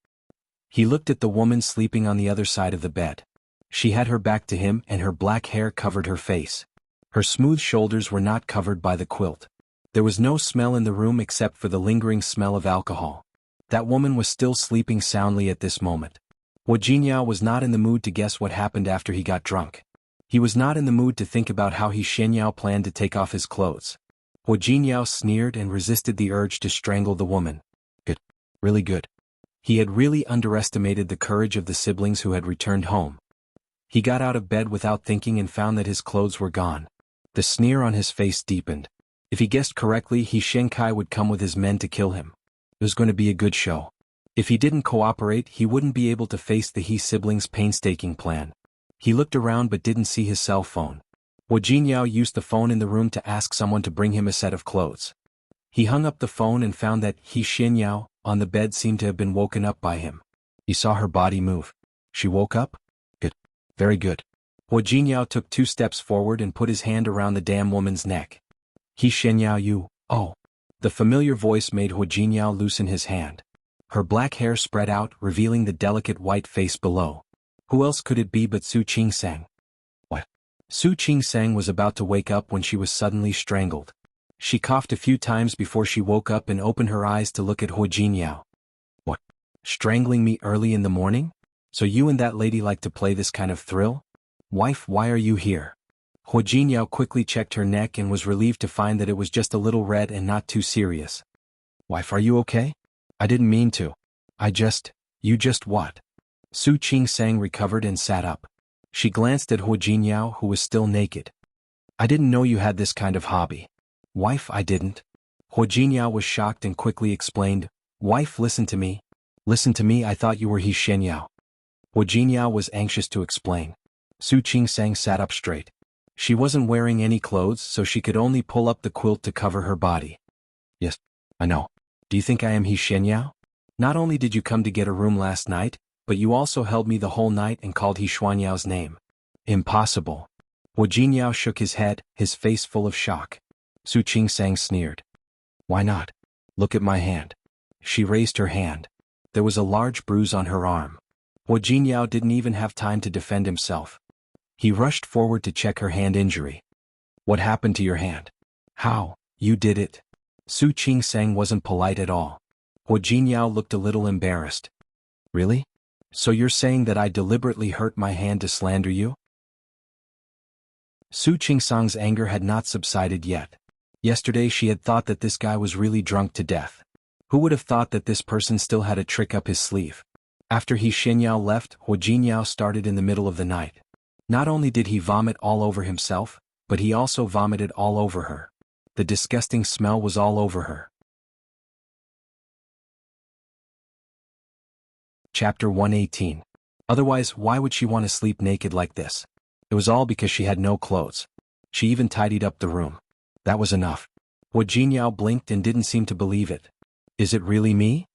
He looked at the woman sleeping on the other side of the bed. She had her back to him and her black hair covered her face. Her smooth shoulders were not covered by the quilt. There was no smell in the room except for the lingering smell of alcohol. That woman was still sleeping soundly at this moment. Hu Jinyao was not in the mood to guess what happened after he got drunk. He was not in the mood to think about how He Shenyao planned to take off his clothes. Hu Jinyao sneered and resisted the urge to strangle the woman. Good. Really good. He had really underestimated the courage of the siblings who had returned home. He got out of bed without thinking and found that his clothes were gone. The sneer on his face deepened. If he guessed correctly, He Shenkai would come with his men to kill him. It was going to be a good show. If he didn't cooperate, he wouldn't be able to face the He siblings' painstaking plan. He looked around but didn't see his cell phone. Hu Jinyao used the phone in the room to ask someone to bring him a set of clothes. He hung up the phone and found that He Shenyao, on the bed, seemed to have been woken up by him. He saw her body move. She woke up? Good. Very good. Hu Jinyao took 2 steps forward and put his hand around the damn woman's neck. He Shenyao, you, oh. The familiar voice made Hu Jinyao loosen his hand. Her black hair spread out, revealing the delicate white face below. Who else could it be but Su Qingsang? What? Su Qingsang was about to wake up when she was suddenly strangled. She coughed a few times before she woke up and opened her eyes to look at Hu Jinyao. What? Strangling me early in the morning? So you and that lady like to play this kind of thrill? Wife, why are you here? Hu Jinyao quickly checked her neck and was relieved to find that it was just a little red and not too serious. Wife, are you okay? I didn't mean to. You just what? Su Qingsang recovered and sat up. She glanced at Hu Jinyao, who was still naked. I didn't know you had this kind of hobby. Wife, I didn't. Hu Jinyao was shocked and quickly explained, Wife, listen to me. Listen to me, I thought you were He Shenyao. Hu Jinyao was anxious to explain. Su Qingsang sat up straight. She wasn't wearing any clothes, so she could only pull up the quilt to cover her body. Yes, I know. Do you think I am He Shenyao? Not only did you come to get a room last night, but you also held me the whole night and called He Xuanyao's name. Impossible. Hu Jinyao shook his head, his face full of shock. Su Qingsang sneered. Why not? Look at my hand. She raised her hand. There was a large bruise on her arm. Hu Jinyao didn't even have time to defend himself. He rushed forward to check her hand injury. What happened to your hand? How? You did it. Su Qingsang wasn't polite at all. Hu Jinyao looked a little embarrassed. Really? So you're saying that I deliberately hurt my hand to slander you? Su Qingsang's anger had not subsided yet. Yesterday she had thought that this guy was really drunk to death. Who would have thought that this person still had a trick up his sleeve? After He Shenyao left, Hu Jinyao started in the middle of the night. Not only did he vomit all over himself, but he also vomited all over her. The disgusting smell was all over her. Chapter 118. Otherwise, why would she want to sleep naked like this? It was all because she had no clothes. She even tidied up the room. That was enough. Hu Jinyao blinked and didn't seem to believe it. Is it really me?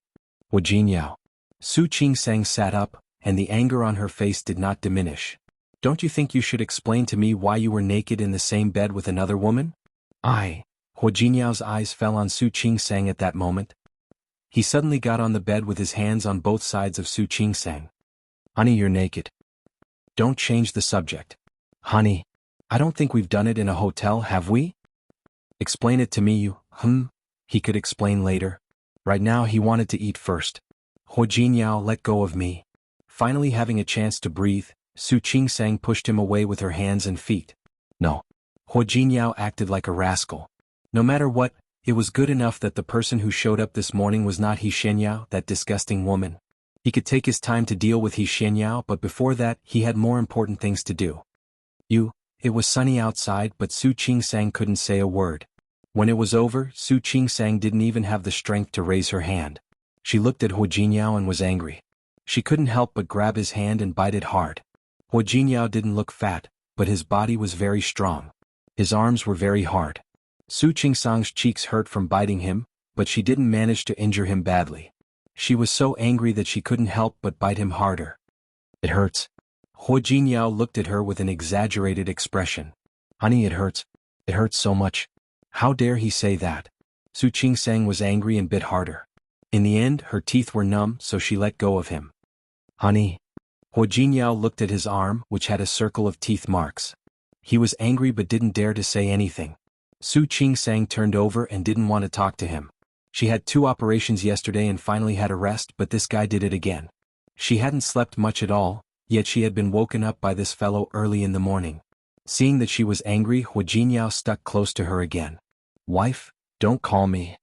Hu Jinyao. Su Qingsang sat up, and the anger on her face did not diminish. Don't you think you should explain to me why you were naked in the same bed with another woman? Hu Jinyao's eyes fell on Su Qingsang at that moment. He suddenly got on the bed with his hands on both sides of Su Qingsang. Honey, you're naked. Don't change the subject. Honey, I don't think we've done it in a hotel, have we? Explain it to me, you. He could explain later. Right now he wanted to eat first. Hu Jinyao, let go of me. Finally having a chance to breathe, Su Qingsang pushed him away with her hands and feet. No. Hu Jinyao acted like a rascal. No matter what, it was good enough that the person who showed up this morning was not He Shenyao, that disgusting woman. He could take his time to deal with He Shenyao, but before that, he had more important things to do. It was sunny outside, but Su Qingsang couldn't say a word. When it was over, Su Qingsang didn't even have the strength to raise her hand. She looked at Hu Jinyao and was angry. She couldn't help but grab his hand and bite it hard. Hu Jinyao didn't look fat, but his body was very strong. His arms were very hard. Su Qingsang's cheeks hurt from biting him, but she didn't manage to injure him badly. She was so angry that she couldn't help but bite him harder. It hurts. Hu Jinyao looked at her with an exaggerated expression. Honey, it hurts. It hurts so much. How dare he say that? Su Qingsang was angry and bit harder. In the end, her teeth were numb, so she let go of him. Honey. Hu Jinyao looked at his arm, which had a circle of teeth marks. He was angry but didn't dare to say anything. Su Qingsang turned over and didn't want to talk to him. She had 2 operations yesterday and finally had a rest, but this guy did it again. She hadn't slept much at all, yet she had been woken up by this fellow early in the morning. Seeing that she was angry, Hu Jinyao stuck close to her again. Wife, don't call me.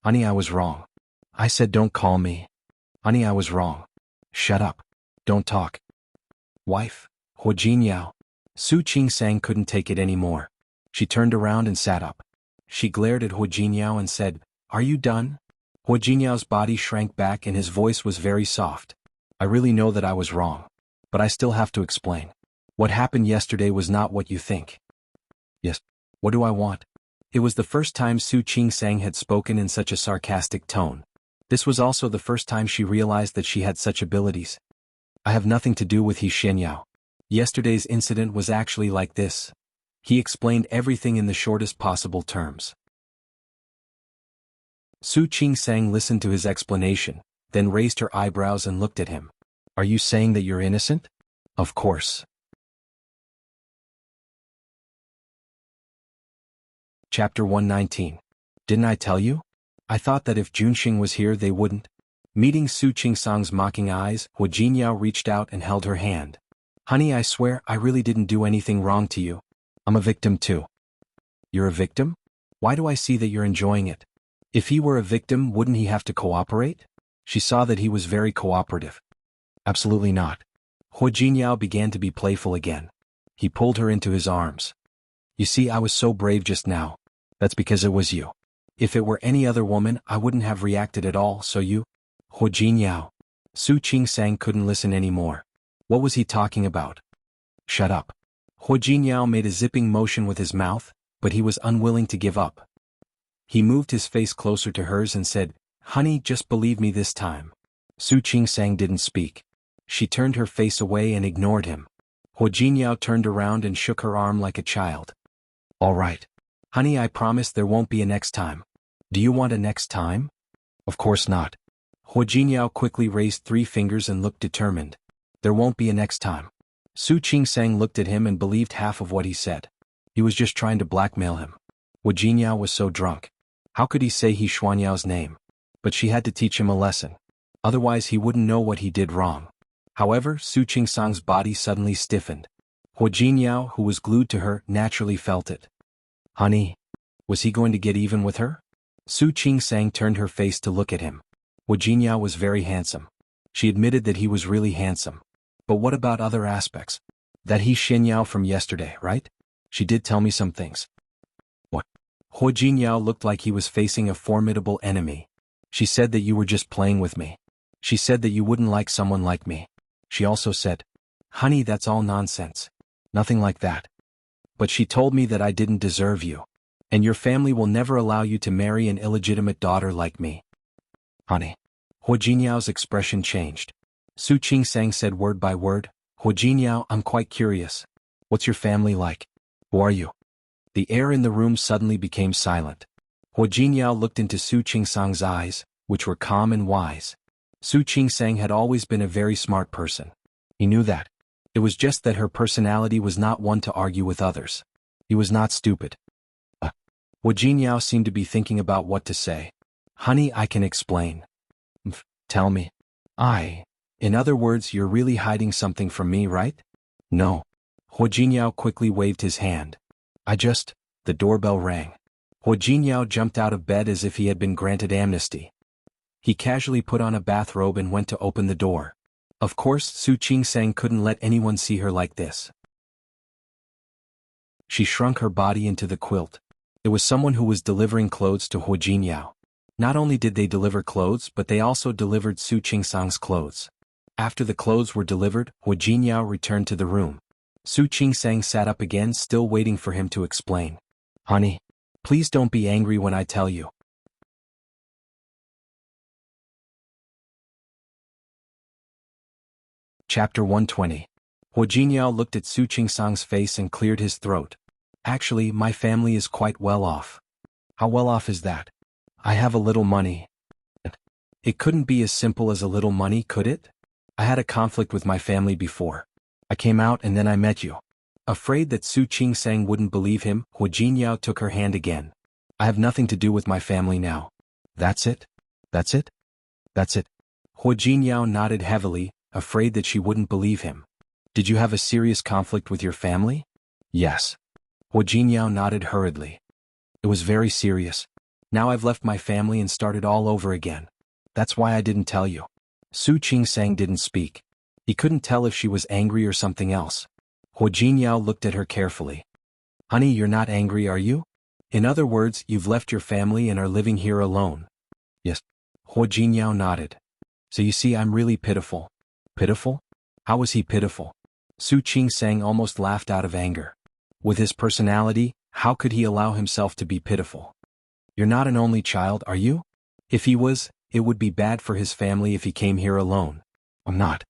Honey, I was wrong. I said don't call me. Honey, I was wrong. Shut up. Don't talk. Wife, Hu Jinyao. Su Qingsang couldn't take it anymore. She turned around and sat up. She glared at Hu Jinyao and said, Are you done? Hu Jinyao's body shrank back and his voice was very soft. I really know that I was wrong. But I still have to explain. What happened yesterday was not what you think. Yes. What do I want? It was the first time Su Qingsang had spoken in such a sarcastic tone. This was also the first time she realized that she had such abilities. I have nothing to do with He Shenyao. Yesterday's incident was actually like this. He explained everything in the shortest possible terms. Su Qingsang listened to his explanation, then raised her eyebrows and looked at him. Are you saying that you're innocent? Of course. Chapter 119. Didn't I tell you? I thought that if Junxing was here they wouldn't. Meeting Su Qingsang's mocking eyes, Hu Jinyao reached out and held her hand. Honey, I swear I really didn't do anything wrong to you. I'm a victim too. You're a victim? Why do I see that you're enjoying it? If he were a victim, wouldn't he have to cooperate? She saw that he was very cooperative. Absolutely not. Hu Jinyao began to be playful again. He pulled her into his arms. You see, I was so brave just now. That's because it was you. If it were any other woman, I wouldn't have reacted at all, so you? Hu Jinyao. Su Qingsang couldn't listen anymore. What was he talking about? Shut up. Hu Jinyao made a zipping motion with his mouth, but he was unwilling to give up. He moved his face closer to hers and said, Honey, just believe me this time. Su Qingsang didn't speak. She turned her face away and ignored him. Hu Jinyao turned around and shook her arm like a child. All right. Honey, I promise there won't be a next time. Do you want a next time? Of course not. Hu Jinyao quickly raised 3 fingers and looked determined. There won't be a next time. Su Qingsang looked at him and believed half of what he said. He was just trying to blackmail him. Hu Jinyao was so drunk. How could he say he Xuanyao's name? But she had to teach him a lesson. Otherwise he wouldn't know what he did wrong. However, Su Qingsang's body suddenly stiffened. Hu Jinyao, who was glued to her, naturally felt it. Honey, was he going to get even with her? Su Qingsang turned her face to look at him. Hu Jinyao was very handsome. She admitted that he was really handsome. But what about other aspects? That he's Xinyao from yesterday, right? She did tell me some things. What? Hu Jinyao looked like he was facing a formidable enemy. She said that you were just playing with me. She said that you wouldn't like someone like me. She also said, Honey, that's all nonsense. Nothing like that. But she told me that I didn't deserve you. And your family will never allow you to marry an illegitimate daughter like me. Honey. Hu Jinyao's expression changed. Su Qingsang said word by word, Hu Jinyao, I'm quite curious. What's your family like? Who are you? The air in the room suddenly became silent. Hu Jinyao looked into Su Qingsang's eyes, which were calm and wise. Su Qingsang had always been a very smart person. He knew that. It was just that her personality was not one to argue with others. He was not stupid. Hu Jinyao seemed to be thinking about what to say. Honey, I can explain. Tell me. In other words, you're really hiding something from me, right? No. Hu Jinyao quickly waved his hand. The doorbell rang. Hu Jinyao jumped out of bed as if he had been granted amnesty. He casually put on a bathrobe and went to open the door. Of course, Su Qingsang couldn't let anyone see her like this. She shrunk her body into the quilt. It was someone who was delivering clothes to Hu Jinyao. Not only did they deliver clothes, but they also delivered Su Qingsang's clothes. After the clothes were delivered, Hu Jinyao returned to the room. Su Qingsang sat up again, still waiting for him to explain. Honey, please don't be angry when I tell you. Chapter 120. Hu Jinyao looked at Su Qingsang's face and cleared his throat. Actually, my family is quite well off. How well off is that? I have a little money. It couldn't be as simple as a little money, could it? I had a conflict with my family before. I came out and then I met you. Afraid that Su Qingsang wouldn't believe him, Hu Jinyao took her hand again. I have nothing to do with my family now. That's it? That's it? That's it. Hu Jinyao nodded heavily, afraid that she wouldn't believe him. Did you have a serious conflict with your family? Yes. Hu Jinyao nodded hurriedly. It was very serious. Now I've left my family and started all over again. That's why I didn't tell you. Su Qingsang didn't speak. He couldn't tell if she was angry or something else. Hu Jinyao looked at her carefully. Honey, you're not angry, are you? In other words, you've left your family and are living here alone. Yes. Hu Jinyao nodded. So you see, I'm really pitiful. Pitiful? How was he pitiful? Su Qingsang almost laughed out of anger. With his personality, how could he allow himself to be pitiful? You're not an only child, are you? If he was, it would be bad for his family if he came here alone. I'm not.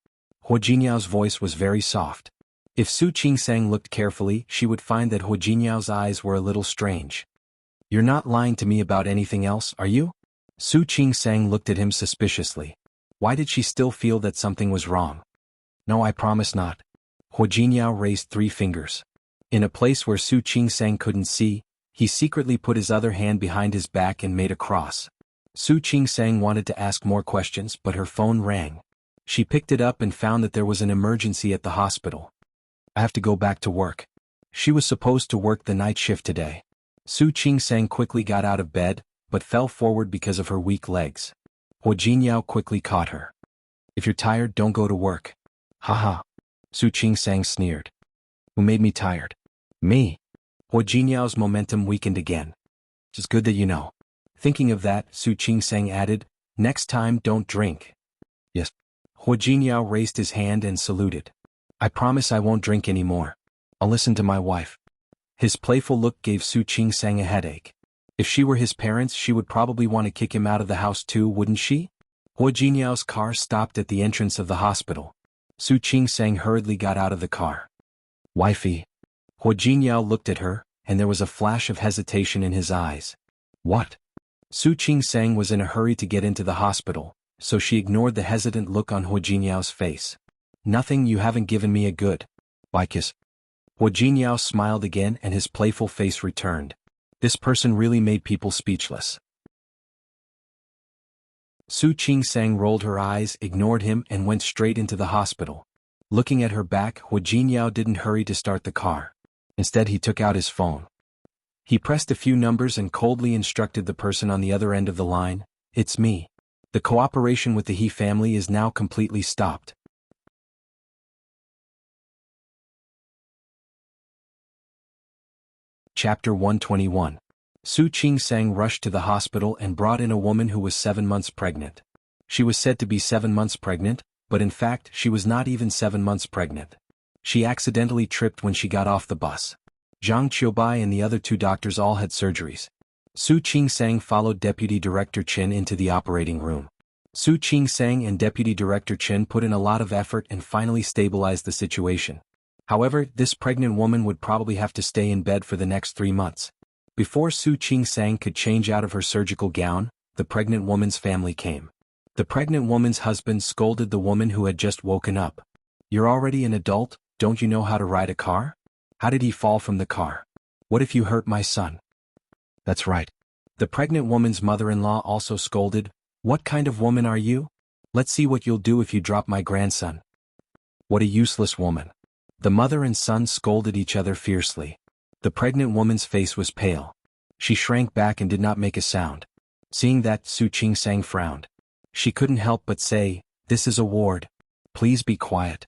Hu Jinyao's voice was very soft. If Su Qingsang looked carefully, she would find that Hu Jinyao's eyes were a little strange. You're not lying to me about anything else, are you? Su Qingsang looked at him suspiciously. Why did she still feel that something was wrong? No, I promise not. Hu Jinyao raised 3 fingers. In a place where Su Qingsang couldn't see, he secretly put his other hand behind his back and made a cross. Su Qingsang wanted to ask more questions, but her phone rang. She picked it up and found that there was an emergency at the hospital. I have to go back to work. She was supposed to work the night shift today. Su Qingsang quickly got out of bed, but fell forward because of her weak legs. Hua Jinyao quickly caught her. If you're tired, don't go to work. Haha. Su Qingsang sneered. Who made me tired? Me. Hua Jinyao's momentum weakened again. It's good that you know. Thinking of that, Su Qingsang added, next time don't drink. Yes. Hua Jinyao raised his hand and saluted. I promise I won't drink anymore. I'll listen to my wife. His playful look gave Su Qingsang a headache. If she were his parents, she would probably want to kick him out of the house too, wouldn't she? Hua Jinyao's car stopped at the entrance of the hospital. Su Qingsang hurriedly got out of the car. Wifey. Hua Jinyao looked at her, and there was a flash of hesitation in his eyes. What? Su Qingsang was in a hurry to get into the hospital, so she ignored the hesitant look on Hua Jinyao's face. Nothing, you haven't given me a good. Why kiss? Hua Jinyao smiled again and his playful face returned. This person really made people speechless. Su Qingsang rolled her eyes, ignored him, and went straight into the hospital. Looking at her back, Hua Jinyao didn't hurry to start the car. Instead, he took out his phone. He pressed a few numbers and coldly instructed the person on the other end of the line, "It's me. The cooperation with the He family is now completely stopped." Chapter 121. Su Qingsang rushed to the hospital and brought in a woman who was 7 months pregnant. She was said to be 7 months pregnant, but in fact she was not even 7 months pregnant. She accidentally tripped when she got off the bus. Zhang Qiubai and the other 2 doctors all had surgeries. Su Qingsang followed Deputy Director Chen into the operating room. Su Qingsang and Deputy Director Chen put in a lot of effort and finally stabilized the situation. However, this pregnant woman would probably have to stay in bed for the next 3 months. Before Su Qingsang could change out of her surgical gown, the pregnant woman's family came. The pregnant woman's husband scolded the woman who had just woken up. You're already an adult, don't you know how to ride a car? How did he fall from the car? What if you hurt my son? That's right. The pregnant woman's mother-in-law also scolded, what kind of woman are you? Let's see what you'll do if you drop my grandson. What a useless woman. The mother and son scolded each other fiercely. The pregnant woman's face was pale. She shrank back and did not make a sound. Seeing that, Su Qingsang frowned. She couldn't help but say, this is a ward. Please be quiet.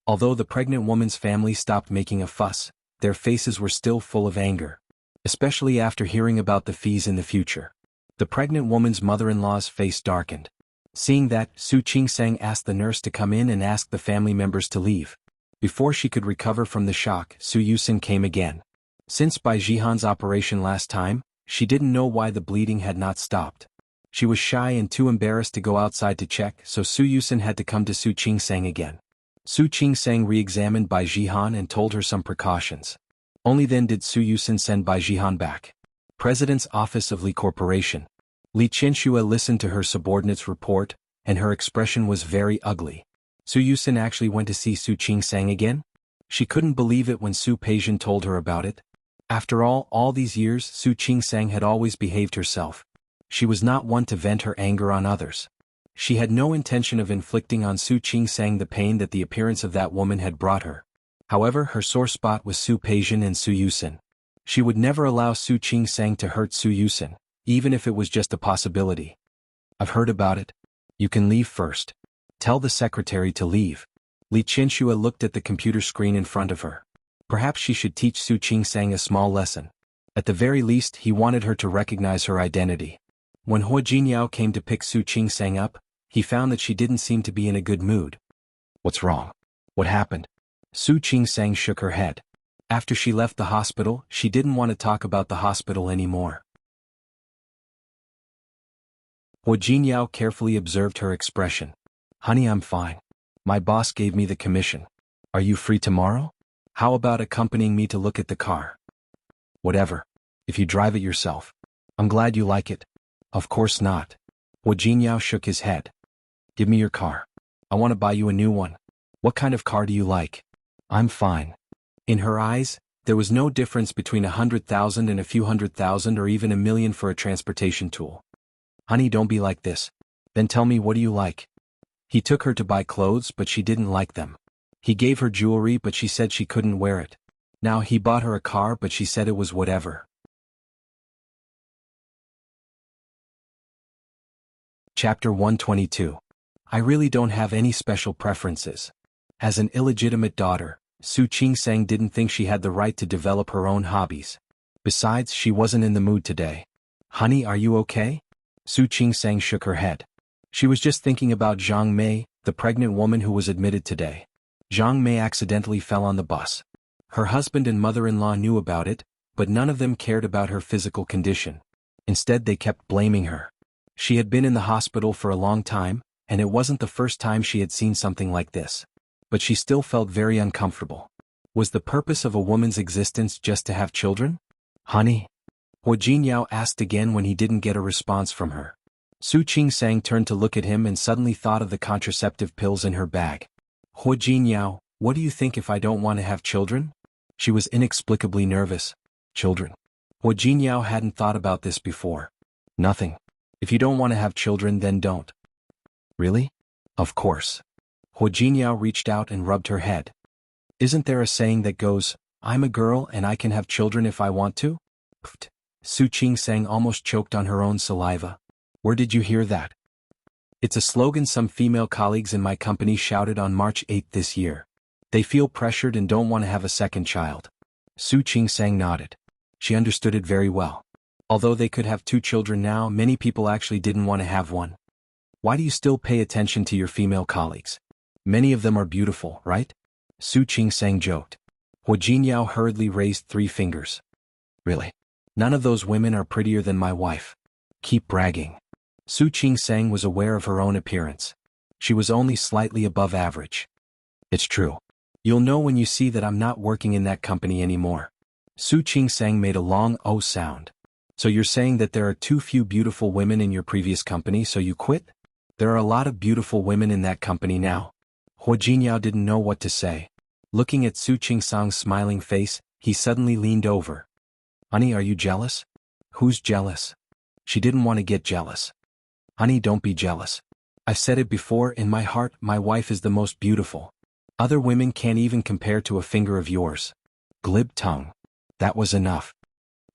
Although the pregnant woman's family stopped making a fuss, their faces were still full of anger. Especially after hearing about the fees in the future. The pregnant woman's mother-in-law's face darkened. Seeing that, Su Qingsang asked the nurse to come in and ask the family members to leave. Before she could recover from the shock, Su Yusin came again. Since Bai Jihan's operation last time, she didn't know why the bleeding had not stopped. She was shy and too embarrassed to go outside to check, so Su Yusin had to come to Su Qingsang again. Su Qingsang re-examined Bai Jihan and told her some precautions. Only then did Su Yusin send Bai Jihan back. President's Office of Li Corporation. Li Qianxue listened to her subordinate's report, and her expression was very ugly. Su Yusin actually went to see Su Qingsang again? She couldn't believe it when Su Peijian told her about it. After all these years, Su Qingsang had always behaved herself. She was not one to vent her anger on others. She had no intention of inflicting on Su Qingsang the pain that the appearance of that woman had brought her. However, her sore spot was Su Peijian and Su Yusin. She would never allow Su Qingsang to hurt Su Yusin, even if it was just a possibility. I've heard about it. You can leave first. Tell the secretary to leave. Li Qianxue looked at the computer screen in front of her. Perhaps she should teach Su Qingsang a small lesson. At the very least, he wanted her to recognize her identity. When Hua Jinyao came to pick Su Qingsang up, he found that she didn't seem to be in a good mood. What's wrong? What happened? Su Qingsang shook her head. After she left the hospital, she didn't want to talk about the hospital anymore. Hua Jinyao carefully observed her expression. Honey, I'm fine. My boss gave me the commission. Are you free tomorrow? How about accompanying me to look at the car? Whatever. If you drive it yourself. I'm glad you like it. Of course not. Hua Jinyao shook his head. Give me your car. I want to buy you a new one. What kind of car do you like? I'm fine. In her eyes, there was no difference between 100,000 and a few 100,000 or even 1,000,000 for a transportation tool. Honey, don't be like this. Then tell me, what do you like? He took her to buy clothes, but she didn't like them. He gave her jewelry, but she said she couldn't wear it. Now he bought her a car, but she said it was whatever. Chapter 122. I really don't have any special preferences. As an illegitimate daughter, Su Qingsang didn't think she had the right to develop her own hobbies. Besides, she wasn't in the mood today. Honey, are you okay? Su Qingsang shook her head. She was just thinking about Zhang Mei, the pregnant woman who was admitted today. Zhang Mei accidentally fell on the bus. Her husband and mother-in-law knew about it, but none of them cared about her physical condition. Instead, they kept blaming her. She had been in the hospital for a long time, and it wasn't the first time she had seen something like this. But she still felt very uncomfortable. Was the purpose of a woman's existence just to have children? Honey? Hua Jinyao asked again when he didn't get a response from her. Su Qingsang turned to look at him and suddenly thought of the contraceptive pills in her bag. Hua Jinyao, what do you think if I don't want to have children? She was inexplicably nervous. Children? Hua Jinyao hadn't thought about this before. Nothing. If you don't want to have children, then don't. Really? Of course. Hua Jinyao reached out and rubbed her head. Isn't there a saying that goes, I'm a girl and I can have children if I want to? Pfft. Su Qingsang almost choked on her own saliva. Where did you hear that? It's a slogan some female colleagues in my company shouted on March 8 this year. They feel pressured and don't want to have a second child. Su Qingsang nodded. She understood it very well. Although they could have 2 children now, many people actually didn't want to have one. Why do you still pay attention to your female colleagues? Many of them are beautiful, right? Su Qingsang joked. Hua Jinyao hurriedly raised 3 fingers. Really? None of those women are prettier than my wife. Keep bragging. Su Qingsang was aware of her own appearance. She was only slightly above average. It's true. You'll know when you see that I'm not working in that company anymore. Su Qingsang made a long "oh" sound. So you're saying that there are too few beautiful women in your previous company, so you quit? There are a lot of beautiful women in that company now. Hua Jinyao didn't know what to say. Looking at Su Qingsang's smiling face, he suddenly leaned over. Honey, are you jealous? Who's jealous? She didn't want to get jealous. Honey, don't be jealous. I've said it before, in my heart, my wife is the most beautiful. Other women can't even compare to a finger of yours. Glib tongue. That was enough.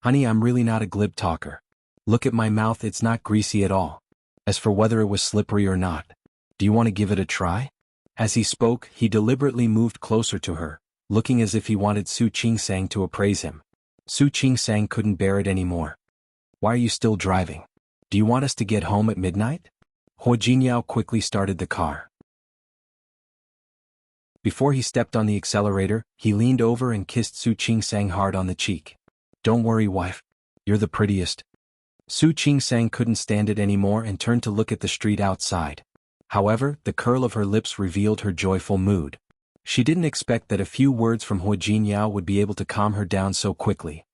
Honey, I'm really not a glib talker. Look at my mouth, it's not greasy at all. As for whether it was slippery or not, do you want to give it a try? As he spoke, he deliberately moved closer to her, looking as if he wanted Su Qingsang to appraise him. Su Qingsang couldn't bear it anymore. Why are you still driving? Do you want us to get home at midnight? Hua Jinyao quickly started the car. Before he stepped on the accelerator, he leaned over and kissed Su Qingsang hard on the cheek. Don't worry, wife. You're the prettiest. Su Qingsang couldn't stand it anymore and turned to look at the street outside. However, the curl of her lips revealed her joyful mood. She didn't expect that a few words from Hua Jinyao would be able to calm her down so quickly.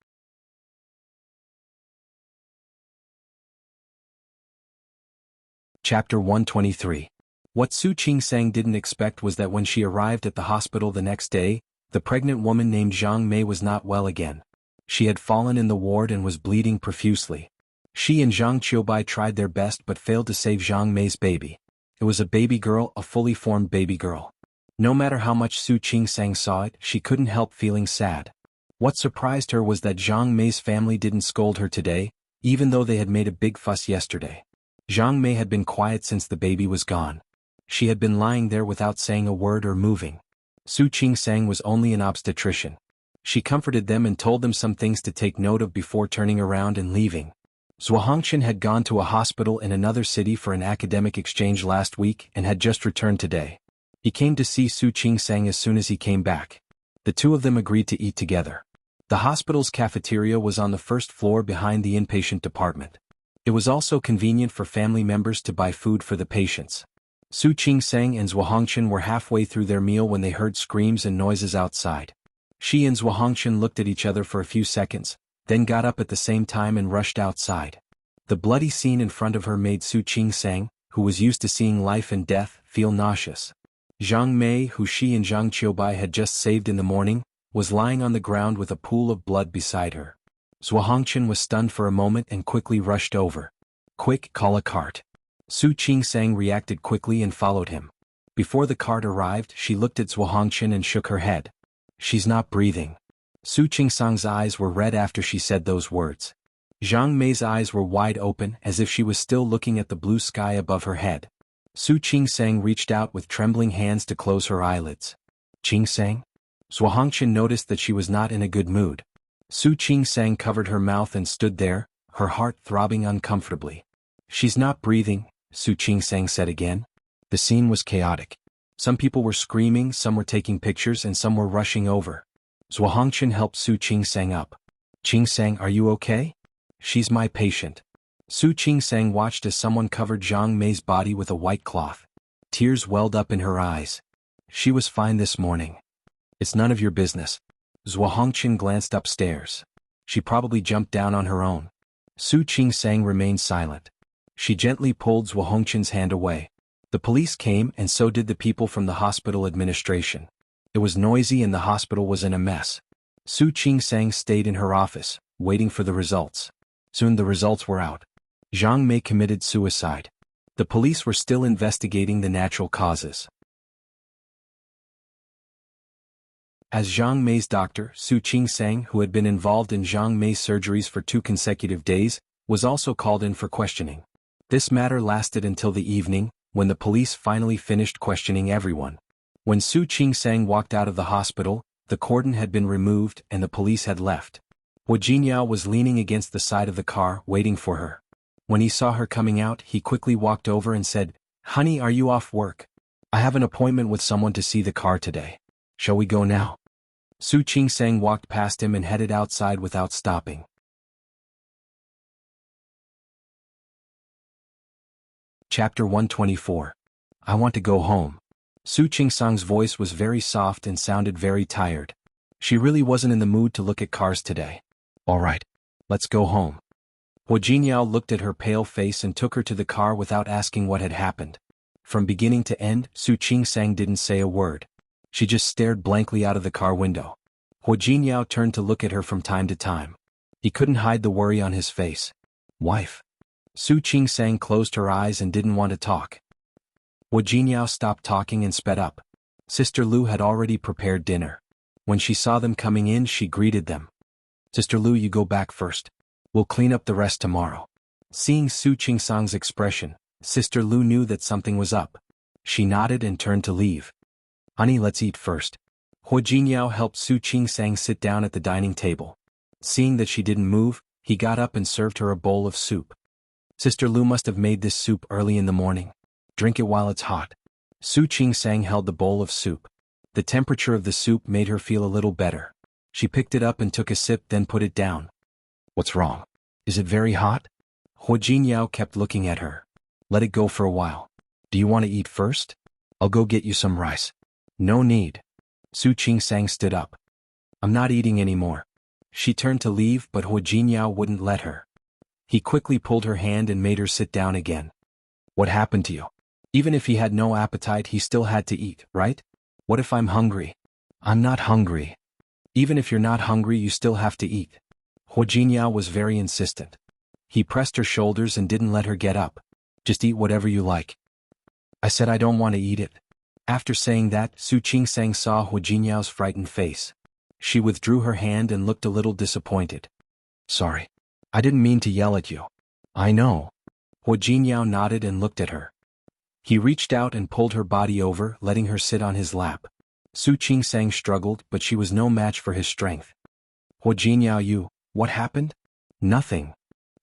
Chapter 123. What Su Qingsang didn't expect was that when she arrived at the hospital the next day, the pregnant woman named Zhang Mei was not well again. She had fallen in the ward and was bleeding profusely. She and Zhang Qiubai tried their best but failed to save Zhang Mei's baby. It was a baby girl, a fully formed baby girl. No matter how much Su Qingsang saw it, she couldn't help feeling sad. What surprised her was that Zhang Mei's family didn't scold her today, even though they had made a big fuss yesterday. Zhang Mei had been quiet since the baby was gone. She had been lying there without saying a word or moving. Su Qingsang was only an obstetrician. She comforted them and told them some things to take note of before turning around and leaving. Zhuangchen had gone to a hospital in another city for an academic exchange last week and had just returned today. He came to see Su Qingsang as soon as he came back. The two of them agreed to eat together. The hospital's cafeteria was on the first floor behind the inpatient department. It was also convenient for family members to buy food for the patients. Su Qingsang and Zhuangchen were halfway through their meal when they heard screams and noises outside. She and Zhuangchen looked at each other for a few seconds, then got up at the same time and rushed outside. The bloody scene in front of her made Su Qingsang, who was used to seeing life and death, feel nauseous. Zhang Mei, who she and Zhang Qiubai had just saved in the morning, was lying on the ground with a pool of blood beside her. Zhuangchen was stunned for a moment and quickly rushed over. Quick, call a cart. Su Qingsang reacted quickly and followed him. Before the cart arrived, she looked at Zhuangchen and shook her head. She's not breathing. Su Qingsang's eyes were red after she said those words. Zhang Mei's eyes were wide open as if she was still looking at the blue sky above her head. Su Qingsang reached out with trembling hands to close her eyelids. Qingsang? Zhuo Hongqian noticed that she was not in a good mood. Su Qingsang covered her mouth and stood there, her heart throbbing uncomfortably. She's not breathing, Su Qingsang said again. The scene was chaotic. Some people were screaming, some were taking pictures, and some were rushing over. Zhuo Hongqian helped Su Qingsang up. Qingsang, are you okay? She's my patient. Su Qingsang watched as someone covered Zhang Mei's body with a white cloth. Tears welled up in her eyes. She was fine this morning. It's none of your business. Zhuo Hongqian glanced upstairs. She probably jumped down on her own. Su Qingsang remained silent. She gently pulled Zhuo Hongqian's hand away. The police came, and so did the people from the hospital administration. It was noisy and the hospital was in a mess. Su Qingsang stayed in her office, waiting for the results. Soon the results were out. Zhang Mei committed suicide. The police were still investigating the natural causes. As Zhang Mei's doctor, Su Qingsang, who had been involved in Zhang Mei's surgeries for 2 consecutive days, was also called in for questioning. This matter lasted until the evening, when the police finally finished questioning everyone. When Su Qingsang walked out of the hospital, the cordon had been removed and the police had left. Hu Jinyao was leaning against the side of the car, waiting for her. When he saw her coming out, he quickly walked over and said, "Honey, are you off work? I have an appointment with someone to see the car today. Shall we go now?" Su Qingsang walked past him and headed outside without stopping. Chapter 124. I want to go home. Su Qingsang's voice was very soft and sounded very tired. She really wasn't in the mood to look at cars today. All right, let's go home. Hu Jinyao looked at her pale face and took her to the car without asking what had happened. From beginning to end, Su Qingsang didn't say a word. She just stared blankly out of the car window. Hu Jinyao turned to look at her from time to time. He couldn't hide the worry on his face. Wife. Su Qingsang closed her eyes and didn't want to talk. Hu Jinyao stopped talking and sped up. Sister Lu had already prepared dinner. When she saw them coming in, she greeted them. Sister Lu, you go back first. We'll clean up the rest tomorrow. Seeing Su Qingsang's expression, Sister Lu knew that something was up. She nodded and turned to leave. Honey, let's eat first. Hu Jinyao helped Su Qingsang sit down at the dining table. Seeing that she didn't move, he got up and served her a bowl of soup. Sister Lu must have made this soup early in the morning. Drink it while it's hot. Su Qingsang held the bowl of soup. The temperature of the soup made her feel a little better. She picked it up and took a sip, then put it down. What's wrong? Is it very hot? Hu Jinyao kept looking at her. Let it go for a while. Do you want to eat first? I'll go get you some rice. No need. Su Qingsang stood up. I'm not eating anymore. She turned to leave, but Hu Jinyao wouldn't let her. He quickly pulled her hand and made her sit down again. What happened to you? Even if he had no appetite, he still had to eat, right? What if I'm hungry? I'm not hungry. Even if you're not hungry, you still have to eat. Hu Jinyao was very insistent. He pressed her shoulders and didn't let her get up. Just eat whatever you like. I said I don't want to eat it. After saying that, Su Qingsang saw Hu Jinyao's frightened face. She withdrew her hand and looked a little disappointed. Sorry. I didn't mean to yell at you. I know. Hu Jinyao nodded and looked at her. He reached out and pulled her body over, letting her sit on his lap. Su Qingsang struggled, but she was no match for his strength. Hu Jinyao, what happened? Nothing.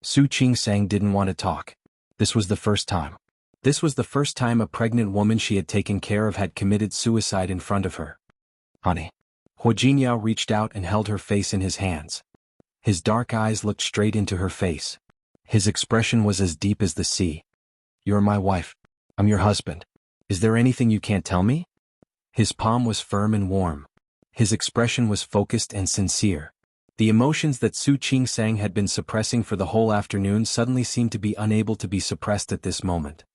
Su Qingsang didn't want to talk. This was the first time. This was the first time a pregnant woman she had taken care of had committed suicide in front of her. Honey. Hu Jinyao reached out and held her face in his hands. His dark eyes looked straight into her face. His expression was as deep as the sea. You're my wife. I'm your husband. Is there anything you can't tell me? His palm was firm and warm. His expression was focused and sincere. The emotions that Su Qingsang had been suppressing for the whole afternoon suddenly seemed to be unable to be suppressed at this moment.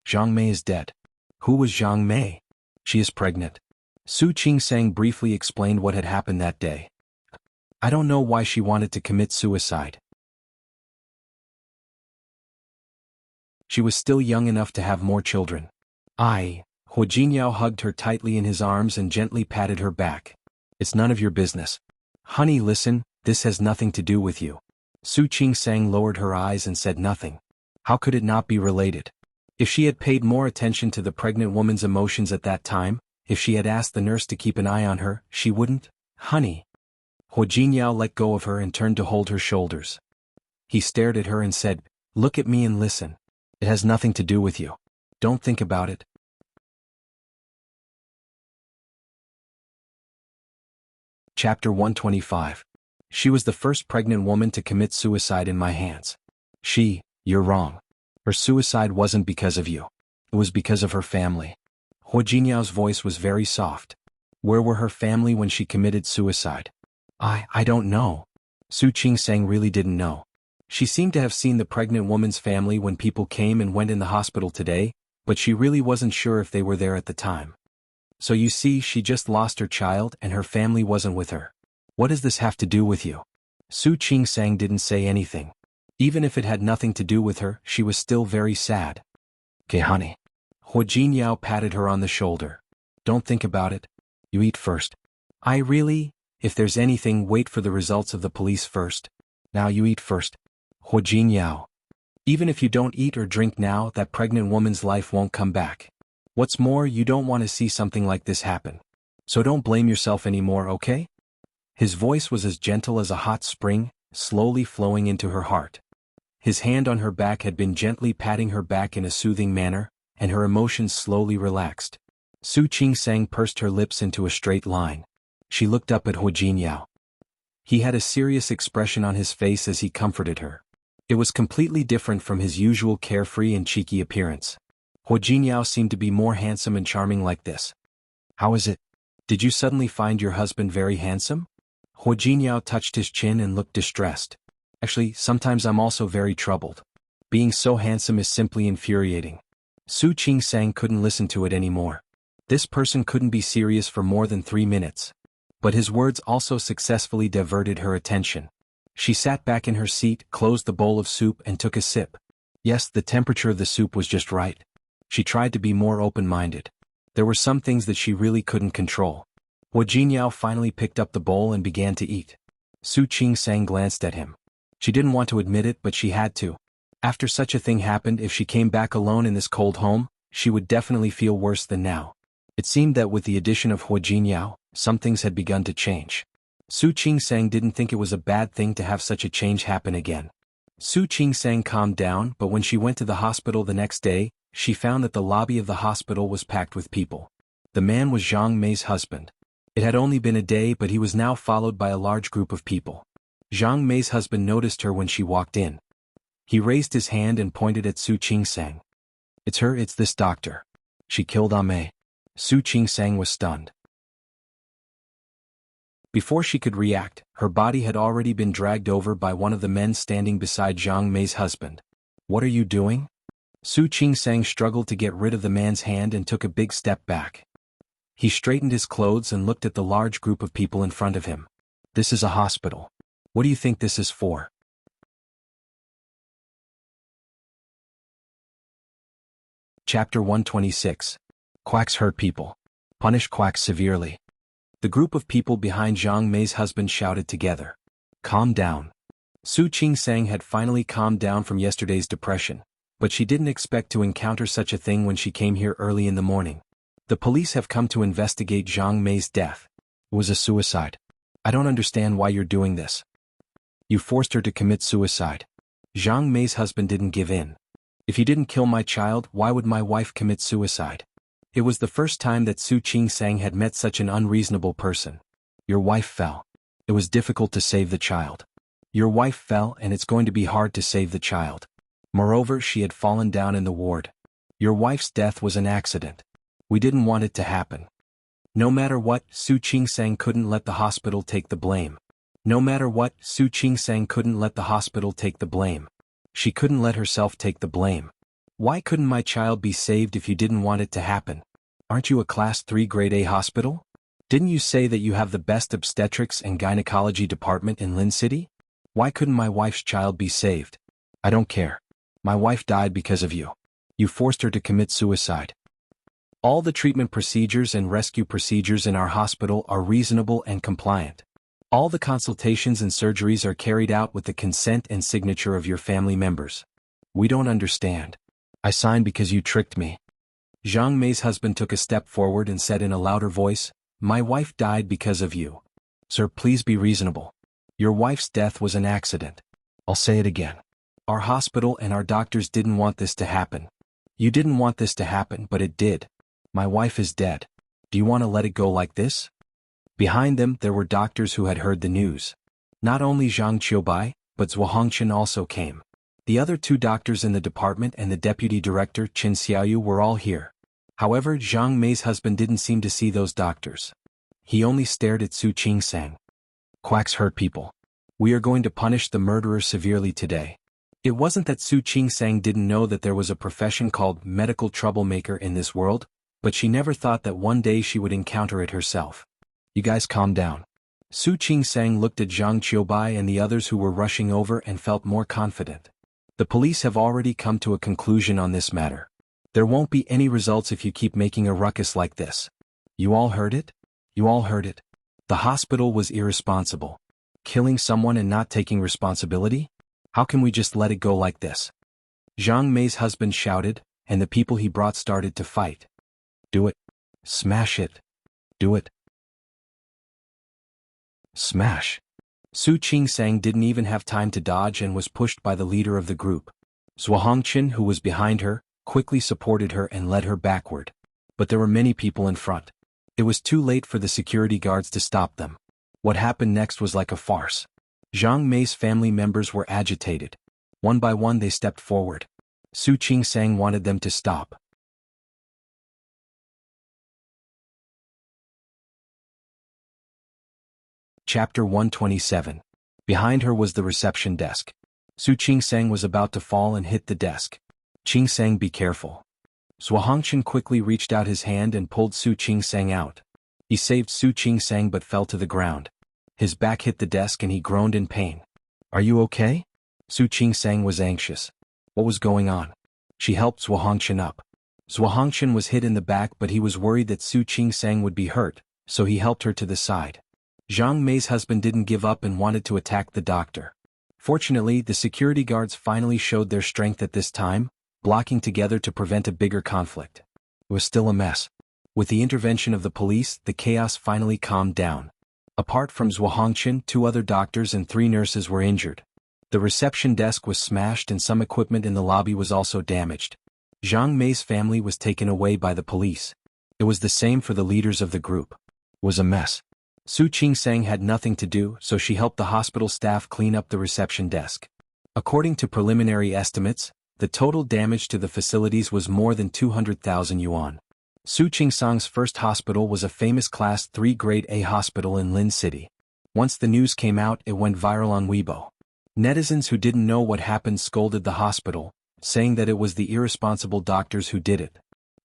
Zhang Mei is dead. Who was Zhang Mei? She is pregnant. Su Qingsang briefly explained what had happened that day. I don't know why she wanted to commit suicide. She was still young enough to have more children. Hu Jinyao hugged her tightly in his arms and gently patted her back. It's none of your business. Honey, listen, this has nothing to do with you. Su Qingsang lowered her eyes and said nothing. How could it not be related? If she had paid more attention to the pregnant woman's emotions at that time, if she had asked the nurse to keep an eye on her, she wouldn't. Honey. Hu Jinyao let go of her and turned to hold her shoulders. He stared at her and said, look at me and listen. It has nothing to do with you. Don't think about it. Chapter 125. She was the first pregnant woman to commit suicide in my hands. You're wrong. Her suicide wasn't because of you. It was because of her family. Hu Jinyao's voice was very soft. Where were her family when she committed suicide? I don't know. Su Qingsang really didn't know. She seemed to have seen the pregnant woman's family when people came and went in the hospital today, but she really wasn't sure if they were there at the time. So you see, she just lost her child and her family wasn't with her. What does this have to do with you? Su Qingsang didn't say anything. Even if it had nothing to do with her, she was still very sad. Okay, honey. Hu Jinyao patted her on the shoulder. Don't think about it. You eat first. If there's anything, wait for the results of the police first. Now you eat first. Hu Jinyao. Even if you don't eat or drink now, that pregnant woman's life won't come back. What's more, you don't want to see something like this happen. So don't blame yourself anymore, okay? His voice was as gentle as a hot spring, slowly flowing into her heart. His hand on her back had been gently patting her back in a soothing manner, and her emotions slowly relaxed. Su Qingsang pursed her lips into a straight line. She looked up at Hu Jinyao. He had a serious expression on his face as he comforted her. It was completely different from his usual carefree and cheeky appearance. Hu Jinyao seemed to be more handsome and charming like this. How is it? Did you suddenly find your husband very handsome? Hu Jinyao touched his chin and looked distressed. Actually, sometimes I'm also very troubled. Being so handsome is simply infuriating. Su Qingsang couldn't listen to it anymore. This person couldn't be serious for more than 3 minutes. But his words also successfully diverted her attention. She sat back in her seat, closed the bowl of soup and took a sip. Yes, the temperature of the soup was just right. She tried to be more open-minded. There were some things that she really couldn't control. Hu Jinyao finally picked up the bowl and began to eat. Su Qingsang glanced at him. She didn't want to admit it, but she had to. After such a thing happened, if she came back alone in this cold home, she would definitely feel worse than now. It seemed that with the addition of Hu Jinyao, some things had begun to change. Su Qingsang didn't think it was a bad thing to have such a change happen again. Su Qingsang calmed down, but when she went to the hospital the next day, she found that the lobby of the hospital was packed with people. The man was Zhang Mei's husband. It had only been a day, but he was now followed by a large group of people. Zhang Mei's husband noticed her when she walked in. He raised his hand and pointed at Su Qingsang. It's her, it's this doctor. She killed Mei. Su Qingsang was stunned. Before she could react, her body had already been dragged over by one of the men standing beside Zhang Mei's husband. What are you doing? Su Qingsang struggled to get rid of the man's hand and took a big step back. He straightened his clothes and looked at the large group of people in front of him. This is a hospital. What do you think this is for? Chapter 126. Quacks hurt people. Punish quacks severely. The group of people behind Zhang Mei's husband shouted together. Calm down. Su Qingsang had finally calmed down from yesterday's depression, but she didn't expect to encounter such a thing when she came here early in the morning. The police have come to investigate Zhang Mei's death. It was a suicide. I don't understand why you're doing this. You forced her to commit suicide. Zhang Mei's husband didn't give in. If you didn't kill my child, why would my wife commit suicide? It was the first time that Su Qingsang had met such an unreasonable person. Your wife fell. It was difficult to save the child. Your wife fell and it's going to be hard to save the child. Moreover, she had fallen down in the ward. Your wife's death was an accident. We didn't want it to happen. No matter what, Su Qingsang couldn't let the hospital take the blame. No matter what, Su Qingsang couldn't let the hospital take the blame. She couldn't let herself take the blame. Why couldn't my child be saved if you didn't want it to happen? Aren't you a Class 3 Grade A hospital? Didn't you say that you have the best obstetrics and gynecology department in Lin City? Why couldn't my wife's child be saved? I don't care. My wife died because of you. You forced her to commit suicide. All the treatment procedures and rescue procedures in our hospital are reasonable and compliant. All the consultations and surgeries are carried out with the consent and signature of your family members. We don't understand. I signed because you tricked me. Zhang Mei's husband took a step forward and said in a louder voice, "My wife died because of you. Sir, please be reasonable. Your wife's death was an accident. I'll say it again. Our hospital and our doctors didn't want this to happen. You didn't want this to happen, but it did. My wife is dead. Do you want to let it go like this?" Behind them there were doctors who had heard the news. Not only Zhang Qiubai, but Zhuo Hongqian also came. The other two doctors in the department and the deputy director Qin Xiaoyu were all here. However, Zhang Mei's husband didn't seem to see those doctors. He only stared at Su Qingsang. "Quacks hurt people. We are going to punish the murderer severely today." It wasn't that Su Qingsang didn't know that there was a profession called medical troublemaker in this world, but she never thought that one day she would encounter it herself. "You guys calm down." Su Qingsang looked at Zhang Qiubai and the others who were rushing over and felt more confident. The police have already come to a conclusion on this matter. There won't be any results if you keep making a ruckus like this. You all heard it? You all heard it. The hospital was irresponsible. Killing someone and not taking responsibility? How can we just let it go like this? Zhang Mei's husband shouted, and the people he brought started to fight. "Do it. Smash it. Do it. Smash." Su Qingsang didn't even have time to dodge and was pushed by the leader of the group. Zhuo Hongqian, who was behind her, quickly supported her and led her backward. But there were many people in front. It was too late for the security guards to stop them. What happened next was like a farce. Zhang Mei's family members were agitated. One by one they stepped forward. Su Qingsang wanted them to stop. Chapter 127. Behind her was the reception desk. Su Qingsang was about to fall and hit the desk. "Qingsang, be careful." Zhuo Hongqian quickly reached out his hand and pulled Su Qingsang out. He saved Su Qingsang but fell to the ground. His back hit the desk and he groaned in pain. "Are you okay?" Su Qingsang was anxious. What was going on? She helped Zhuo Hongqian up. Zhuo Hongqian was hit in the back, but he was worried that Su Qingsang would be hurt, so he helped her to the side. Zhang Mei's husband didn't give up and wanted to attack the doctor. Fortunately, the security guards finally showed their strength at this time, blocking together to prevent a bigger conflict. It was still a mess. With the intervention of the police, the chaos finally calmed down. Apart from Zhuo Hongqian, 2 other doctors and 3 nurses were injured. The reception desk was smashed and some equipment in the lobby was also damaged. Zhang Mei's family was taken away by the police. It was the same for the leaders of the group. It was a mess. Su Qingsang had nothing to do, so she helped the hospital staff clean up the reception desk. According to preliminary estimates, the total damage to the facilities was more than 200,000 yuan. Su Qingsang's first hospital was a famous Class 3 Grade A hospital in Lin City. Once the news came out, it went viral on Weibo. Netizens who didn't know what happened scolded the hospital, saying that it was the irresponsible doctors who did it.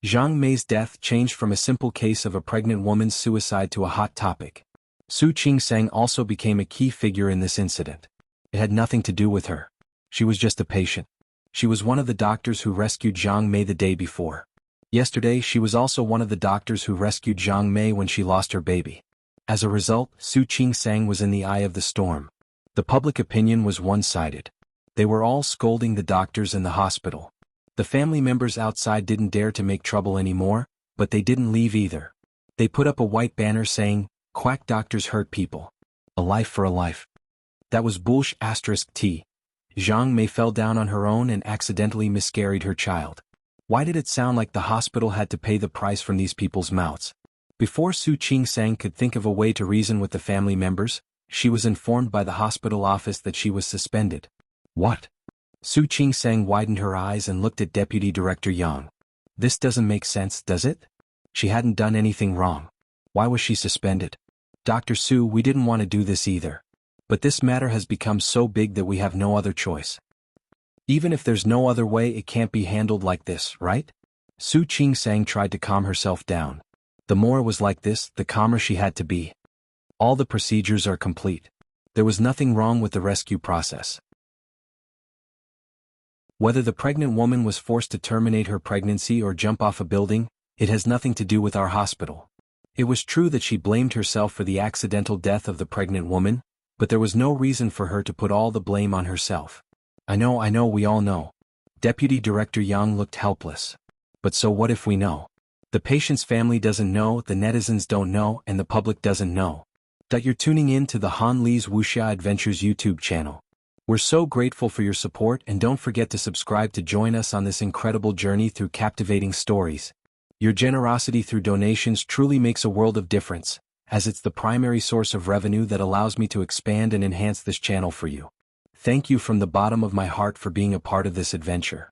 Zhang Mei's death changed from a simple case of a pregnant woman's suicide to a hot topic. Su Qingsang also became a key figure in this incident. It had nothing to do with her. She was just a patient. She was one of the doctors who rescued Zhang Mei the day before. Yesterday she was also one of the doctors who rescued Zhang Mei when she lost her baby. As a result, Su Qingsang was in the eye of the storm. The public opinion was one-sided. They were all scolding the doctors in the hospital. The family members outside didn't dare to make trouble anymore, but they didn't leave either. They put up a white banner saying, "Quack doctors hurt people. A life for a life." That was bullsh*. Zhang Mei fell down on her own and accidentally miscarried her child. Why did it sound like the hospital had to pay the price from these people's mouths? Before Su Qingsang could think of a way to reason with the family members, she was informed by the hospital office that she was suspended. What? Su Qingsang widened her eyes and looked at Deputy Director Yang. This doesn't make sense, does it? She hadn't done anything wrong. Why was she suspended? Dr. Su, we didn't want to do this either. But this matter has become so big that we have no other choice. Even if there's no other way, it can't be handled like this, right? Su Qingsang tried to calm herself down. The more it was like this, the calmer she had to be. All the procedures are complete. There was nothing wrong with the rescue process. Whether the pregnant woman was forced to terminate her pregnancy or jump off a building, it has nothing to do with our hospital. It was true that she blamed herself for the accidental death of the pregnant woman, but there was no reason for her to put all the blame on herself. I know, we all know. Deputy Director Yang looked helpless. But so what if we know? The patient's family doesn't know, the netizens don't know, and the public doesn't know. You're tuning in to the Han Li's Wuxia Adventures YouTube channel. We're so grateful for your support, and don't forget to subscribe to join us on this incredible journey through captivating stories. Your generosity through donations truly makes a world of difference, as it's the primary source of revenue that allows me to expand and enhance this channel for you. Thank you from the bottom of my heart for being a part of this adventure.